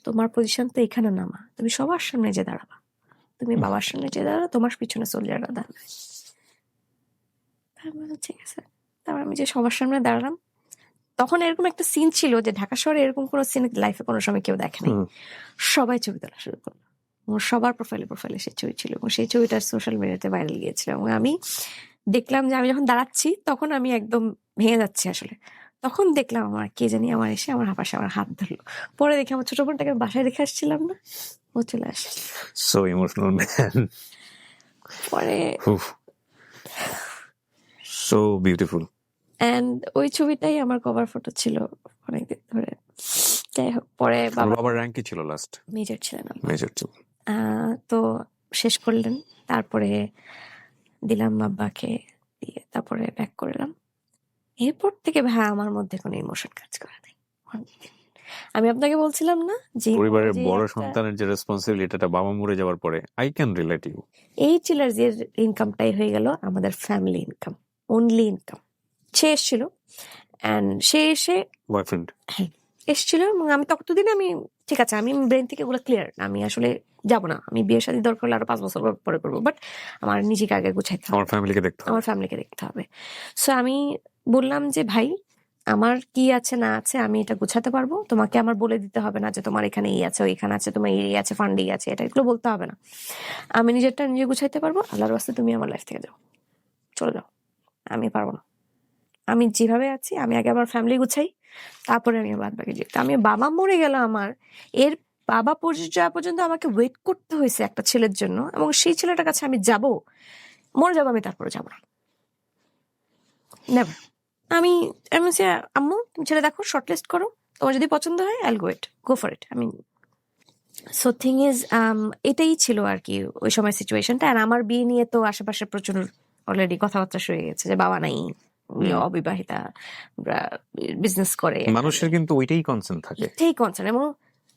তোমার পজিশন তো এখানে না মা, তুমি সবার সামনে যে দাঁড়াবা, তুমি বাবার সামনে যে দাঁড়াবা, তোমার পিছনে সোলজাররা দাঁড়াবে। আমি বললাম, ঠিক আছে। তারপর আমি যে সবার সামনে দাঁড়ালাম, তখন এরকম একটা সিন ছিল যে ঢাকা শহরে এরকম কোনো সিন লাইফে কোনো সময় কেউ দেখে নাই। সবাই ছবি তোলা শুরু করলো, সবার প্রোফাইলে সেই ছবি ছিল, এবং সেই ছবিটা সোশ্যাল মিডিয়াতে ভাইরাল গিয়েছিল। এবং আমি দেখলাম যে আমি যখন দাঁড়াচ্ছি তখন আমি একদম ভেঙে যাচ্ছি আসলে। তখন দেখলাম আমার কে জানি আমার এসে আমার পাশে আমার হাত ধরলো। পরে দেখি আমার ছোট বোনটাকে বাসায় রেখে আসছিলাম না, ও চলে আসছে। So emotional man. পরে সো বিউটিফুল। এন্ড ওই ছবিটাই আমার কভার ফটো ছিল অনেকদিন ধরে। যাই হোক, পরে বাবার র্যাঙ্ক কি ছিল লাস্ট? মেজর ছিলেন। মেজর ছিল। তো শেষ করলেন, তারপরে দিলাম আব্বাকে, দিয়ে তারপরে ব্যাক করলাম। এরপর থেকে ভাই আমার মধ্যে কোনো ইমোশন কাজ করে নাই। আমি আপনাকে বলছিলাম না যে পরিবারের বড় সন্তানের যে রেসপন্সিবিলিটিটা বাবা মরে যাওয়ার পরে, আই ক্যান রিলেট ইউ। এই চিলার্সের ইনকামটাই হয়ে গেল আমাদের ফ্যামিলি ইনকাম, অনলি ইনকাম। সে এসেছিল, অ্যান্ড সে এসে বয়ফ্রেন্ড এসেছিল, এবং আমি ততদিন আমি ঠিক আছে, আমি ব্রেন থেকে এগুলো ক্লিয়ার, আমি আসলে যাব না, আমি বিয়ের সাথে দরকার হলে আরো 5 বছর পরে করবো, বাট আমার নিজেকে আগে গুছাইতে হবে, আমার ফ্যামিলিকে দেখতে হবে, আমার ফ্যামিলিকে দেখতে হবে। সো আমি বললাম যে ভাই, আমার কি আছে না আছে আমি এটা গুছাতে পারবো, তোমাকে আমার বলে দিতে হবে না যে তোমার এখানে এই আছে, ওইখানে আছে, তোমার এই আছে, ফান্ড এই আছে, এটা এগুলো বলতে হবে না। আমি নিজেরটা নিজে গুছাইতে পারবো, আল্লাহর রাস্তায় তুমি আমার লাইফ থেকে যাও, চলে যাও, আমি পারবো না। আমি যেভাবে আছি, আমি আগে আমার ফ্যামিলি গুছাই, তারপরে আমি বাদ বাকি যেতে। আমি বাবা মরে গেল আমার, এর বাবা যাওয়া পর্যন্ত আমাকে ওয়েট করতে হয়েছে একটা ছেলের জন্য, এবং সেই ছেলেটার কাছে আমি যাব, মরে যাবো, আমি তারপরে যাবো না, নেভার। আমি বলছি, আম্মু তুমি ছেলে দেখো, শর্টলিস্ট করো, তোমার যদি পছন্দ হয় আইল গো ফর ইট। আমি সো থিং ইজ, এটাই ছিল আর কি ওই সময় সিচুয়েশনটা। আর আমার বিয়ে নিয়ে তো আশেপাশে প্রচুর অলরেডি কথাবার্তা শুরু গেছে যে বাবা নাই, অবিবাহিতা, বিজনেস করে, মানুষের কিন্তু ওইটাই কনসার্ন থাকে, এটাই কনসার্ন। এবং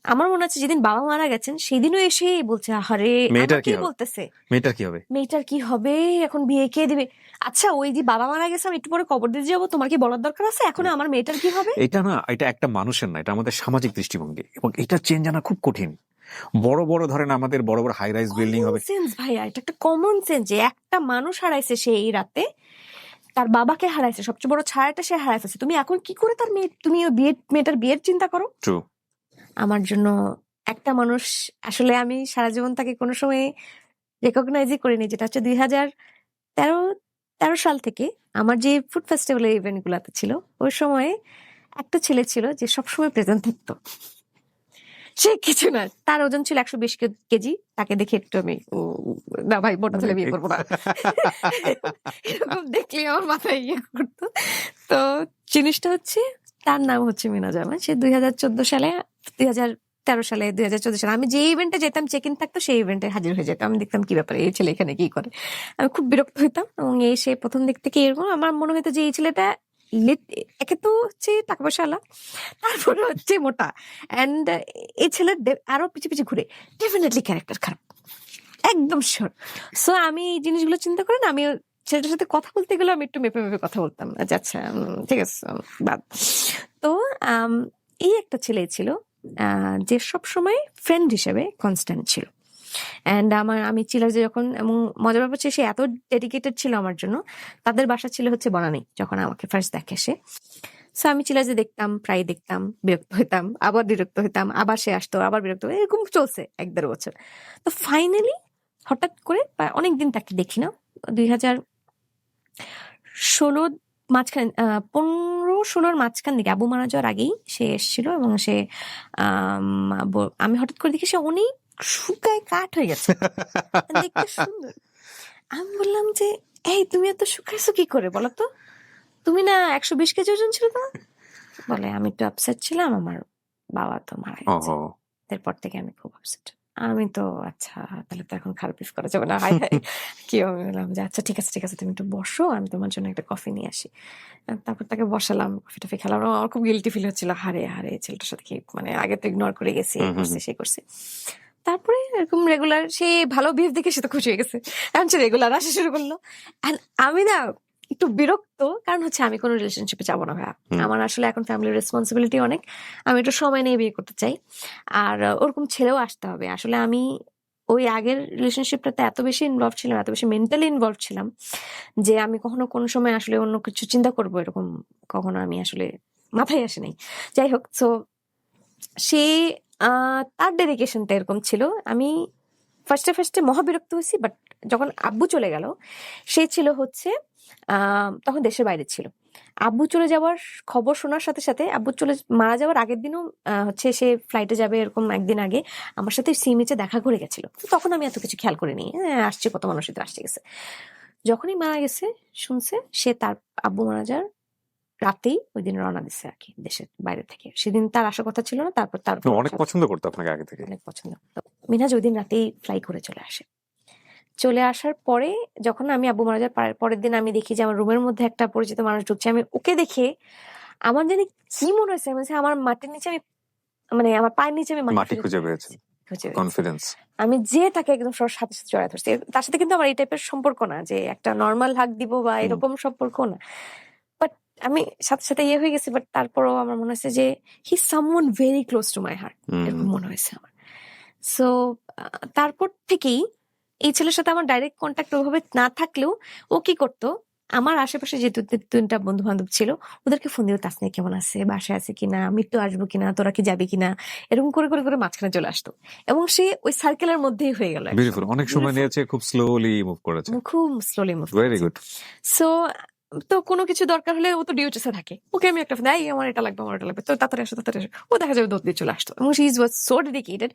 আমার মনে হচ্ছে যেদিন বাবা মারা গেছেন সেদিনও এসে বলছে, আরে মেয়েটার কি বলতেছে, মেয়েটার কি হবে, মেয়েটার কি হবে, এখন বিয়ে কে দিবে? আচ্ছা, ওই যে বাবা মারা গেছে, আমি একটু পরে কবর দিতে যাবো, তোমার কি বলার দরকার আছে এখন আমার মেয়েটার কি হবে? এটা না, এটা একটা মানুষের না, এটা আমাদের সামাজিক দৃষ্টিভঙ্গি, এবং এটা চেঞ্জ আনা খুব কঠিন। বড় বড় ধরেন আমাদের বড় বড় হাই রাইজ বিল্ডিং হবে, সেন্স ভাইয়া, এটা একটা কমন সেন্স যে একটা মানুষ হারাইছে সে এই রাতে, তার বাবাকে হারাইছে, সবচেয়ে বড় ছায়াটা সে হারাই ফেলছে, তুমি এখন কি করে তার মেয়ে, তুমি ওই মেয়েটার বিয়ের চিন্তা করো? ট্রু। আমার জন্য একটা মানুষ, আসলে আমি সারা জীবন তাকে কোনো সময় রেকগনাইজই করিনি, যেটা হচ্ছে 2013 সাল থেকে আমার যে ফুড ফেস্টিভ্যালের ইভেন্ট গুলাতে ছিল, ওই সময় একটা ছেলে ছিল যে সবসময় প্রেজেন্ট থাকতো। সে কিছু না, তার ওজন ছিল 120 কেজি, তাকে দেখে একটু আমি না ভাই, মোটা ছেলে বিয়ে করবো না, এরকম দেখলে আমার মাথায় ইয়ে করতো। তো জিনিসটা হচ্ছে, তার নাম হচ্ছে মিনা জামান। সে 2014 সালে, 2013 সালে, 2014 সালে আমি যে ইভেন্টে যেতাম, চেক ইন থাকতো, সেই ইভেন্টে হাজির হয়ে যেতাম। আমি দেখতাম কি ব্যাপারে, এই ছেলে এখানে কি করে। আমি খুব বিরক্ত হইতাম, এবং এই সে প্রথম দিক থেকে এরকম আমার মনে হতো যে এই ছেলেটা একে তো হচ্ছে টাকা পয়সা আলা, তারপরে হচ্ছে মোটা, অ্যান্ড এই ছেলের আরো পিছু পিছু ঘুরে, ডেফিনেটলি ক্যারেক্টার খারাপ, একদম শিওর। সো আমি এই জিনিসগুলো চিন্তা করি না, আমি ছেলেটার সাথে কথা বলতে গেলে আমি একটু মেপে মেপে কথা বলতাম, আচ্ছা আচ্ছা ঠিক আছে বাদ। তো এই একটা ছেলে ছিল যে সব সময় ফ্রেন্ড হিসেবে কনস্ট্যান্ট ছিল, অ্যান্ড আমি চিলার যে যখন, এবং মজার ব্যাপার সে এত ডেডিকেটেড ছিল আমার জন্য। তাদের বাসা ছিল হচ্ছে বনানী, যখন আমাকে ফার্স্ট দেখে সে। সো আমি চিলার যে দেখতাম, প্রায় দেখতাম, বিরক্ত হইতাম, আবার বিরক্ত হইতাম, আবার সে আসতো, আবার বিরক্ত, এরকম চলছে 1-1.5 বছর। তো ফাইনালি হঠাৎ করে অনেকদিন তাকে দেখি না, 2016 মাঝখানে 15 শোনার মাঝখান দিকে আব্বু মারা যাওয়ার আগেই সে এসেছিল, এবং সে আমি হঠাৎ করে দেখি সে অনেক শুকায় কাঠ হয়ে গেছে, দেখতে সুন্দর। আমি বললাম যে এই তুমি এত শুকাইছো কি করে বলো তো, তুমি না 120 কেজি ওজন ছিল তোমার? বলে আমি একটু আপসেট ছিলাম, আমার বাবা তো মারা গেছে, এরপর থেকে আমি খুব আপসেট। আমি তো আচ্ছা তাহলে তো এখন খারাপ করা যাবে না, হাই হাই কি। আমি বললাম যে আচ্ছা ঠিক আছে তুমি একটু বসো, আমি তোমার জন্য একটা কফি নিয়ে আসি। তারপর তাকে বসালাম, কফি টফি খেলাম। আমার খুব গিল্টি ফিল হচ্ছিল, হারে হারে ছেলেটার সাথে কি মানে আগে তো ইগনোর করে গেছি, এই করছে সে করছে। তারপরে এরকম রেগুলার সে ভালো বিহেভ দেখে সে তো খুশি হয়ে গেছে, এখন সে রেগুলার আসা শুরু করলো। আমি না একটু বিরক্ত, কারণ হচ্ছে আমি কোনো রিলেশনশিপে যাবো না ভাইয়া, আমার আসলে এখন ফ্যামিলির রেসপন্সিবিলিটি অনেক, আমি একটু সময় নিয়ে বিয়ে করতে চাই, আর ওরকম ছেলেও আসতে হবে। আসলে আমি ওই আগের রিলেশনশিপটাতে এত বেশি ইনভলভ ছিলাম, এত বেশি মেন্টালি ইনভলভ ছিলাম যে আমি কখনো কোনো সময় আসলে অন্য কিছু চিন্তা করবো এরকম কখনো আমি আসলে মাথায় আসে নাই। যাই হোক, সো সে তার ডেডিকেশনটা এরকম ছিল। আমি ফার্স্টে মহাবিরক্ত হয়েছি, বাট যখন আব্বু চলে গেল, সে ছিল হচ্ছে তখন দেশের বাইরে ছিল। আব্বু চলে যাওয়ার খবর শোনার সাথে সাথে, আব্বু মারা যাওয়ার আগের দিনও হচ্ছে সে ফ্লাইটে যাবে এরকম একদিন আগে আমার সাথে সি বিচে দেখা করে গেছিল। তখন আমি এত কিছু খেয়াল করিনি, আসছে কত মানুষই তো আসছে গেছে। যখনই মারা গেছে শুনছে, সে তার আব্বু মারা যাওয়ার রাতেই ওই দিন রওনা দিছে আর কি দেশের বাইরে থেকে। সেদিন তার আসার কথা ছিল না, তারপর তার অনেক পছন্দ করতো আপনাকে আগে থেকে? অনেক পছন্দ করতো। মিনহাজ ওই দিন রাতেই ফ্লাই করে চলে আসে। চলে আসার পরে যখন আমি আব্বু মারা যাওয়ার পরের দিন আমি দেখি যে আমার রুমের মধ্যে একটা পরিচিত মানুষ ঢুকছে, আমি ওকে দেখে আমার জানি কি মনে হয়েছে, আমার মাটির নিচে আমি মানে আমার পায়ের নিচে আমি মাটি খুঁজে পেয়েছি, কনফিডেন্স। আমি যে তাকে একদম সাথে সাথে জড়ায় ধরছি। তার সাথে কিন্তু আমার এই টাইপের সম্পর্ক না যে একটা নর্মাল হাগ দিব বা এরকম সম্পর্ক না, বাট আমি সাথে সাথে ইয়ে হয়ে গেছি। বাট তারপরও আমার মনে হয়েছে যে he someone very close to my heart, এরকম মনে হয়েছে আমার। সো তারপর থেকেই এই ছেলের সাথে আমার ডাইরেক্ট কন্ট্যাক্ট ওইভাবে না থাকলেও ও কি করতো, আমার আশেপাশে যে তিনটা বন্ধু বান্ধব ছিল ওদেরকে ফোন দিও, তাসনিয়া কেমন আছে, বাসায় আছে কিনা, মৃত্যু আসবো কিনা, তোরা কি যাবি কিনা, এরকম করে করে করে মাঝখানে চলে আসতো, এবং সে ওই সার্কেলের মধ্যেই হয়ে গেল। বিউটিফুল, অনেক সময় নিয়েছে, খুব স্লোলি মুভ করেছে, খুব slowly move. Very good. So তো কোনো কিছু দরকার হলে ও তো ডিউটিসে থাকে, ওকে আমি একটা দেয় আমার এটা লাগবে আমার এটা লাগবে, তো তাড়াতাড়ি আসো, ও দেখা যাবে দৌড় দিয়ে চলে আসতো, এবং শি ওয়াজ সো ডেডিকেটেড।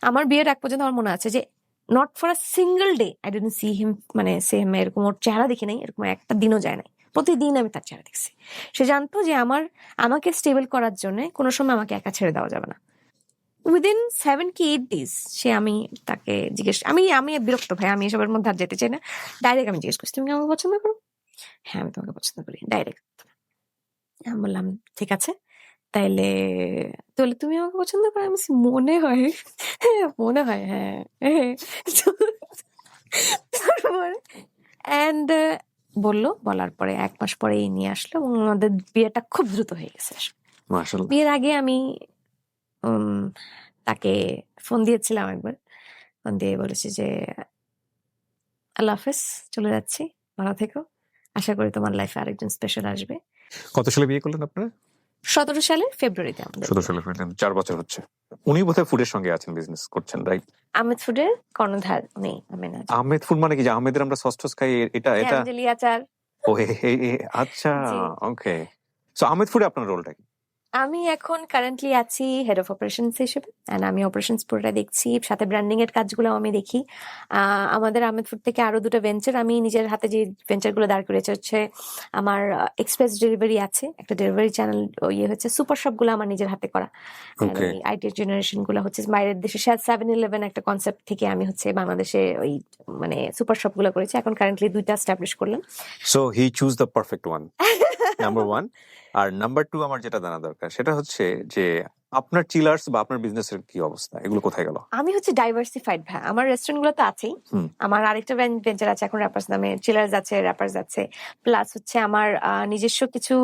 আমার বিয়ের এক পর্যন্ত আমার মনে আছে যে not for a single day I didn't see him, মানে সে এরকম ওর চেহারা দেখি নাই, এরকম একটা দিনও যায় নাই, প্রতিদিন আমি তার চেহারা দেখছি। সে জানতো যে আমাকে স্টেবল করার জন্য কোনো সময় আমাকে একা ছেড়ে দেওয়া যাবে না। উইদিন 7 কি 8 days আমি তাকে জিজ্ঞেস, আমি বিরক্ত ভাই, আমি এসবের মধ্যে আর যেতে চাই না, ডাইরেক্ট আমি জিজ্ঞেস করছি তুমি আমাকে পছন্দ করো? হ্যাঁ আমি তোমাকে পছন্দ করি, ডাইরেক্ট। আমি বললাম ঠিক আছে, তাইলে তাহলে তুমি আমাকে পছন্দ করো? আমি বলছি, মনে হয় হ্যাঁ মনে হয় হ্যাঁ। এন্ড বলার পরে 1 মাস পরেই নিয়ে আসলো, এবং আমাদের বিয়েটা খুব দ্রুত হয়ে গেছে। মাশাআল্লাহ। বিয়ের আগে আমি তাকে ফোন দিয়েছিলাম একবার, ফোন দিয়ে বলেছি যে আল্লাহ হাফেজ, চলে যাচ্ছি, ভালো থেকো, আশা করি তোমার লাইফে আরেকজন স্পেশাল আসবে। কত সালে বিয়ে করলেন আপনারা? 17 সালের ফেব্রুয়ারিতে আমাদের। 17 সালে, 4 বছর হচ্ছে। উনি বোধহয় ফুডের সঙ্গে আছেন, বিজনেস করছেন, রাইট? আহমেদ ফুডের কর্ণধার উনি। আহমেদ ফুড মানে কি, যে আহমেদের আমরা সস খাই, এটা অ্যাঞ্জেলি আচার। ও আচ্ছা, ওকে। সো আহমেদ ফুডে আপনার রোলটা কি? আমি এখন কারেন্টলি আছি হেড অফ অপারেশনস হিসেবে, এন্ড আমি অপারেশনস পুরোটা দেখছি, সাথে ব্র্যান্ডিং এর কাজগুলো আমি দেখি। আমাদের আহমেদ ফুড থেকে আরো 2টা ভেঞ্চার আমি নিজের হাতে যে ভেঞ্চার গুলো দাঁড় করেছি হচ্ছে আমার এক্সপ্রেস ডেলিভারি আছে, একটা ডেলিভারি চ্যানেল ইয়ে হচ্ছে, সুপার শপ গুলো আমার নিজের হাতে করা, আইটি জেনারেশন গুলো হচ্ছে বাইরের দেশে 7-11 একটা কনসেপ্ট থেকে আমি হচ্ছে বাংলাদেশে ওই মানে সুপার শপ গুলো করেছি, এখন কারেন্টলি 2টা এস্টাবলিশ করলাম। So he choose the perfect one, number 1। আর নাম্বার 2 আমার যেটা জানা দরকার সেটা হচ্ছে যে আপনার চিলার্স বা আপনার বিজনেসের কি অবস্থা, এগুলো কোথায় গেল? আমি হচ্ছে ডাইভার্সিফাইড ভাই, আমার রেস্টুরেন্ট গুলো তো আছেই, আমার আরেকটা ভেঞ্চার আছে এখন র্যাপার্স নামে, চিলার্স আছে, র্যাপার্স আছে, প্লাস হচ্ছে আমার নিজস্ব কিছু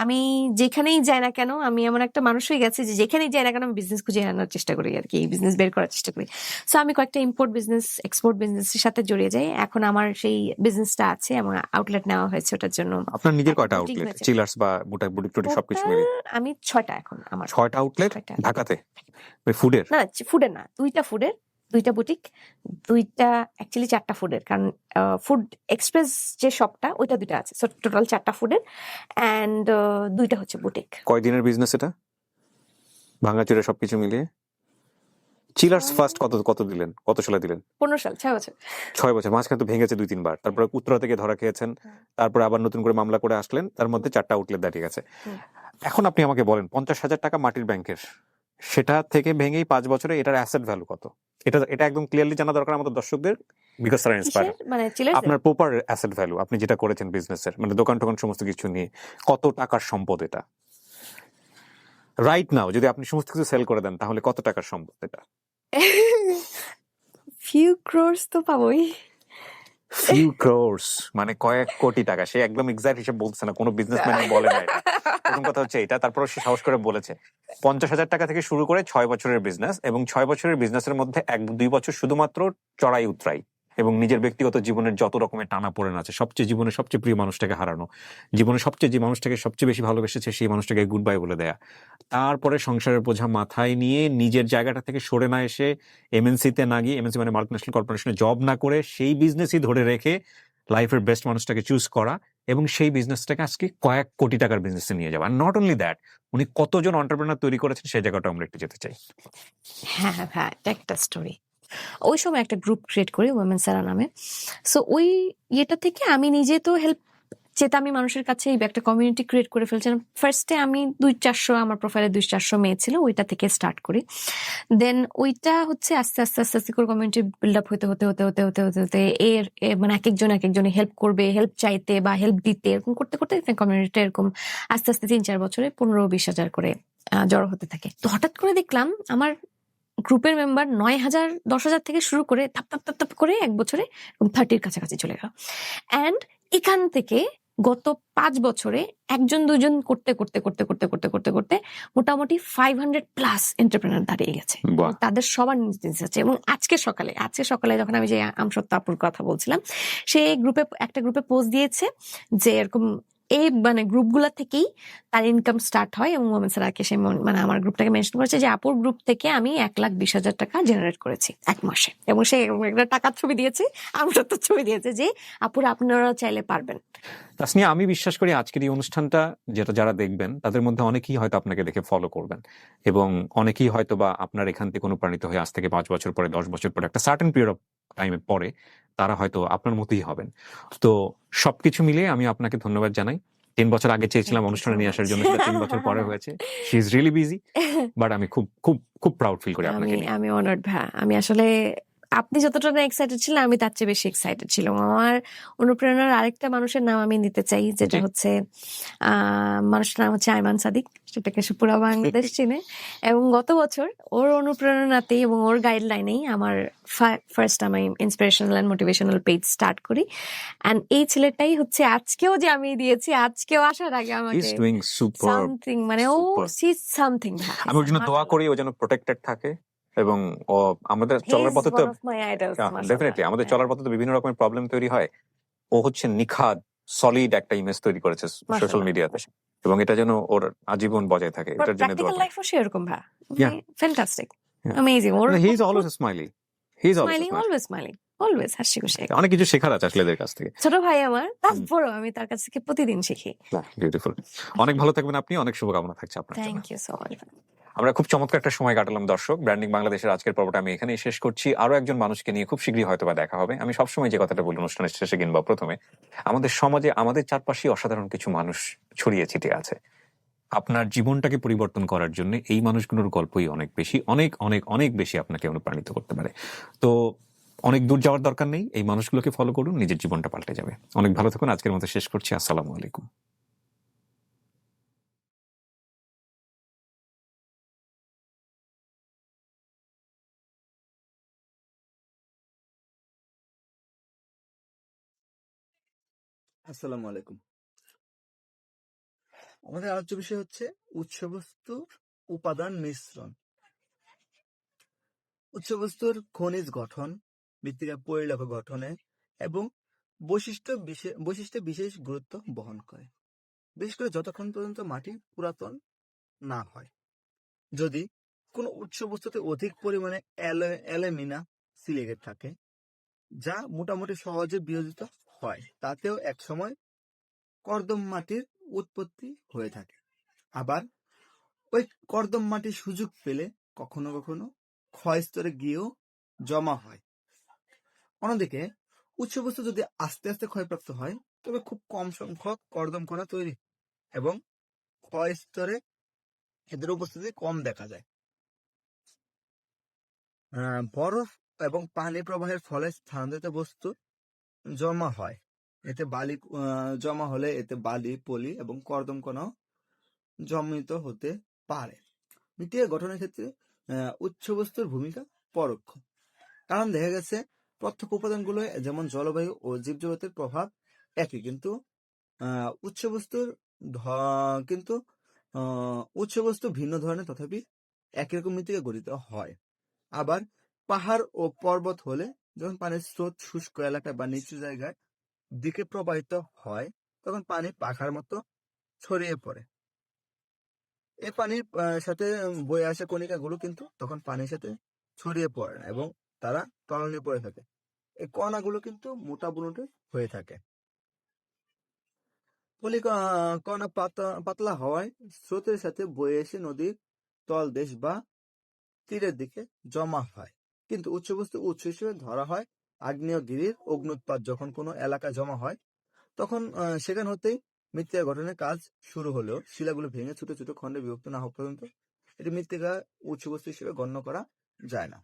আমি যেখানেই যাই না কেন, আমি এমন একটা মানুষ হয়ে গেছে যে যেখানেই যাই না কেন আমি বিজনেস খুঁজে আনার চেষ্টা করি আর কি, বিজনেস বের করার চেষ্টা করি। সো আমি কয়েকটা ইম্পোর্ট বিজনেস, এক্সপোর্ট বিজনেসের সাথে জড়িয়ে যাই, এখন আমার সেই বিজনেসটা আছে এবং আউটলেট নেওয়া হয়েছে ওটার জন্য। আপনার নিজের কয়টা আউটলেট, চিলার্স বা বুটিক সবকিছু মিলে? আমি 6টা এখন, আমার 6টা আউটলেট ঢাকাতে ফুডের? না ফুডের না, 2টা ফুডের, 2টা বুটিক, 2টা অ্যাকচুয়ালি 4টা ফুডের, কারণ ফুড এক্সপ্রেস যে শপটা ওইটা 2টা আছে, সো টোটাল 4টা ফুডের অ্যান্ড 2টা হচ্ছে বুটিক। কয়দিনের বিজনেস এটা ভাঙাচোরা সবকিছু মিলিয়ে? চিলার্স ফার্স্ট কত দিলেন, কত সালে দিলেন? 15 সাল, 6 বছর। 6 বছর, মাঝখানে তো ভেঙেছে 2-3 বার, তারপরে উত্তরা থেকে ধরা খেয়েছেন, তারপরে আবার নতুন করে মামলা করে আসলেন, তার মধ্যে 4টা আউটলেট দাঁড়িয়ে গেছে। এখন আপনি আমাকে বলেন 50,000 টাকা মাটির ব্যাংকের, সেটা থেকে ভেঙেই 5 বছরে এটার অ্যাসেট ভ্যালু কত? এটা একদম ক্লিয়ারলি জানা দরকার আমাদের দর্শকদের, বিকজ তারা ইন্সপায়ার। কিসের মানে চিলার্স? আপনার প্রপার অ্যাসেট ভ্যালু, আপনি যেটা করেছেন বিজনেসের, মানে দোকান টোকান সমস্ত কিছু নিয়ে, কত টাকার সম্পদ এটা রাইট নাও? যদি আপনি সমস্ত কিছু সেল করে দেন তাহলে কত টাকার সম্পদ এটা? ফিউ ক্রোর্স তো পাবোই। ফিউ ক্রোর্স মানে কয়েক কোটি টাকা। সে একদম এক্সাক্ট হিসেব বলছে না, কোনো বিজনেসম্যান বলে না এটা। প্রথম কথা হচ্ছে এটা, তারপর সে সাহস করে বলেছে 50,000 টাকা থেকে শুরু করে 6 বছরের বিজনেস, এবং 6 বছরের বিজনেসের মধ্যে 1-2 বছর শুধুমাত্র চড়াই উতরাই, এবং নিজের ব্যক্তিগত জীবনের যত রকমের টানা পড়েন আছে, জীবনের সবচেয়ে প্রিয় মানুষটাকে হারানো, জীবনে যে মানুষটাকে সবচেয়ে বেশি ভালোবেসেছে সেই মানুষটাকে গুড বাই বলে দেয়া, তারপরে সংসারের বোঝা মাথায় নিয়ে নিজের জায়গাটা থেকে সরে না এসে এমএনসিতে না গিয়ে, এমএনসি মানে মাল্টিন্যাশনাল কর্পোরেশনে জব না করে সেই বিজনেসই ধরে রেখে লাইফের বেস্ট মানুষটাকে চুজ করা, এবং সেই বিজনেসটাকে আজকে কয়েক কোটি টাকার বিজনেসে নিয়ে যাওয়া। নট অনলি দ্যাট, উনি কতজন এন্টারপ্রেনার তৈরি করেছেন সেই জায়গাটা আমরা একটু যেতে চাই। হ্যাঁ হ্যাঁ, এটা একটা স্টোরি। ওই সময় একটা গ্রুপ ক্রিয়েট করি ওমেন সারা নামে। সো ওই ইয়েটা থেকে আমি নিজে তো হেল্প যেটা আমি মানুষের কাছে একটা কমিউনিটি ক্রিয়েট করে ফেলছিলাম। ফার্স্টে আমি 200-400, আমার প্রোফাইলে 200-400 মেয়ে ছিল, ওইটা থেকে স্টার্ট করি। দেন ওইটা হচ্ছে আস্তে আস্তে আস্তে আস্তে করে কমিউনিটি বিল্ড আপ হতে হতে হতে হতে হতে হতে হতে মানে এক একজনে হেল্প করবে, হেল্প চাইতে বা হেল্প দিতে, এরকম করতে করতে কমিউনিটিটা এরকম আস্তে আস্তে 3-4 বছরে 15-20 হাজার করে জড়ো হতে থাকে। তো হঠাৎ করে দেখলাম আমার গ্রুপের মেম্বার 9,000 10,000 থেকে শুরু করে থাপ থাপ থাপ থাপ করে 1 বছরে 30-র কাছাকাছি চলে গেল। অ্যান্ড এখান থেকে গত 5 বছরে 1-2 জন করতে করতে করতে করতে করতে করতে করতে মোটামুটি 500+ এন্টারপ্রেনার দাঁড়িয়ে গেছে। তাদের সবার নিজ নিজ আছে। এবং আজকে সকালে যখন আমি যে আমসত্ত্ব আপুর কথা বলছিলাম, সে একটা গ্রুপে পোস্ট দিয়েছে যে এরকম এই মানে গ্রুপগুলা থেকেই তার ইনকাম স্টার্ট হয়, এবং মোহাম্মদ সারাকে সে মানে আমার গ্রুপটাকে মেনশন করেছে যে আপুর গ্রুপ থেকে আমি 1,20,000 টাকা জেনারেট করেছি 1 মাসে। এবং সে একটা টাকার ছবি দিয়েছে, আমসত্ত্ব ছবি দিয়েছে যে আপুরা আপনারা চাইলে পারবেন। তাসনিয়া, আমি বিশ্বাস করি আজকের এই অনুষ্ঠানটা যারা দেখবেন তাদের মধ্যে অনেকেই হয়তো আপনাকে দেখে ফলো করবেন, এবং অনেকেই হয়তো বা আপনার এখান থেকে অনুপ্রাণিত হয়ে আজ থেকে 5 বছর পরে, 10 বছর পরে, একটা সার্টেন পিরিয়ড অফ টাইমে পরে তারা হয়তো আপনার মতোই হবেন। তো সবকিছু মিলিয়ে আমি আপনাকে ধন্যবাদ জানাই। 3 বছর আগে চেয়েছিলাম অনুষ্ঠানে নিয়ে আসার জন্য, সেটা 3 বছর পরে হয়েছে। She is really busy, but আমি খুব খুব খুব প্রাউড ফিল করি আপনাকে নিয়ে। আমি অনার্ড ভাই। আমি আসলে আপনি যতটা না এক্সাইটেড ছিলেন, আমি তার চেয়ে বেশি এক্সাইটেড ছিলাম। আমার অনুপ্রেরণার আরেকটা মানুষের নাম আমি নিতে চাই, যেটা হচ্ছে মানুষটার নাম হচ্ছে আইমান সাদিক, সেটাকে পুরো বাংলাদেশ চিনে। এবং গত বছর ওর অনুপ্রেরণাতেই এবং ওর গাইডলাইনেই আমার ফার্স্ট আমি inspirational and motivational page start করি। অ্যান্ড এই ছেলেটাই হচ্ছে আজকেও যে আমি দিয়েছি, আজকেও আসার আগে আমাকে সামথিং, মানে ও সি সামথিং। আমি ওর জন্য দোয়া করি, ও যেন প্রোটেক্টেড থাকে, এবং ও আমাদের চলার পথে তো ডেফিনেটলি আমাদের চলার পথে তো বিভিন্ন রকমের প্রবলেম তৈরি হয়, ও হচ্ছে নিখাদ সলিড একটা ইমেজ তৈরি করেছে সোশ্যাল মিডিয়াতে, এবং এটা যেন ওর আজীবন বজায় থাকে, এটার জন্য দোয়া করি। লাইফও সেরকম ভাই, fantastic, amazing. Or he is always smiley, he is always smiling, always হাসি খুশি। অনেক কিছু শেখার আছে আসলে এদের কাছ থেকে। ছোট ভাই আমার, তারপরও আমি তার কাছ থেকে প্রতিদিন শিখি। বিউটিফুল। অনেক ভালো থাকবেন আপনি, অনেক শুভকামনা থাকছে আপনার জন্য। Thank you so much. আমরা খুব চমৎকার একটা সময় কাটালাম দর্শক। ব্র্যান্ডিং বাংলাদেশের আজকের পর্বটা আমি এখানেই শেষ করছি। আরো একজন মানুষকে নিয়ে খুব শীঘ্রই হয়তো বা দেখা হবে। আমি সবসময় যে কথাটা বলি অনুষ্ঠানের শেষে কিংবা প্রথমে, আমাদের সমাজে আমাদের চারপাশে অসাধারণ কিছু মানুষ ছড়িয়ে ছিটিয়ে আছে। আপনার জীবনটাকে পরিবর্তন করার জন্য এই মানুষগুলোর গল্পই অনেক বেশি, অনেক অনেক অনেক বেশি আপনাকে অনুপ্রাণিত করতে পারে। তো অনেক দূর যাওয়ার দরকার নেই, এই মানুষগুলোকে ফলো করুন, নিজের জীবনটা পাল্টে যাবে। অনেক ভালো থাকুন। আজকের মতো শেষ করছি। আসসালামু আলাইকুম। আসসালামু আলাইকুম। আমাদের আলোচ্য বিষয় হচ্ছে উৎসবস্তুর উপাদান মিশ্রণ। উৎসবস্তুর খনিজ গঠন, মৃত্তিকা পরিলেখ গঠনে এবং বৈশিষ্ট্যে বিশেষ গুরুত্ব বহন করে, বিশেষ করে যতক্ষণ পর্যন্ত মাটি পুরাতন না হয়। যদি কোনো উৎসবস্তুতে অধিক পরিমাণে অ্যালুমিনা সিলিকেট থাকে, যা মোটামুটি সহজে বিয়োজিত হয়। তাতেও একসময় কর্দম মাটির উৎপত্তি হয়ে থাকে। আবার ওই কর্দম মাটির সুযোগ পেলে কখনো কখনো ক্ষয় স্তরে গিয়েও জমা হয়। অন্যদিকে উৎসবস্তু যদি আস্তে আস্তে ক্ষয়প্রাপ্ত হয়, তবে খুব কম সংখ্যক কর্দম কণা তৈরি এবং ক্ষয় স্তরে এদের উপস্থিতি কম দেখা যায়। বরফ এবং পানি প্রবাহের ফলে স্থানান্তরিত বস্তু জমা হয়। এতে বালি জমা হলে এতে বালি, পলি এবং কর্দম কণাও জমিত হতে পারে। মৃত্তিকা গঠনের ক্ষেত্রে উৎস বস্তুর ভূমিকা পরোক্ষ, কারণ দেখা গেছে প্রত্যক্ষ উপাদানগুলো যেমন জলবায়ু ও জীবজগতের প্রভাব একই, কিন্তু উৎস বস্তুর কিন্তু উৎস বস্তু ভিন্ন ধরনের, তথাপি একই রকম মৃত্তিকা গঠিত হয়। আবার পাহাড় ও পর্বত হলে যখন পানির স্রোত শুষ্ক এলাকায় বা নিচু জায়গায় দিকে প্রবাহিত হয়, তখন পানি পাখার মতো ছড়িয়ে পড়ে। এই পানির সাথে বয়ে আসা কণিকাগুলো কিন্তু তখন পানির সাথে ছড়িয়ে পড়ে না এবং তারা তরলে পড়ে থাকে। এই কণাগুলো কিন্তু মোটা বুনটে হয়ে থাকে। পলি কণা পাতলা হওয়ায় স্রোতের সাথে বয়ে এসে নদীর তলদেশ বা তীরের দিকে জমা হয়। কিন্তু উৎস হিসেবে ধরা হয় আগ্নেয়গিরির অগ্নুৎপাত। যখন কোনো এলাকায় জমা হয়, তখন সেখান হতেই মৃত্তিকা গঠনের কাজ শুরু হলেও শিলাগুলো ভেঙে ছোট ছোট খণ্ডে বিভক্ত না হওয়া পর্যন্ত এটি মৃত্তিকা উৎসবস্তু হিসেবে গণ্য করা যায় না।